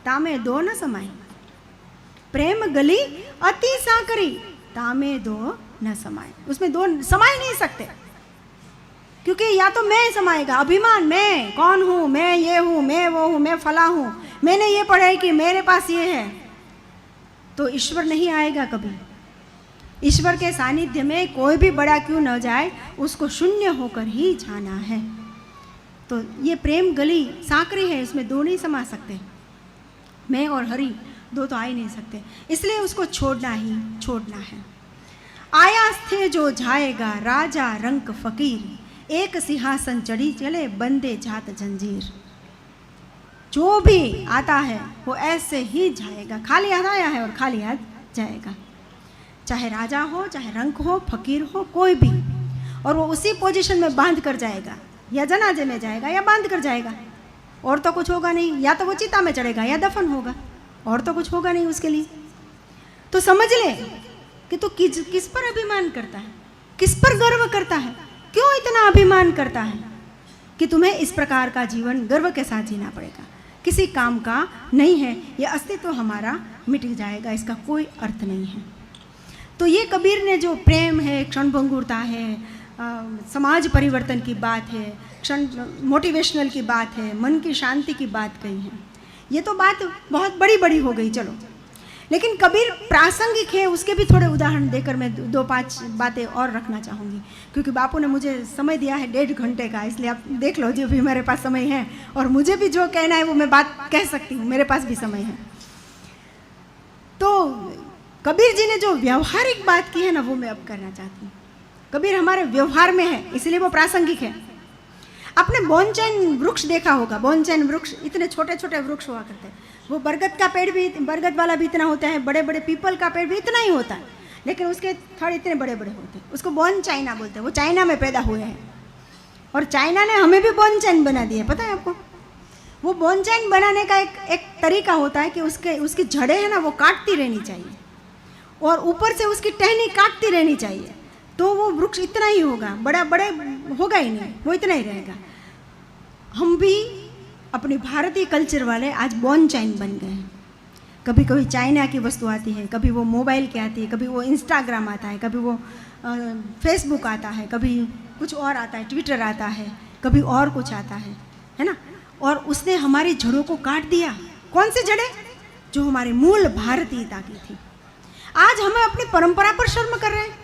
तामे दो न समाई। प्रेम गली अति साकरी, तामे दो न समाए। उसमें दो समाए नहीं सकते, क्योंकि या तो मैं समाएगा, अभिमान, मैं कौन हूँ, मैं ये हूँ, मैं वो हूँ, मैं फला हूँ, मैंने ये पढ़ाई की, मेरे पास ये है, तो ईश्वर नहीं आएगा कभी। ईश्वर के सानिध्य में कोई भी बड़ा क्यों न जाए, उसको शून्य होकर ही जाना है। तो ये प्रेम गली साकरी है, इसमें दो नहीं समा सकते, मैं और हरि दो तो आ ही नहीं सकते, इसलिए उसको छोड़ना ही छोड़ना है। आया थे जो जाएगा राजा रंक फकीर, एक सिंहासन चढ़ी चले बंदे जात जंजीर। जो भी आता है वो ऐसे ही जाएगा, खाली हाथ आया है और खाली हाथ जाएगा, चाहे राजा हो, चाहे रंक हो, फकीर हो, कोई भी, और वो उसी पोजीशन में बांध कर जाएगा, या जनाजे में जाएगा या बांध कर जाएगा, और तो कुछ होगा नहीं। या तो वो चिता में चढ़ेगा या दफन होगा, और तो कुछ होगा नहीं उसके लिए। तो समझ ले कि तू किस पर अभिमान करता है, किस पर गर्व करता है, क्यों इतना अभिमान करता है कि तुम्हें इस प्रकार का जीवन गर्व के साथ जीना पड़ेगा। किसी काम का नहीं है, ये अस्तित्व हमारा मिट जाएगा, इसका कोई अर्थ नहीं है। तो ये कबीर ने जो प्रेम है, क्षणभंगुरता है, समाज परिवर्तन की बात है, क्षण मोटिवेशनल की बात है, मन की शांति की बात कही है, ये तो बात बहुत बड़ी बड़ी हो गई, चलो। लेकिन कबीर प्रासंगिक है, उसके भी थोड़े उदाहरण देकर मैं 2-5 बातें और रखना चाहूँगी, क्योंकि बापू ने मुझे समय दिया है 1.5 घंटे का, इसलिए आप देख लो जो भी मेरे पास समय है, और मुझे भी जो कहना है वो मैं बात कह सकती हूँ, मेरे पास भी समय है। तो कबीर जी ने जो व्यवहारिक बात की है ना, वो मैं अब करना चाहती हूँ। कबीर हमारे व्यवहार में है, इसलिए वो प्रासंगिक है। आपने बोनचैन वृक्ष देखा होगा, बोनचैन वृक्ष इतने छोटे छोटे वृक्ष हुआ करते हैं, वो बरगद का पेड़ भी, बरगद वाला भी इतना होता है, बड़े बड़े पीपल का पेड़ भी इतना ही होता है, लेकिन उसके थड़ इतने बड़े बड़े होते हैं, उसको बोन चाइना बोलते हैं, वो चाइना में पैदा हुए हैं, और चाइना ने हमें भी बोनचैन बना दिया, पता है आपको। वो बोनचैन बनाने का एक तरीका होता है कि उसकी जड़ें हैं ना, वो काटती रहनी चाहिए, और ऊपर से उसकी टहनी काटती रहनी चाहिए, तो वो वृक्ष इतना ही होगा, बड़े होगा ही नहीं, वो इतना ही रहेगा। हम भी अपने भारतीय कल्चर वाले आज बोनचैन बन गए हैं। कभी कभी चाइना की वस्तु आती है, कभी वो मोबाइल की आती है, कभी वो इंस्टाग्राम आता है, कभी वो फेसबुक आता है, कभी कुछ और आता है, ट्विटर आता है, कभी और कुछ आता है ना। और उसने हमारी जड़ों को काट दिया। कौन सी जड़ें? जो हमारी मूल भारतीयता की थी। आज हम अपनी परंपरा पर शर्म कर रहे हैं,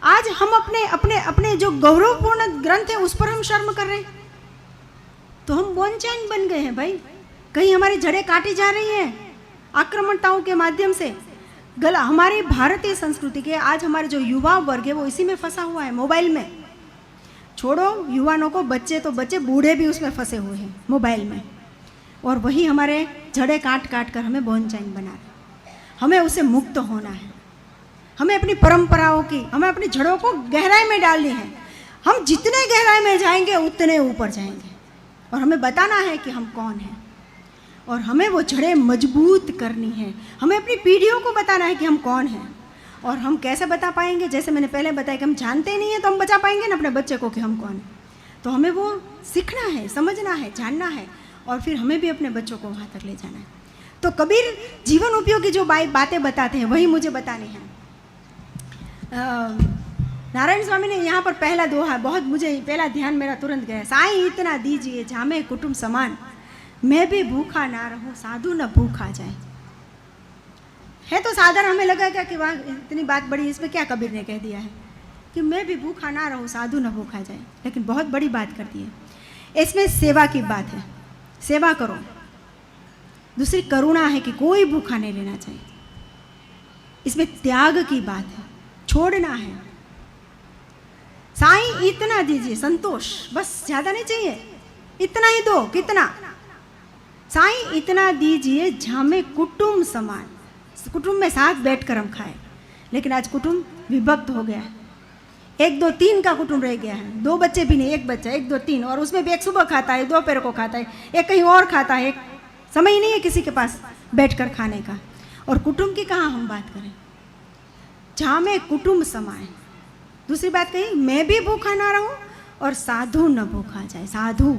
आज हम अपने जो गौरवपूर्ण ग्रंथ है उस पर हम शर्म कर रहे हैं, तो हम बोनचैन बन गए हैं भाई। कहीं हमारी जड़ें काटी जा रही हैं आक्रमणताओं के माध्यम से। गला हमारी भारतीय संस्कृति के आज हमारे जो युवा वर्ग है वो इसी में फंसा हुआ है, मोबाइल में। छोड़ो युवानों को, बच्चे तो बच्चे, बूढ़े भी उसमें फंसे हुए हैं मोबाइल में, और वही हमारे जड़ें काट काट कर हमें बोनचैन बना रहे। हमें उससे मुक्त होना है, हमें अपनी परंपराओं की, हमें अपनी जड़ों को गहराई में डालनी है। हम जितने गहराई में जाएंगे उतने ऊपर जाएंगे, और हमें बताना है कि हम कौन हैं, और हमें वो जड़ें मजबूत करनी है। हमें अपनी पीढ़ियों को बताना है कि हम कौन हैं, और हम कैसे बता पाएंगे? जैसे मैंने पहले बताया कि हम जानते ही नहीं हैं तो हम बचा पाएंगे ना अपने बच्चे को कि हम कौन हैं। तो हमें वो सीखना है, समझना है, जानना है, और फिर हमें भी अपने बच्चों को वहाँ तक ले जाना है। तो कबीर जीवन उपयोगी जो बातें बताते हैं वही मुझे बतानी है। नारायण स्वामी ने यहाँ पर पहला दोहा, बहुत मुझे पहला ध्यान मेरा तुरंत गया, साईं इतना दीजिए जामे कुटुंब समान, मैं भी भूखा ना रहूं साधु न भूखा जाए। है तो साधारण, हमें लगा क्या कि वाह इतनी बात बड़ी, इसमें क्या कबीर ने कह दिया है कि मैं भी भूखा ना रहूं साधु न भूखा जाए, लेकिन बहुत बड़ी बात कर दी है। इसमें सेवा की बात है, सेवा करो। दूसरी करुणा है कि कोई भूखा नहीं लेना चाहिए। इसमें त्याग की बात है, छोड़ना है। साईं इतना दीजिए, संतोष, बस ज़्यादा नहीं चाहिए, इतना ही दो। कितना? साईं इतना दीजिए जामे कुटुंब समान, कुटुंब में साथ बैठकर हम खाएं। लेकिन आज कुटुंब विभक्त हो गया है, 1 2 3 का कुटुंब रह गया है। 2 बच्चे भी नहीं, 1 बच्चा, 1 2 3, और उसमें भी एक सुबह खाता है, 2 दोपहर को खाता है, एक कहीं और खाता है, एक समय ही नहीं है किसी के पास बैठकर खाने का। और कुटुंब की कहाँ हम बात करें? जामे कुटुंब समाए। दूसरी बात कही, मैं भी भूखा ना रहूं और साधु न भूखा जाए। साधु,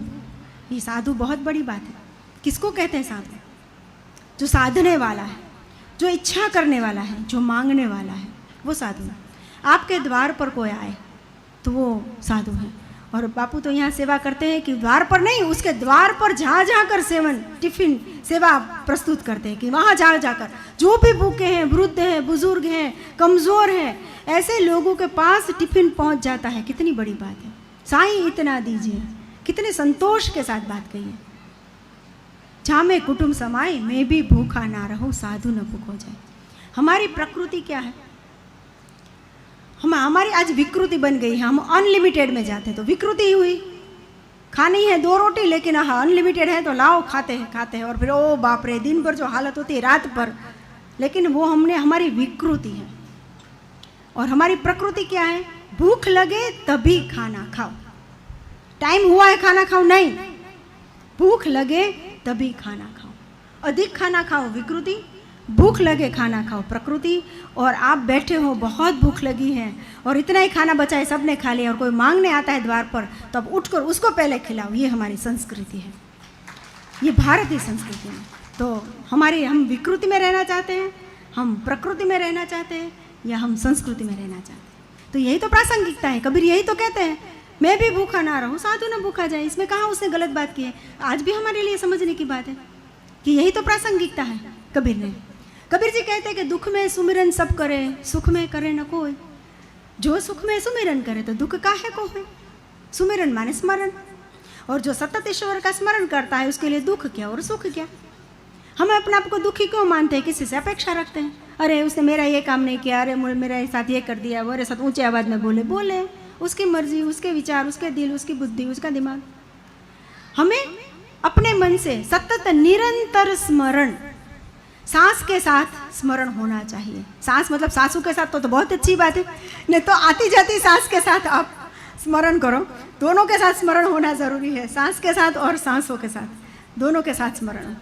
ये साधु बहुत बड़ी बात है। किसको कहते हैं साधु? जो साधने वाला है, जो इच्छा करने वाला है, जो मांगने वाला है, वो साधु है। आपके द्वार पर कोई आए तो वो साधु है। और बापू तो यहाँ सेवा करते हैं कि द्वार पर नहीं, उसके द्वार पर जहाँ जाकर सेवन टिफिन सेवा प्रस्तुत करते हैं कि वहाँ जहाँ जाकर जो भी भूखे हैं, वृद्ध हैं, बुजुर्ग हैं, कमज़ोर हैं, ऐसे लोगों के पास टिफिन पहुँच जाता है। कितनी बड़ी बात है। साईं इतना दीजिए, कितने संतोष के साथ बात कही है। जामे कुटुंब समाए, मैं भी भूखा ना रहूं साधु न भूख हो जाए। हमारी प्रकृति क्या है? हमारी आज विकृति बन गई है। हम अनलिमिटेड में जाते हैं तो विकृति ही हुई। खानी है 2 रोटी, लेकिन हाँ अनलिमिटेड है तो लाओ, खाते हैं और फिर ओ बाप रे, दिन भर जो हालत होती है रात भर। लेकिन वो हमारी विकृति है। और हमारी प्रकृति क्या है? भूख लगे तभी खाना खाओ, टाइम हुआ है खाना खाओ नहीं, भूख लगे तभी खाना खाओ। अधिक खाना खाओ विकृति, भूख लगे खाना खाओ प्रकृति। और आप बैठे हो, बहुत भूख लगी है और इतना ही खाना बचा है, सबने खा लिया, और कोई मांगने आता है द्वार पर तो अब उठकर उसको पहले खिलाओ। ये हमारी संस्कृति है, ये भारतीय संस्कृति है। तो हम विकृति में रहना चाहते हैं, हम प्रकृति में रहना चाहते हैं, या हम संस्कृति में रहना चाहते हैं? तो यही तो प्रासंगिकता है। कबीर यही तो कहते हैं, मैं भी भूखा ना रहूं साधु न भूखा जाए। इसमें कहाँ उसने गलत बात की है? आज भी हमारे लिए समझने की बात है कि यही तो प्रासंगिकता है कबीर ने। कबीर जी कहते हैं कि दुख में सुमिरन सब करे, सुख में करे न कोई। जो सुख में सुमिरन करे तो दुख काहे को है? सुमिरन माने स्मरण, और जो सतत ईश्वर का स्मरण करता है उसके लिए दुख क्या और सुख क्या। हम अपने आप को दुखी क्यों मानते हैं? किसी से अपेक्षा रखते हैं, अरे उसने मेरा ये काम नहीं किया, अरे मेरे साथ ये कर दिया, मेरे साथ ऊंची आवाज़ में बोले। उसकी मर्जी, उसके विचार, उसके दिल, उसकी बुद्धि, उसका दिमाग। हमें अपने मन से सतत निरंतर स्मरण, सांस के साथ स्मरण होना चाहिए। सांस मतलब सासू के साथ तो बहुत अच्छी बात है, नहीं तो आती जाती सांस के साथ आप स्मरण करो। दोनों के साथ स्मरण होना ज़रूरी है, सांस के साथ और सांसों के साथ, दोनों के साथ स्मरण।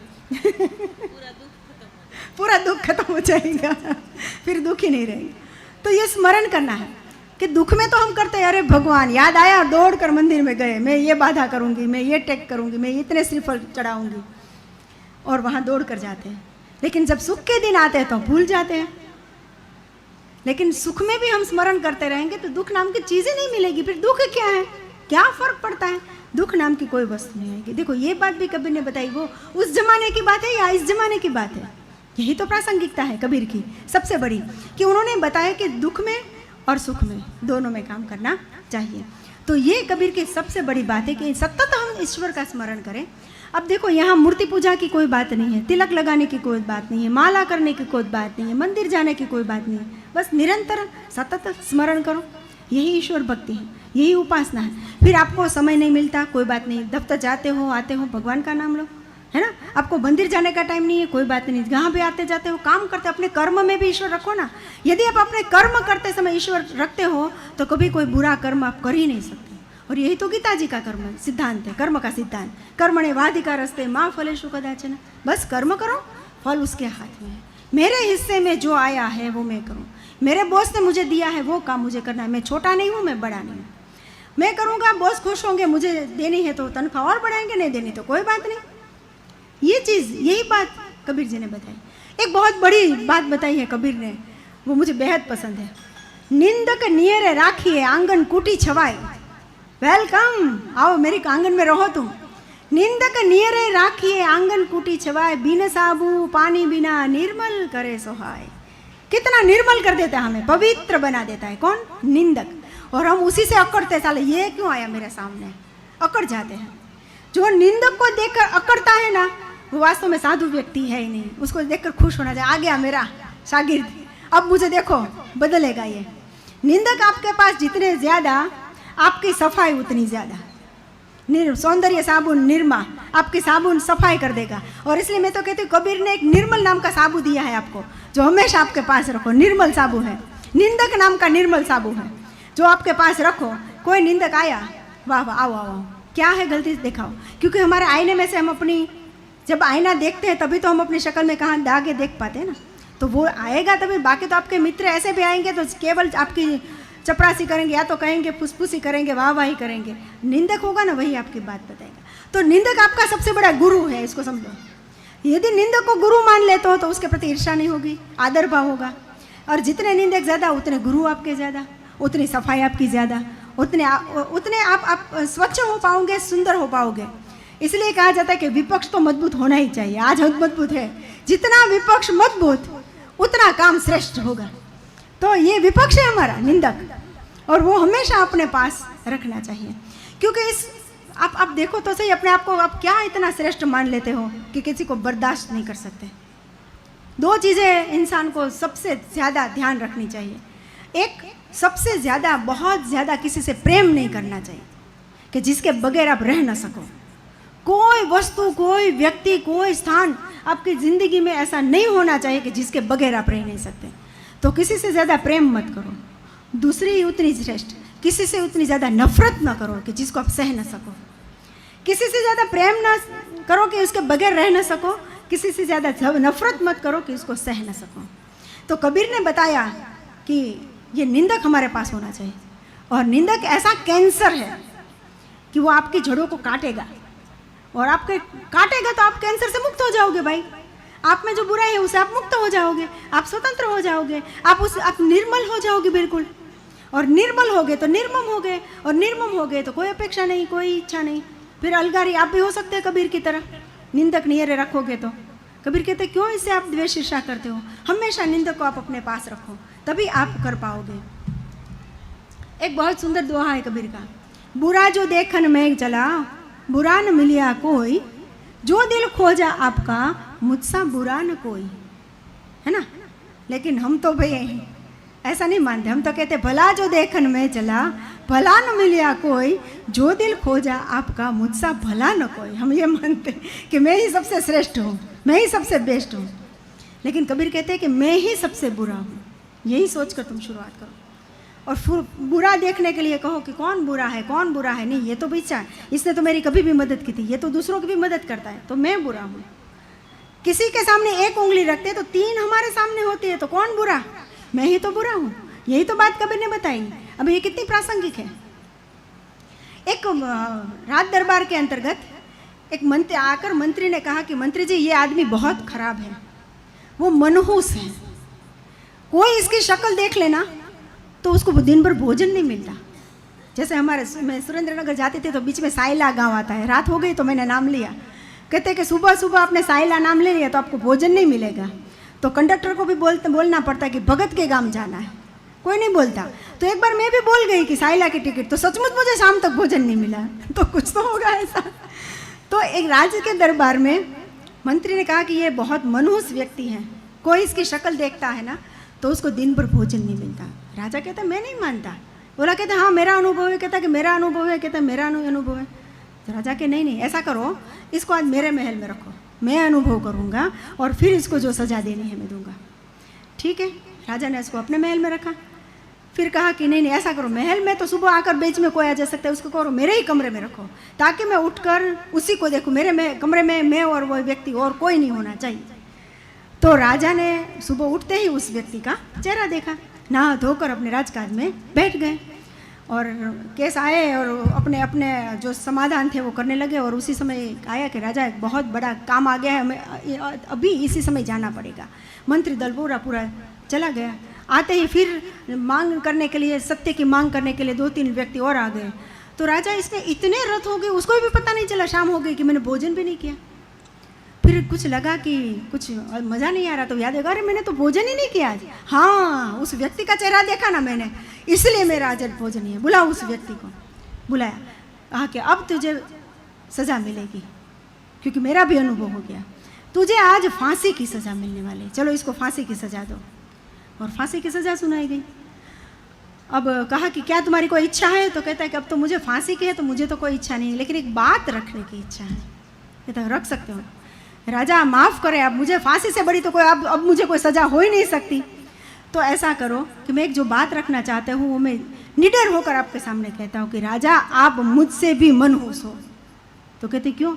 पूरा दुख खत्म हो जाएगा, फिर दुख ही नहीं रहेगा। तो ये स्मरण करना है कि दुख में तो हम करते हैं, अरे भगवान याद आया और दौड़ कर मंदिर में गए, मैं ये बाधा करूँगी, मैं ये टेक करूँगी, मैं इतने श्रीफल चढ़ाऊँगी, और वहाँ दौड़ कर जाते हैं। लेकिन जब सुख के दिन आते हैं तो भूल जाते हैं। लेकिन सुख में भी हम स्मरण करते रहेंगे तो दुख नाम की चीज़ें नहीं मिलेगी। फिर दुख क्या है? क्या फर्क पड़ता है? दुख नाम की कोई वस्तु नहीं आएगी। देखो ये बात भी कबीर ने बताई, वो उस जमाने की बात है या इस जमाने की बात है? यही तो प्रासंगिकता है कबीर की सबसे बड़ी, कि उन्होंने बताया कि दुख में और सुख में दोनों में काम करना चाहिए। तो ये कबीर की सबसे बड़ी बात है कि सतत हम ईश्वर का स्मरण करें। अब देखो यहाँ मूर्ति पूजा की कोई बात नहीं है, तिलक लगाने की कोई बात नहीं है, माला करने की कोई बात नहीं है, मंदिर जाने की कोई बात नहीं है। बस निरंतर सतत स्मरण करो, यही ईश्वर भक्ति है, यही उपासना है। फिर आपको समय नहीं मिलता, कोई बात नहीं, दफ्तर जाते हो आते हो भगवान का नाम लो, है ना। आपको मंदिर जाने का टाइम नहीं है, कोई बात नहीं, जहाँ भी आते जाते हो काम करते, अपने कर्म में भी ईश्वर रखो ना। यदि आप अपने कर्म करते समय ईश्वर रखते हो तो कभी कोई बुरा कर्म आप कर ही नहीं सकते। और यही तो गीता जी का कर्म सिद्धांत है, कर्म का सिद्धांत, कर्मणे वाधिकारस्ते माँ फलेषु कदाचन। बस कर्म करो, फल उसके हाथ में है। मेरे हिस्से में जो आया है वो मैं करूँ। मेरे बॉस ने मुझे दिया है वो काम मुझे करना है, मैं छोटा नहीं हूँ, मैं बड़ा नहीं हूँ, मैं करूँगा, बॉस खुश होंगे, मुझे देनी है तो तनख्वाह और बढ़ाएंगे, नहीं देनी तो कोई बात नहीं। ये चीज़, यही बात कबीर जी ने बताई। एक बहुत बड़ी बात बताई है कबीर ने, वो मुझे बेहद पसंद है। निंदक नियरे राखिए आंगन कूटी छवाए। वेलकम, आओ मेरे आंगन में रहो तुम। निंदक नियरे राखिए आंगन कूटी छवाए, बिन साबू पानी बिना निर्मल करे सोहाय। कितना निर्मल कर देता है, हमें पवित्र बना देता है कौन? निंदक। और हम उसी से अकड़ते, साले ये क्यों आया मेरे सामने, अकड़ जाते हैं। जो निंदक को देखकर अकड़ता है ना, वो वास्तव में साधु व्यक्ति है ही नहीं। उसको देखकर खुश होना चाहिए, आ गया मेरा शागिर्द, अब मुझे देखो बदलेगा ये। निंदक आपके पास जितने ज़्यादा, आपकी सफाई उतनी ज़्यादा। सौंदर्य साबुन निरमा, आपकी साबुन सफाई कर देगा। और इसलिए मैं तो कहती हूँ, कबीर ने एक निर्मल नाम का साबु दिया है आपको, जो हमेशा आपके पास रखो। निर्मल साबु है, निंदक नाम का निर्मल साबु है, जो आपके पास रखो। कोई निंदक आया, वाह वाह, आओ आओ, क्या है गलती दिखाओ। क्योंकि हमारे आईने में से हम अपनी, जब आईना देखते हैं तभी तो हम अपनी शक्ल में कहाँ दागे देख पाते हैं ना, तो वो आएगा तभी। बाकी तो आपके मित्र ऐसे भी आएंगे तो केवल आपकी चपरासी करेंगे, या तो कहेंगे फुसफुसी करेंगे, वाह वाही करेंगे। निंदक होगा ना, वही आपकी बात बताएगा। तो निंदक आपका सबसे बड़ा गुरु है, इसको समझो। यदि निंदक को गुरु मान लेते हो तो उसके प्रति ईर्ष्या नहीं होगी, आदर भाव होगा। और जितने निंदक ज़्यादा, उतने गुरु आपके ज़्यादा, उतनी सफाई आपकी ज़्यादा, उतने आप स्वच्छ हो पाओगे, सुंदर हो पाओगे। इसलिए कहा जाता है कि विपक्ष तो मजबूत होना ही चाहिए। आज हम मजबूत है, जितना विपक्ष मजबूत उतना काम श्रेष्ठ होगा। तो ये विपक्ष है हमारा निंदक, और वो हमेशा अपने पास रखना चाहिए। क्योंकि इस आप देखो तो सही, अपने आप को आप क्या इतना श्रेष्ठ मान लेते हो कि किसी को बर्दाश्त नहीं कर सकते। दो चीज़ें इंसान को सबसे ज़्यादा ध्यान रखनी चाहिए। एक, सबसे ज़्यादा, बहुत ज़्यादा किसी से प्रेम नहीं करना चाहिए कि जिसके बगैर आप रह ना सको। कोई वस्तु, कोई व्यक्ति, कोई स्थान आपकी ज़िंदगी में ऐसा नहीं होना चाहिए कि जिसके बगैर आप रह नहीं सकते। तो किसी से ज़्यादा प्रेम मत करो। दूसरी उतनी श्रेष्ठ, किसी से उतनी ज़्यादा नफरत ना करो कि जिसको आप सह ना सको। किसी से ज़्यादा प्रेम ना करो कि उसके बगैर रह ना सको। किसी से ज़्यादा नफरत मत करो कि उसको सह ना सको। तो कबीर ने बताया कि ये निंदक हमारे पास होना चाहिए। और निंदक ऐसा कैंसर है कि वो आपकी जड़ों को काटेगा, और आपके काटेगा तो आप कैंसर से मुक्त हो जाओगे भाई। आप में जो बुराई है उसे आप मुक्त हो जाओगे, आप स्वतंत्र हो जाओगे, आप निर्मल हो जाओगे बिल्कुल। और निर्मल हो गए तो निर्मम हो गए, और निर्मम हो गए तो कोई अपेक्षा नहीं, कोई इच्छा नहीं। फिर अलगारी आप भी हो सकते हैं कबीर की तरह, निंदक नियरे रखोगे तो। कबीर कहते क्यों इससे आप द्वेष ईर्ष्या करते हो? हमेशा निंदक को आप अपने पास रखो, तभी आप कर पाओगे। एक बहुत सुंदर दोहा है कबीर का, बुरा जो देखन में चला, बुरा न मिलिया कोई, जो दिल खोजा आपका, मुझसा बुरा न कोई, है ना। लेकिन हम तो भाई ऐसा नहीं मानते, हम तो कहते भला जो देखन में चला, भला न मिलिया कोई, जो दिल खोजा आपका, मुझसा भला न कोई। हम ये मानते कि मैं ही सबसे श्रेष्ठ हूँ, मैं ही सबसे बेस्ट हूँ। लेकिन कबीर कहते हैं कि मैं ही सबसे बुरा हूँ। यही सोचकर तुम शुरुआत करो, और फिर बुरा देखने के लिए कहो कि कौन बुरा है, कौन बुरा है। नहीं, ये तो बेचा, इसने तो मेरी कभी भी मदद की थी, ये तो दूसरों की भी मदद करता है, तो मैं बुरा हूँ। किसी के सामने एक उंगली रखते तो तीन हमारे सामने होती है, तो कौन बुरा? मैं ही तो बुरा हूँ। यही तो बात कबीर ने बताई। अब ये कितनी प्रासंगिक है। एक राज दरबार के अंतर्गत एक मंत्री आकर मंत्री ने कहा कि मंत्री जी, ये आदमी बहुत खराब है, वो मनहूस है, कोई इसकी शक्ल देख लेना तो उसको दिन भर भोजन नहीं मिलता। जैसे मैं सुरेंद्रनगर जाती थी तो बीच में साइला गांव आता है, रात हो गई तो मैंने नाम लिया। कहते कि सुबह सुबह आपने साइला नाम ले लिया तो आपको भोजन नहीं मिलेगा। तो कंडक्टर को भी बोलना पड़ता है कि भगत के गांव जाना है, कोई नहीं बोलता। तो एक बार मैं भी बोल गई कि साइला की टिकट, तो सचमुच मुझे शाम तक भोजन नहीं मिला। तो कुछ तो होगा ऐसा। तो एक राज्य के दरबार में मंत्री ने कहा कि ये बहुत मनहूस व्यक्ति है, कोई इसकी शक्ल देखता है ना तो उसको दिन भर भोजन नहीं मिलता। राजा कहता मैं नहीं मानता। बोला कहता हाँ मेरा अनुभव है। कहता कि मेरा अनुभव है। कहता मेरा अनुभव है। तो राजा के नहीं, ऐसा करो, इसको आज मेरे महल में रखो, मैं अनुभव करूँगा और फिर इसको जो सज़ा देनी है मैं दूंगा। ठीक है, राजा ने इसको अपने महल में रखा। फिर कहा कि नहीं ऐसा करो, महल में तो सुबह आकर बीच में कोई आ जा सकता है, उसको करो मेरे ही कमरे में रखो, ताकि मैं उठकर उसी को देखूँ। मेरे कमरे में मैं और वो व्यक्ति, और कोई नहीं होना चाहिए। तो राजा ने सुबह उठते ही उस व्यक्ति का चेहरा देखा। नहा धोकर अपने राजकाज में बैठ गए और केस आए और अपने अपने जो समाधान थे वो करने लगे। और उसी समय आया कि राजा एक बहुत बड़ा काम आ गया है, हमें अभी इसी समय जाना पड़ेगा। मंत्री दल पूरा चला गया। आते ही फिर मांग करने के लिए, सत्य की मांग करने के लिए 2-3 व्यक्ति और आ गए। तो राजा इसमें इतने रत हो गए, उसको भी पता नहीं चला, शाम हो गई कि मैंने भोजन भी नहीं किया। फिर कुछ लगा कि कुछ मज़ा नहीं आ रहा, तो याद है अरे मैंने तो भोजन ही नहीं किया आज। हाँ, उस व्यक्ति का चेहरा देखा ना मैंने, इसलिए मेरा आज भोजन नहीं है। बुलाओ उस व्यक्ति को। बुलाया, कहा कि अब तुझे सज़ा मिलेगी, क्योंकि मेरा भी अनुभव हो गया। तुझे आज फांसी की सज़ा मिलने वाली, चलो इसको फांसी की सज़ा दो। और फांसी की सज़ा सुनाई गई। अब कहा कि क्या तुम्हारी कोई इच्छा है? तो कहता है कि अब तो मुझे फांसी की है, तो मुझे तो कोई इच्छा नहीं है, लेकिन एक बात रखने की इच्छा है। कहता है रख सकते हो। राजा माफ़ करे, अब मुझे फांसी से बड़ी तो कोई अब मुझे कोई सज़ा हो ही नहीं सकती। तो ऐसा करो कि मैं एक जो बात रखना चाहता हूँ वो मैं निडर होकर आपके सामने कहता हूँ कि राजा आप मुझसे भी मनहूस हो। तो कहते क्यों?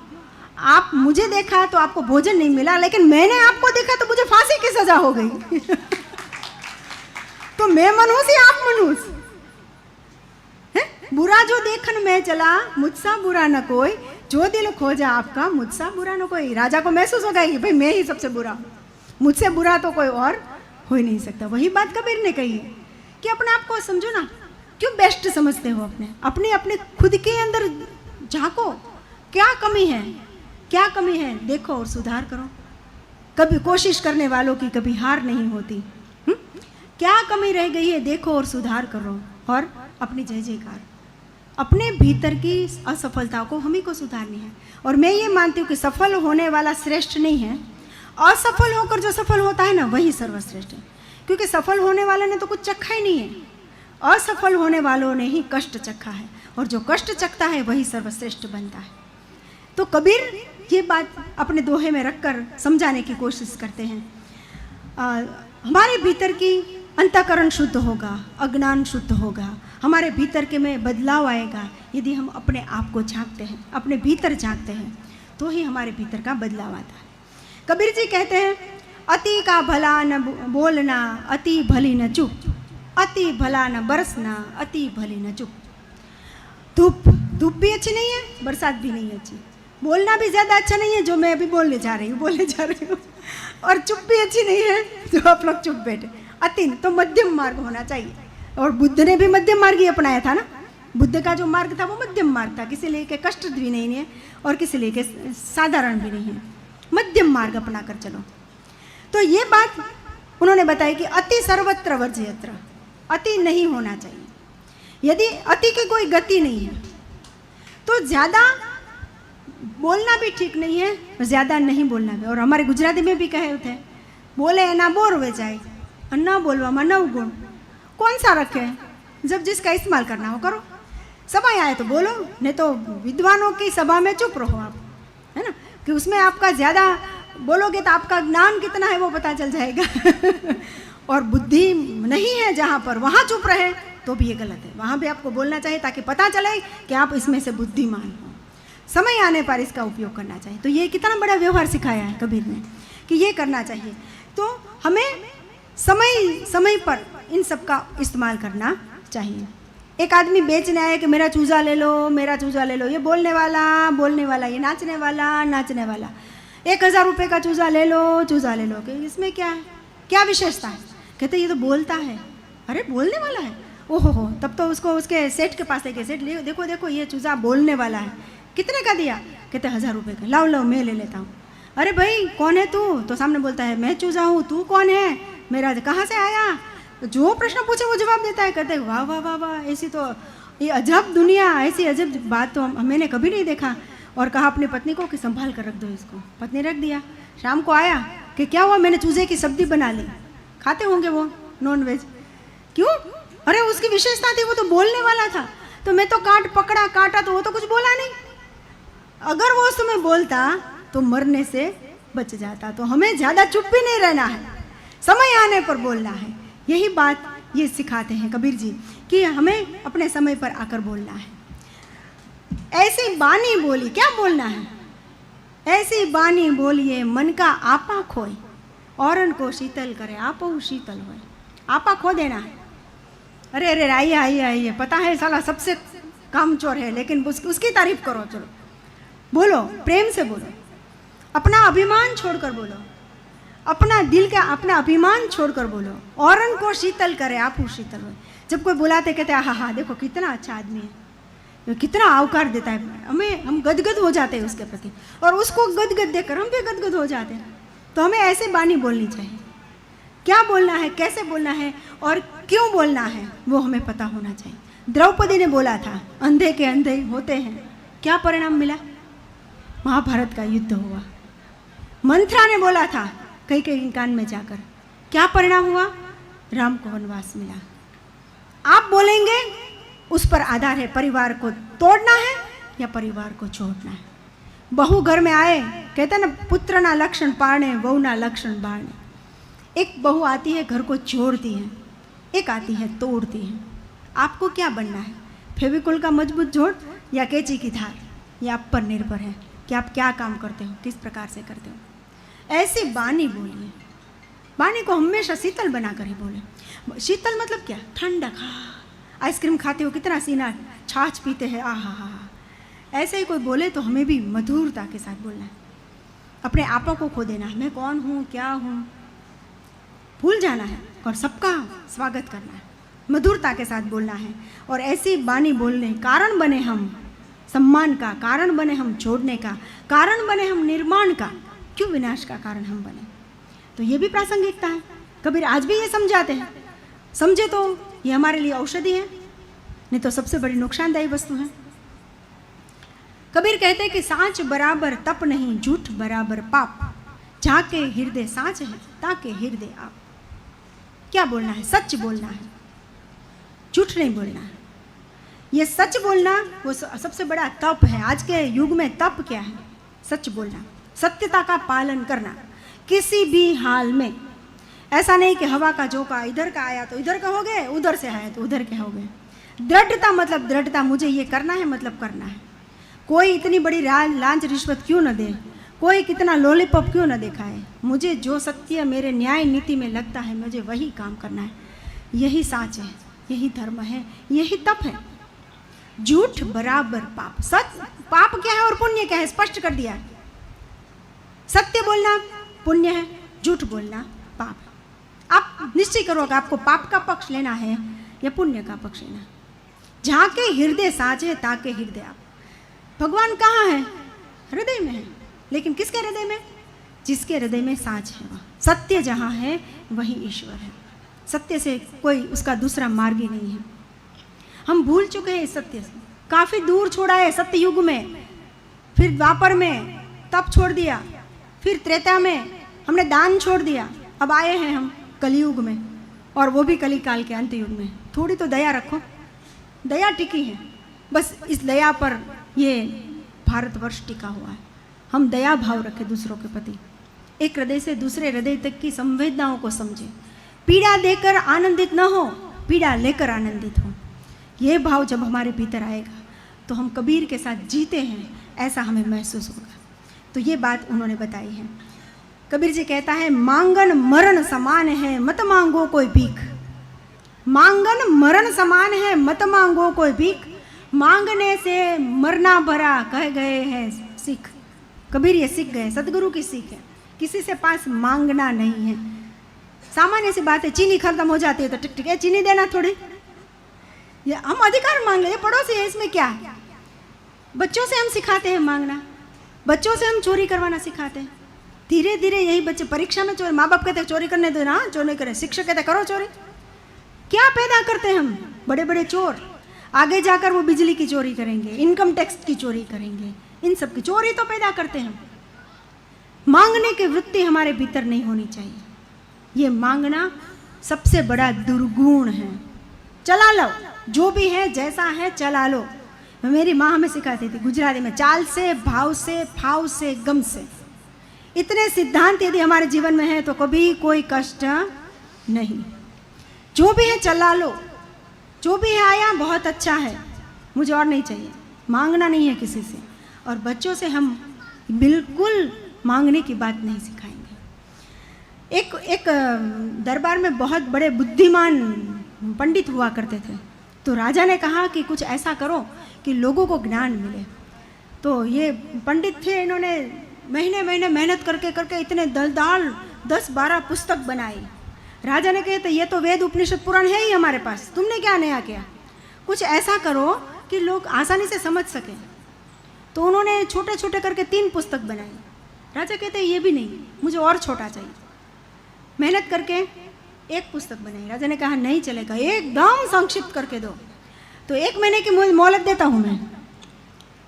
आप मुझे देखा तो आपको भोजन नहीं मिला, लेकिन मैंने आपको देखा तो मुझे फांसी की सज़ा हो गई। तो मैं मनहूस या आप मनहूस है? बुरा जो देखन में चला, मुझसा बुरा न कोई, जो दिल खोजा आपका, मुझसा बुरा न कोई। राजा को महसूस होगा कि भाई मैं ही सबसे बुरा हूँ, मुझसे बुरा तो कोई और हो ही नहीं सकता। वही बात कबीर ने कही है कि अपने आप को समझो ना, क्यों बेस्ट समझते हो? अपने अपने खुद के अंदर झांको, क्या कमी है, क्या कमी है, देखो और सुधार करो। कभी कोशिश करने वालों की कभी हार नहीं होती। क्या कमी रह गई है, देखो और सुधार करो और अपनी जय जयकार। अपने भीतर की असफलताओं को हम ही को सुधारनी है। और मैं ये मानती हूँ कि सफल होने वाला श्रेष्ठ नहीं है, असफल होकर जो सफल होता है ना वही सर्वश्रेष्ठ है। क्योंकि सफल होने वाले ने तो कुछ चखा ही नहीं है, असफल होने वालों ने ही कष्ट चखा है, और जो कष्ट चखता है वही सर्वश्रेष्ठ बनता है। तो कबीर ये बात अपने दोहे में रखकर समझाने की कोशिश करते हैं। हमारे भीतर की अंतःकरण शुद्ध होगा, अज्ञान शुद्ध होगा, हमारे भीतर के में बदलाव आएगा यदि हम अपने आप को झांकते हैं, अपने भीतर झांकते हैं, तो ही हमारे भीतर का बदलाव आता है। कबीर जी कहते हैं अति का भला न बोलना, अति भली न चुप, अति भला न बरसना, अति भली न चुप। धूप भी अच्छी नहीं है, बरसात भी नहीं अच्छी, बोलना भी ज़्यादा अच्छा नहीं है जो मैं अभी बोलने जा रही हूँ, और चुप भी अच्छी नहीं है जो आप लोग चुप बैठे। अति तो मध्यम मार्ग होना चाहिए। और बुद्ध ने भी मध्यम मार्ग ही अपनाया था ना। बुद्ध का जो मार्ग था वो मध्यम मार्ग था, किसी लिए के कष्ट भी नहीं है और किसी लिए के साधारण भी नहीं है, मध्यम मार्ग अपना कर चलो। तो ये बात उन्होंने बताई कि अति सर्वत्र वर्जयत्र, अति नहीं होना चाहिए। यदि अति की कोई गति नहीं है तो ज़्यादा बोलना भी ठीक नहीं है और ज़्यादा नहीं बोलना भी। और हमारे गुजराती में भी कहे थे बोले एना बोर वे जाए और न बोलवा नव गुण। कौन सा रखे? जब जिसका इस्तेमाल करना हो करो, समय आए तो बोलो, नहीं तो विद्वानों की सभा में चुप रहो आप, है ना, कि उसमें आपका ज़्यादा बोलोगे तो आपका ज्ञान कितना है वो पता चल जाएगा। और बुद्धि नहीं है जहाँ पर, वहाँ चुप रहे तो भी ये गलत है। वहाँ भी आपको बोलना चाहिए ताकि पता चले कि आप इसमें से बुद्धिमान हो। समय आने पर इसका उपयोग करना चाहिए। तो ये कितना बड़ा व्यवहार सिखाया है कबीर ने कि ये करना चाहिए। तो हमें समय समय पर इन सब का इस्तेमाल करना चाहिए। एक आदमी बेचने आया कि मेरा चूज़ा ले लो, मेरा चूज़ा ले लो, ये बोलने वाला, ये नाचने वाला, 1000 रुपये का चूज़ा ले लो कि इसमें क्या है, क्या विशेषता है? कहते ये तो बोलता है। अरे बोलने वाला है, ओहो हो, तब तो उसको उसके सेठ के पास लेके, सेठ देखो देखो ये चूज़ा बोलने वाला है, कितने का दिया? कहते 1000 रुपये का। लाओ मैं ले लेता हूँ। अरे भाई कौन है तू? तो सामने बोलता है मैं चूज़ा हूँ, तू कौन है, मेरा कहाँ से आया? जो प्रश्न पूछे वो जवाब देता है। कहते वाह वाह वाह वाह, ऐसी तो ये अजब दुनिया, ऐसी अजब बात तो मैंने कभी नहीं देखा। और कहा अपनी पत्नी को कि संभाल कर रख दो इसको। पत्नी रख दिया। शाम को आया कि क्या हुआ, मैंने चूजे की सब्जी बना ली। खाते होंगे वो नॉन वेज, क्यों? अरे उसकी विशेषता थी, वो तो बोलने वाला था, तो मैं तो काटा तो वो तो कुछ बोला नहीं। अगर वो उस समय बोलता तो मरने से बच जाता। तो हमें ज़्यादा चुप भी नहीं रहना है, समय आने पर बोलना है। यही बात ये सिखाते हैं कबीर जी कि हमें अपने समय पर आकर बोलना है। ऐसी बानी बोली, क्या बोलना है? ऐसी बानी बोलिए मन का आपा खोए, औरन को शीतल करे आपो शीतल होए। आपा खो देना है, अरे अरे आइए आइए आइए, पता है साला सबसे कामचोर है, लेकिन उसकी तारीफ करो, चलो बोलो, प्रेम से बोलो, अपना अभिमान छोड़कर बोलो, अपना दिल का अपना अभिमान छोड़कर बोलो, औरन को शीतल करे आप शीतल हो। जब कोई बुलाते कहते हैं हाँ देखो कितना अच्छा आदमी है, कितना आवकार देता है हमें, हम गदगद हो जाते हैं उसके प्रति, और उसको गदगद देकर हम भी गदगद हो जाते हैं। तो हमें ऐसे वाणी बोलनी चाहिए, क्या बोलना है, कैसे बोलना है और क्यों बोलना है वो हमें पता होना चाहिए। द्रौपदी ने बोला था अंधे के अंधे होते हैं, क्या परिणाम मिला? महाभारत का युद्ध हुआ। मंथरा ने बोला था कई कई कान में जाकर, क्या परिणाम हुआ? राम को वनवास मिला। आप बोलेंगे उस पर आधार है, परिवार को तोड़ना है या परिवार को छोड़ना है। बहू घर में आए, कहते ना पुत्र ना लक्षण पाड़ने, बहू ना लक्षण बाढ़ने। एक बहू आती है घर को जोड़ती है, एक आती है तोड़ती है। आपको क्या बनना है? फेविकोल का मजबूत जोड़ या कैंची की धार? ये आप पर निर्भर है कि आप क्या काम करते हो, किस प्रकार से करते हो। ऐसी वाणी बोलिए, वाणी को हमेशा शीतल बनाकर ही बोले। शीतल मतलब क्या? ठंडक। आइसक्रीम खाते हो कितना सीना, छाछ पीते हैं आहा, ऐसे ही कोई बोले तो हमें भी मधुरता के साथ बोलना है। अपने आपों को खो देना है, मैं कौन हूँ क्या हूँ, भूल जाना है और सबका स्वागत करना है, मधुरता के साथ बोलना है। और ऐसी वाणी बोलने कारण बने हम सम्मान का, कारण बने हम जोड़ने का, कारण बने हम निर्माण का, क्यों विनाश का कारण हम बने। तो ये भी प्रासंगिकता है। कबीर आज भी ये समझाते हैं, समझे तो ये हमारे लिए औषधि है, नहीं तो सबसे बड़ी नुकसानदायी वस्तु है। कबीर कहते हैं कि साँच बराबर तप नहीं, झूठ बराबर पाप, जाके हृदय साँच है ताके हृदय आप। क्या बोलना है? सच बोलना है, झूठ नहीं बोलना है। ये सच बोलना वो सबसे बड़ा तप है। आज के युग में तप क्या है? सच बोलना, सत्यता का पालन करना किसी भी हाल में। ऐसा नहीं कि हवा का झोंका इधर का आया तो इधर का हो गए, उधर से आया तो उधर के हो गए। दृढ़ता मतलब दृढ़ता, मुझे ये करना है मतलब करना है। कोई इतनी बड़ी लांच रिश्वत क्यों न दे, कोई कितना लॉलीपॉप क्यों न दिखाए, मुझे जो सत्य मेरे न्याय नीति में लगता है मुझे वही काम करना है। यही साच है, यही धर्म है, यही तप है। झूठ बराबर पाप। सच पाप क्या है और पुण्य क्या है स्पष्ट कर दिया। सत्य बोलना पुण्य है, झूठ बोलना पाप है। आप निश्चय करो कि आपको पाप का पक्ष लेना है या पुण्य का पक्ष लेना। जहाँ के हृदय साजे ताके हृदय आप। भगवान कहाँ है? हृदय में है। लेकिन किसके हृदय में? जिसके हृदय में साज है वहाँ। सत्य जहाँ है वही ईश्वर है। सत्य से कोई उसका दूसरा मार्ग ही नहीं है। हम भूल चुके हैं इस सत्य से, काफ़ी दूर छोड़ा है। सत्य युग में, फिर द्वापर में तप छोड़ दिया, फिर त्रेता में हमने दान छोड़ दिया, अब आए हैं हम कलयुग में, और वो भी कली काल के अंत युग में। थोड़ी तो दया रखो, दया टिकी है। बस इस दया पर ये भारतवर्ष टिका हुआ है। हम दया भाव रखें दूसरों के प्रति, एक हृदय से दूसरे हृदय तक की संवेदनाओं को समझें। पीड़ा देकर आनंदित न हो, पीड़ा लेकर आनंदित हो। ये भाव जब हमारे भीतर आएगा तो हम कबीर के साथ जीते हैं, ऐसा हमें महसूस होगा। तो ये बात उन्होंने बताई है। कबीर जी कहता है मांगन मरण समान है, मत मांगो कोई भीख। मांगन मरण समान है, मत मांगो कोई भीख। मांगने से मरना भरा कह गए हैं सिख। कबीर ये सीख गए, सदगुरु की सीख है। किसी से पास मांगना नहीं है। सामान्य सी बात है, चीनी खत्म हो जाती है तो टिक टिक है चीनी देना थोड़ी, ये हम अधिकार मांग ले, पड़ोसी है, इसमें क्या है। बच्चों से हम सिखाते हैं मांगना, बच्चों से हम चोरी करवाना सिखाते हैं। धीरे धीरे यही बच्चे परीक्षा में चोरी, माँ बाप कहते हैं चोरी करने दो ना, चोरी करें। शिक्षक कहते करो चोरी। क्या पैदा करते हैं हम? बड़े बड़े चोर। आगे जाकर वो बिजली की चोरी करेंगे, इनकम टैक्स की चोरी करेंगे, इन सब की चोरी तो पैदा करते हैं। मांगने की वृत्ति हमारे भीतर नहीं होनी चाहिए। ये मांगना सबसे बड़ा दुर्गुण है। चला लो, जो भी है जैसा है चला लो। मेरी माँ हमें सिखाती थी गुजराती में, चाल से, भाव से, फाव से, गम से। इतने सिद्धांत यदि हमारे जीवन में है तो कभी कोई कष्ट नहीं। जो भी है चला लो, जो भी है आया बहुत अच्छा है, मुझे और नहीं चाहिए। मांगना नहीं है किसी से। और बच्चों से हम बिल्कुल मांगने की बात नहीं सिखाएंगे। एक दरबार में बहुत बड़े बुद्धिमान पंडित हुआ करते थे। तो राजा ने कहा कि कुछ ऐसा करो कि लोगों को ज्ञान मिले। तो ये पंडित थे, इन्होंने महीने महीने मेहनत करके करके इतने दलदाल 10-12 पुस्तक बनाई। राजा ने कहा तो ये तो वेद उपनिषद पुराण है ही हमारे पास, तुमने क्या नया किया, कुछ ऐसा करो कि लोग आसानी से समझ सकें। तो उन्होंने छोटे छोटे करके 3 पुस्तक बनाई। राजा कहते ये भी नहीं, मुझे और छोटा चाहिए। मेहनत करके 1 पुस्तक बनाई। राजा ने कहा नहीं चलेगा, एकदम संक्षिप्त करके दो। तो 1 महीने की मोहलत देता हूँ मैं।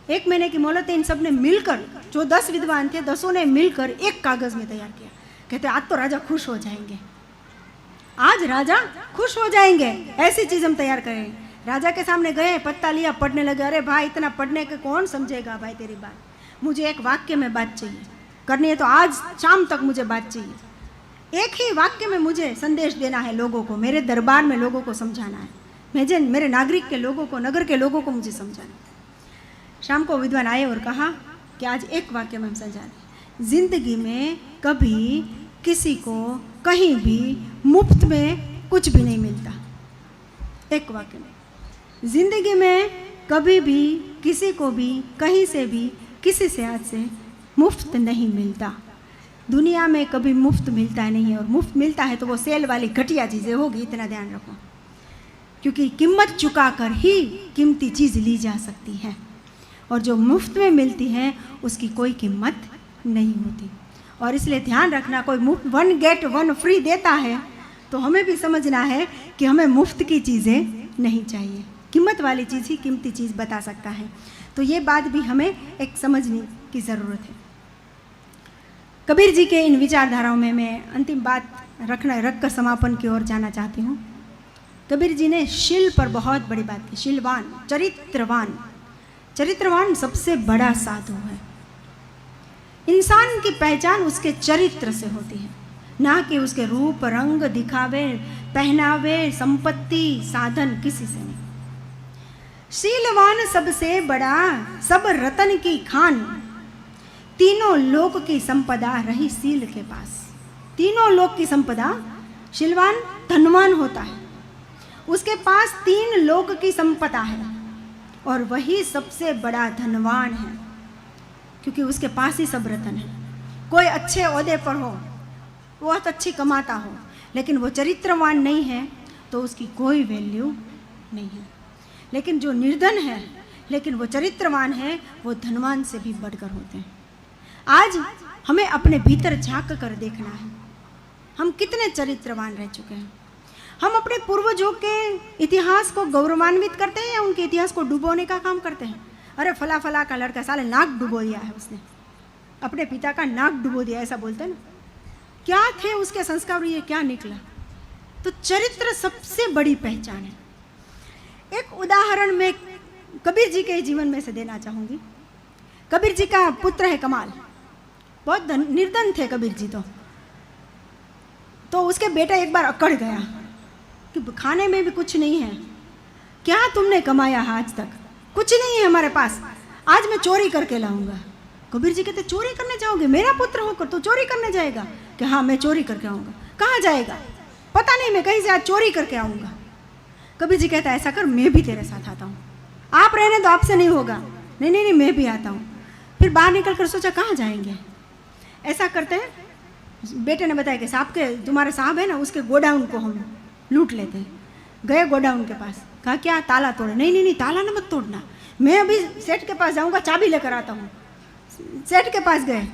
1 महीने की मोहलत इन सब ने मिलकर, जो 10 विद्वान थे 10 ने मिलकर एक कागज़ में तैयार किया। कहते आज तो राजा खुश हो जाएंगे, आज राजा खुश हो जाएंगे, ऐसी चीज़ हम तैयार करें। राजा के सामने गए, पत्ता लिया, पढ़ने लगे। अरे भाई इतना पढ़ने के कौन समझेगा भाई तेरी बात, मुझे एक वाक्य में बात चाहिए, करनी है तो आज शाम तक मुझे बात चाहिए। एक ही वाक्य में मुझे संदेश देना है लोगों को, मेरे दरबार में लोगों को समझाना है, मेरे नागरिक के लोगों को, नगर के लोगों को मुझे समझाना है। शाम को विद्वान आए और कहा कि आज एक वाक्य में हम समझा दें, जिंदगी में कभी किसी को कहीं भी मुफ्त में कुछ भी नहीं मिलता। एक वाक्य में, जिंदगी में कभी भी किसी को भी कहीं से भी किसी से आज से मुफ्त नहीं मिलता। दुनिया में कभी मुफ्त मिलता नहीं है, और मुफ्त मिलता है तो वो सेल वाली घटिया चीज़ें होगी, इतना ध्यान रखो। क्योंकि कीमत चुका कर ही कीमती चीज़ ली जा सकती है, और जो मुफ्त में मिलती है उसकी कोई कीमत नहीं होती। और इसलिए ध्यान रखना, कोई मुफ्त 1 गेट 1 फ्री देता है तो हमें भी समझना है कि हमें मुफ्त की चीज़ें नहीं चाहिए, कीमत वाली चीज़ ही कीमती चीज़ बता सकता है। तो ये बात भी हमें एक समझने की ज़रूरत है। कबीर जी के इन विचारधाराओं में मैं अंतिम बात रख कर समापन की ओर जाना चाहती हूँ। कबीर जी ने शील पर बहुत बड़ी बात की। शीलवान, चरित्रवान, चरित्रवान सबसे बड़ा साधु है। इंसान की पहचान उसके चरित्र से होती है, ना कि उसके रूप, रंग, दिखावे, पहनावे, संपत्ति, साधन, किसी से नहीं। शीलवान सबसे बड़ा, सब रतन की खान, तीनों लोक की संपदा रही शील के पास। तीनों लोक की संपदा, शीलवान धनवान होता है, उसके पास 3 लोक की संपदा है, और वही सबसे बड़ा धनवान है, क्योंकि उसके पास ही सब रतन है। कोई अच्छे ओहदे पर हो, बहुत अच्छी कमाता हो, लेकिन वो चरित्रवान नहीं है तो उसकी कोई वैल्यू नहीं है। लेकिन जो निर्धन है लेकिन वो चरित्रवान है, वो धनवान से भी बढ़कर होते हैं। आज हमें अपने भीतर झांक कर देखना है, हम कितने चरित्रवान रह चुके हैं। हम अपने पूर्वजों के इतिहास को गौरवान्वित करते हैं या उनके इतिहास को डुबोने का काम करते हैं। अरे फला फला का लड़का साले नाक डुबो दिया है, उसने अपने पिता का नाक डुबो दिया, ऐसा बोलते हैं ना। क्या थे उसके संस्कार, ये क्या निकला। तो चरित्र सबसे बड़ी पहचान है। एक उदाहरण मैं कबीर जी के जीवन में से देना चाहूँगी। कबीर जी का पुत्र है कमाल, बहुत निर्धन थे कबीर जी। तो उसके बेटा एक बार अकड़ गया कि खाने में भी कुछ नहीं है, क्या तुमने कमाया है आज तक, कुछ नहीं है हमारे पास, आज मैं चोरी करके लाऊंगा। कबीर जी कहते चोरी करने जाओगे, मेरा पुत्र होकर तो चोरी करने जाएगा? कि हाँ मैं चोरी करके आऊँगा। कहाँ जाएगा? पता नहीं, मैं कहीं से आज चोरी करके आऊँगा। कबीर जी कहता ऐसा कर, मैं भी तेरे साथ आता हूँ, आप रहने दो, आपसे नहीं होगा। नहीं नहीं नहीं, मैं भी आता हूँ। फिर बाहर निकल कर सोचा कहाँ जाएंगे। ऐसा करते हैं, बेटे ने बताया कि साहब के तुम्हारे साहब है ना, उसके गोडाउन को हम लूट लेते हैं। गए गोडाउन के पास, कहा क्या ताला तोड़े? नहीं नहीं नहीं, ताला न मत तोड़ना, मैं अभी सेठ के पास जाऊँगा, चाबी लेकर आता हूँ। सेठ के पास गए,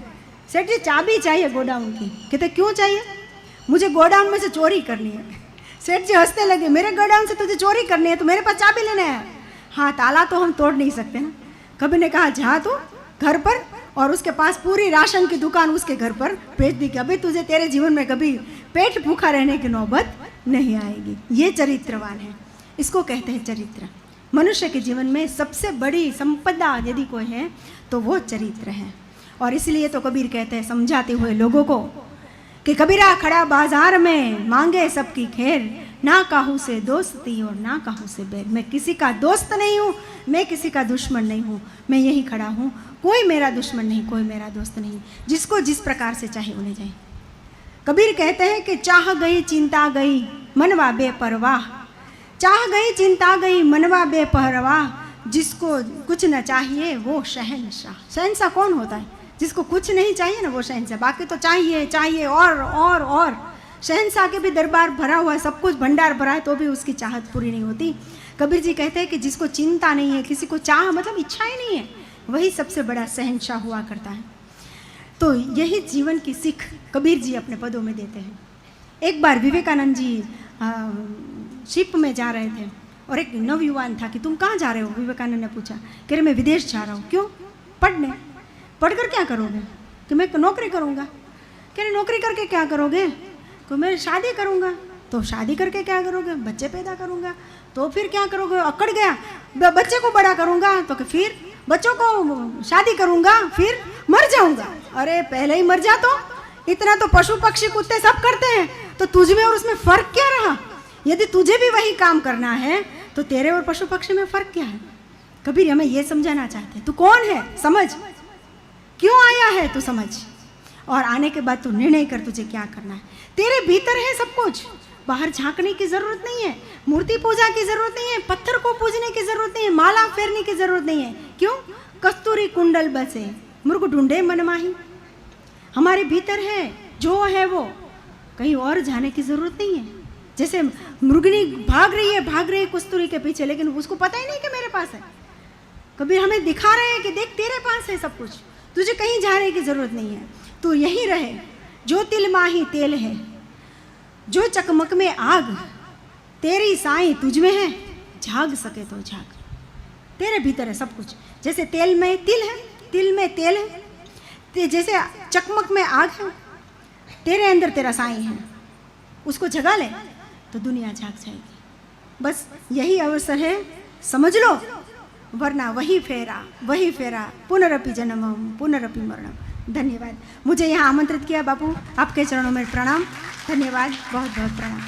सेठ जी चाबी चाहिए गोडाउन की। कहते क्यों चाहिए? मुझे गोडाउन में से चोरी करनी है। सेठ जी हंसने लगे, मेरे गोडाउन से तुझे चोरी करनी है तो मेरे पास चाबी लेना है? हाँ, ताला तो हम तोड़ नहीं सकते ना। कबीर ने कहा जा तू घर पर, और उसके पास पूरी राशन की दुकान उसके घर पर बेच दी कि अभी तुझे तेरे जीवन में कभी पेट भूखा रहने की नौबत नहीं आएगी। ये चरित्रवान है, इसको कहते हैं चरित्र। मनुष्य के जीवन में सबसे बड़ी संपदा यदि कोई है तो वो चरित्र है। और इसलिए तो कबीर कहते हैं समझाते हुए लोगों को कि कबीरा खड़ा बाजार में मांगे सबकी खैर, ना काहू से दोस्ती और ना काहू से बैर। मैं किसी का दोस्त नहीं हूँ, मैं किसी का दुश्मन नहीं हूँ, मैं यही खड़ा हूँ, कोई मेरा दुश्मन नहीं, कोई मेरा दोस्त नहीं, जिसको जिस प्रकार से चाहे उन्हें जाए। कबीर कहते हैं कि चाह गई चिंता गई मनवा बेपरवाह, चाह गई चिंता गई मनवा बेपरवा, जिसको कुछ न चाहिए वो शहंशाह। शहंशाह कौन होता है? जिसको कुछ नहीं चाहिए ना वो शहंशाह, बाकी तो चाहिए चाहिए और। शहंशाह के भी दरबार भरा हुआ है, सब कुछ भंडार भरा है, तो भी उसकी चाहत पूरी नहीं होती। कबीर जी कहते हैं कि जिसको चिंता नहीं है, किसी को चाह मतलब इच्छा ही नहीं है, वही सबसे बड़ा शहंशाह हुआ करता है। तो यही जीवन की सीख कबीर जी अपने पदों में देते हैं। एक बार विवेकानंद जी शिप में जा रहे थे और एक नवयुवान था कि तुम कहाँ जा रहे हो? विवेकानंद ने पूछा। कह रहे मैं विदेश जा रहा हूँ। क्यों? पढ़ने। पढ़कर क्या करोगे? कि मैं नौकरी करूँगा। कह रहे नौकरी करके क्या करोगे? कि मैं शादी करूँगा। तो शादी करके क्या करोगे? बच्चे पैदा करूँगा। तो फिर क्या करोगे? अकड़ गया, बच्चे को बड़ा करूँगा। तो फिर बच्चों को शादी करूँगा, फिर मर जाऊँगा। अरे पहले ही मर जा, तो इतना तो पशु पक्षी कुत्ते सब करते हैं, तो तुझ में और उसमें फ़र्क क्या रहा? यदि तुझे भी वही काम करना है तो तेरे और पशु पक्षी में फ़र्क क्या है? कबीर हमें ये समझाना चाहते हैं, तू कौन है समझ, क्यों आया है तू समझ, और आने के बाद तू निर्णय कर तुझे क्या करना है। तेरे भीतर है सब कुछ, बाहर झांकने की ज़रूरत नहीं है, मूर्ति पूजा की ज़रूरत नहीं है, पत्थर को पूजने की ज़रूरत नहीं है, माला फेरने की ज़रूरत नहीं है। क्यों? कस्तूरी कुंडल बसे मुर्ग ढूंढे मनमाही। हमारे भीतर है, जो है वो, कहीं और जाने की ज़रूरत नहीं है। जैसे मृगनी भाग रही है कस्तूरी के पीछे, लेकिन उसको पता ही नहीं कि मेरे पास है। कबीर हमें दिखा रहे हैं कि देख तेरे पास है सब कुछ, तुझे कहीं जाने की ज़रूरत नहीं है, तू यहीं रहे। जो तिल माही तेल है, जो चकमक में आग, तेरी साई तुझ में है, झाग सके तो झाग। तेरे भीतर है सब कुछ। जैसे तेल में तिल है, तिल में तेल है, जैसे चकमक में आग है, तेरे अंदर तेरा साई है, उसको जगा ले तो दुनिया झाग जाएगी। बस यही अवसर है, समझ लो, वरना वही फेरा पुनरपि जन्मम पुनरपि मरणम। धन्यवाद। मुझे यहाँ आमंत्रित किया बापू, आपके चरणों में प्रणाम। धन्यवाद, बहुत बहुत प्रणाम।